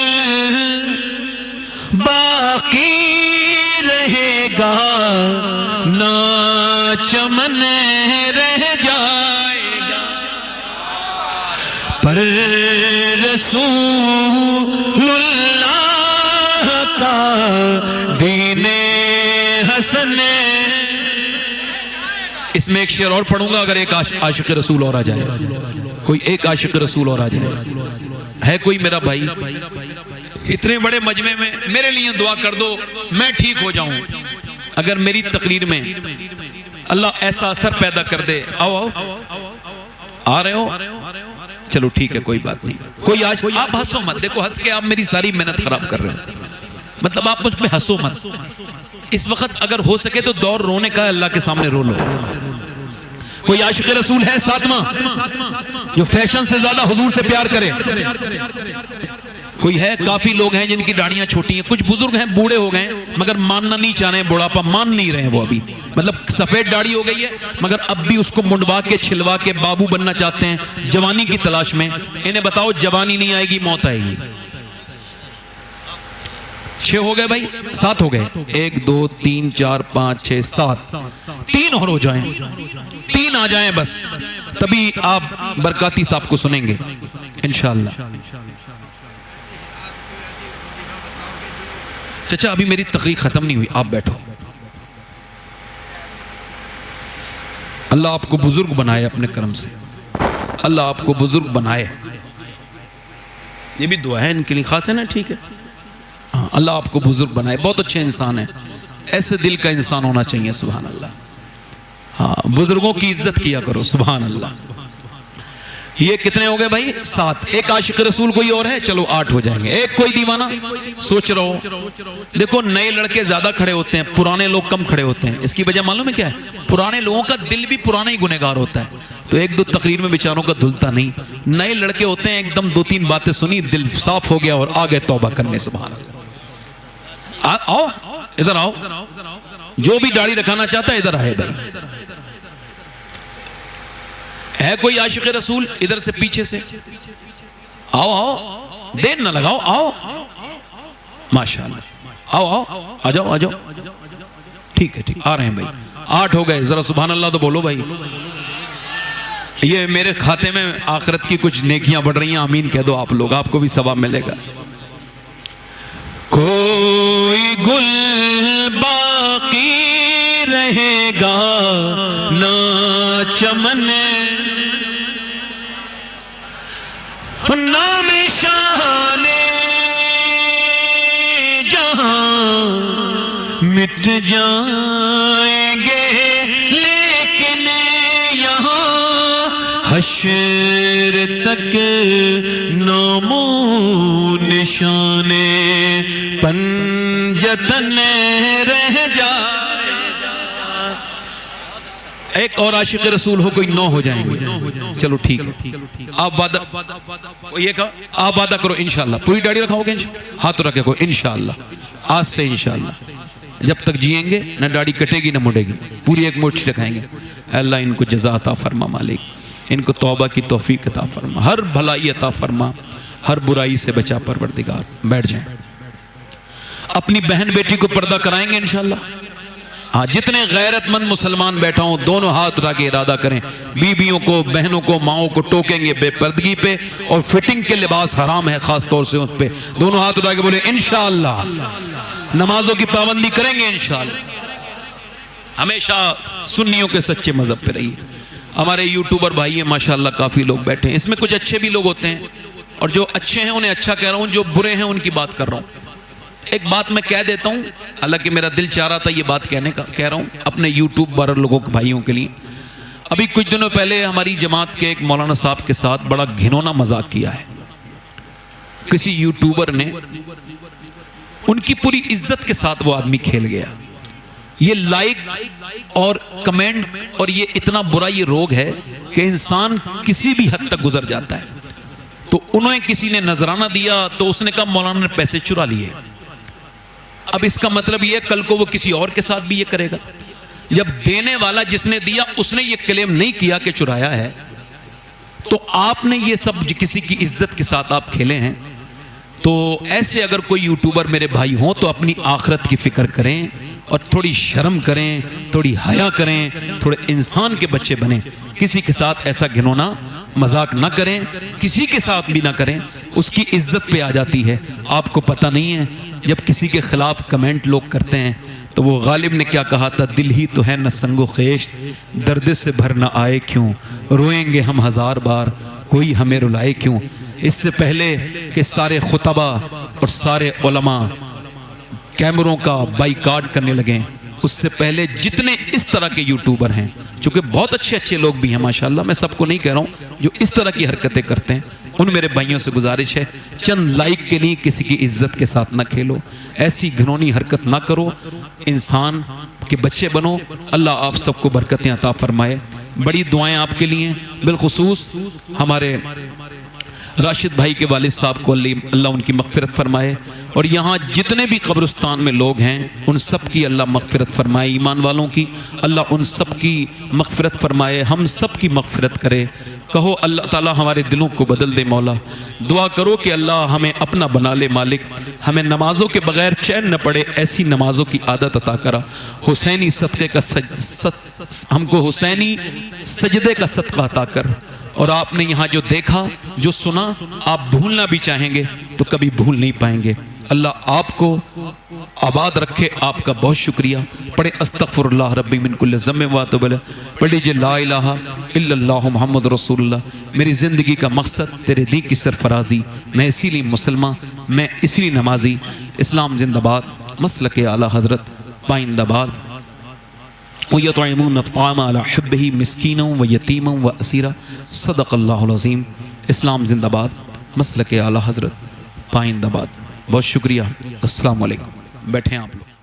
باقی رہے گا نہ چمن رہ جائے گا، پر رسول اللہ کا دین حسن. اس میں ایک شعر اور پڑھوں گا، اگر ایک عاشق رسول اور آ جائے، کوئی ایک عاشق رسول اور آ جائے، ہے کوئی میرا بھائی؟ اتنے بڑے مجمع میں میرے لیے دعا کر دو، میں ٹھیک ہو جاؤں. اگر میری تقریر میں اللہ ایسا اثر پیدا کر دے. آؤ آؤ، آ رہے ہو؟ چلو ٹھیک ہے، کوئی بات نہیں. کوئی آج آپ ہنسو مت، دیکھو ہنس کے آپ میری ساری محنت خراب کر رہے ہیں. مطلب آپ مجھ پہ ہنسو مت. اس وقت اگر ہو سکے تو دور رونے کا، اللہ کے سامنے رو لو. کوئی عاشق رسول ہے ساتواں جو فیشن سے زیادہ حضور سے پیار کرے؟ کوئی ہے؟ کافی لوگ ہیں جن کی داڑیاں چھوٹی ہیں، کچھ بزرگ ہیں بوڑھے ہو گئے مگر ماننا نہیں چاہ رہے ہیں، بڑھاپا مان نہیں رہے ہیں وہ ابھی. مطلب سفید داڑھی ہو گئی ہے مگر اب بھی اس کو منڈوا کے چھلوا کے بابو بننا چاہتے ہیں، جوانی کی تلاش میں. انہیں بتاؤ جوانی نہیں آئے گی، موت آئے گی. 6 ہو گئے بھائی، 7 ہو گئے. 1 2 3 4 5 6 7، 3 اور ہو جائیں، 3 آ جائیں بس، تبھی آپ برکاتی صاحب کو سنیں گے انشاءاللہ. چچا ابھی میری تقریر ختم نہیں ہوئی، آپ بیٹھو. اللہ آپ کو بزرگ بنائے اپنے کرم سے، اللہ آپ کو بزرگ بنائے. یہ بھی دعا ہے ان کے لیے خاص ہے نا؟ ٹھیک ہے، اللہ آپ کو بزرگ بنائے. بہت اچھے انسان ہیں، ایسے دل کا انسان ہونا چاہیے. سبحان اللہ. ہاں، بزرگوں کی عزت کیا کرو. سبحان اللہ. یہ کتنے ہو گئے بھائی؟ 7. ایک عاشق رسول کوئی اور ہے؟ چلو 8 ہو جائیں گے. ایک کوئی دیوانہ سوچ رہا ہو. دیکھو نئے لڑکے زیادہ کھڑے ہوتے ہیں، پرانے لوگ کم کھڑے ہوتے ہیں. اس کی وجہ معلوم ہے کیا ہے؟ پرانے لوگوں کا دل بھی پرانا ہی گنہگار ہوتا ہے، تو 1 2 تقریر میں بیچاروں کا دھلتا نہیں. نئے لڑکے ہوتے ہیں، ایک دم 2 3 باتیں سنی، دل صاف ہو گیا اور آگے توبہ کرنے. سبحان اللہ. آؤ ادھر آؤ، جو بھی داڑھی رکھانا چاہتا ہے ادھر آئے بھائی. ہے کوئی عاشق رسول؟ ادھر سے پیچھے سے آؤ. آؤ، دیر نہ لگاؤ، آؤ. ماشاءاللہ، آؤ آؤ، آ جاؤ آ جاؤ. ٹھیک ہے ٹھیک، آ رہے ہیں بھائی. 8 ہو گئے. ذرا سبحان اللہ تو بولو بھائی. یہ میرے کھاتے میں آخرت کی کچھ نیکیاں بڑھ رہی ہیں. آمین کہہ دو آپ لوگ، آپ کو بھی ثواب ملے گا. کوئی گل باقی رہے گا نہ چمن، نام شان جہاں مٹ جائیں گے، لیکن یہاں حشر تک نام و نشان پنجتن رہ جائے. ایک اور عاشق رسول ہو کوئی 9 ہو جائیں گے. چلو ٹھیک ہے، آپ وعدہ یہ کہا، آپ وعدہ کرو انشاءاللہ. پوری داڑھی رکھاؤ گے؟ ہاتھ رکھے کو انشاءاللہ. آج سے انشاءاللہ جب تک جیئیں گے نہ داڑھی کٹے گی نہ مڑے گی، پوری ایک مٹھ رکھائیں گے. اللہ ان کو جزا عطا فرما مالک، ان کو توبہ کی توفیق عطا فرما، ہر بھلائی عطا فرما، ہر برائی سے بچا پروردگار. بیٹھ جائیں. اپنی بہن بیٹی کو پردہ کرائیں گے انشاءاللہ. ہاں، جتنے غیرت مند مسلمان بیٹھا ہوں دونوں ہاتھ اٹھا کے ارادہ کریں. بیویوں کو، بہنوں کو، ماؤں کو ٹوکیں گے بے پردگی پہ، اور فٹنگ کے لباس حرام ہے خاص طور سے اس پہ. دونوں ہاتھ اٹھا کے بولے انشاءاللہ. نمازوں کی پابندی کریں گے انشاءاللہ. ہمیشہ سنیوں کے سچے مذہب پہ رہیے. ہمارے یوٹیوبر بھائی ہیں ماشاءاللہ، کافی لوگ بیٹھے ہیں. اس میں کچھ اچھے بھی لوگ ہوتے ہیں، اور جو اچھے ہیں انہیں اچھا کہہ رہا ہوں، جو برے ہیں ان کی بات کر رہا ہوں. ایک بات میں کہہ دیتا ہوں، حالانکہ میرا دل چاہ رہا تھا یہ بات کہنے کا، کہہ رہا ہوں اپنے یوٹیوبر لوگوں کے بھائیوں کے لیے. ابھی کچھ دنوں پہلے ہماری جماعت کے ایک مولانا صاحب کے ساتھ بڑا گھنونا مذاق کیا ہے. کسی یوٹیوبر نے، ان کی پوری عزت کے ساتھ وہ آدمی کھیل گیا. یہ لائک اور کمنٹ اور یہ اتنا برا یہ روگ ہے کہ انسان کسی بھی حد تک گزر جاتا ہے. تو انہیں کسی نے نذرانہ دیا تو اس نے کہا مولانا نے پیسے چرا لیے. اب اس کا مطلب یہ کل کو وہ کسی اور کے ساتھ بھی یہ کرے گا. جب دینے والا جس نے دیا اس نے یہ کلیم نہیں کیا کہ چرایا ہے، تو آپ نے یہ سب کسی کی عزت کے ساتھ آپ کھیلے ہیں. تو ایسے اگر کوئی یوٹیوبر میرے بھائی ہوں تو اپنی آخرت کی فکر کریں اور تھوڑی شرم کریں, تھوڑی حیا کریں, تھوڑے انسان کے بچے بنیں. کسی کے ساتھ ایسا گھنونا مذاق نہ کریں, کسی کے ساتھ بھی نہ کریں, اس کی عزت پہ آ جاتی ہے. آپ کو پتہ نہیں ہے جب کسی کے خلاف کمنٹ لوگ کرتے ہیں تو وہ غالب نے کیا کہا تھا, دل ہی تو ہے نہ سنگ و خیش, درد سے بھر نہ آئے کیوں, روئیں گے ہم ہزار بار, کوئی ہمیں رلائے کیوں. اس سے پہلے کہ سارے خطبہ اور سارے علماء کیمروں کا بائیکاٹ کرنے لگیں, اس سے پہلے جتنے اس طرح کے یوٹیوبر ہیں, چونکہ بہت اچھے لوگ بھی ہیں ماشاءاللہ, میں سب کو نہیں کہہ رہا ہوں, جو اس طرح کی حرکتیں کرتے ہیں, ان میرے بھائیوں سے گزارش ہے چند لائک کے لیے کسی کی عزت کے ساتھ نہ کھیلو, ایسی گھنونی حرکت نہ کرو, انسان کے بچے بنو. اللہ آپ سب کو برکتیں عطا فرمائے. بڑی دعائیں آپ کے لیے, بالخصوص ہمارے راشد بھائی کے والد صاحب کو اللہ ان کی مغفرت فرمائے, اور یہاں جتنے بھی قبرستان میں لوگ ہیں ان سب کی اللہ مغفرت فرمائے, ایمان والوں کی اللہ ان سب کی مغفرت فرمائے, ہم سب کی مغفرت کرے. کہو اللہ تعالی ہمارے دلوں کو بدل دے مولا. دعا کرو کہ اللہ ہمیں اپنا بنا لے مالک, ہمیں نمازوں کے بغیر چین نہ پڑے, ایسی نمازوں کی عادت عطا کرا. حسینی صدقے کا ہم کو حسینی سجدے کا صدقہ عطا کر. اور آپ نے یہاں جو دیکھا جو سنا, آپ بھولنا بھی چاہیں گے تو کبھی بھول نہیں پائیں گے. اللہ آپ کو آباد رکھے. آپ کا بہت شکریہ. پڑھے استغفر اللہ ربی من کل ذنب واتوب الیہ, پڑھ لیجئے لا الہ الا اللہ محمد رسول اللہ. میری زندگی کا مقصد تیرے دین کی سرفرازی, میں اسی لیے مسلمان, میں اسی لیے نمازی. اسلام زندہ باد, مسلک اعلی حضرت پائندہ باد. وَيَطْعِمُونَ الطَّعَامَ عَلَى حُبِّهِ مِسْكِينًا وَيَتِيمًا وَأَسِيرًا. صدق اللہ العظیم. اسلام زندہ باد, مسلک اعلی حضرت پائندہ باد. بہت شکریہ. السلام علیکم. بیٹھیں آپ لوگ.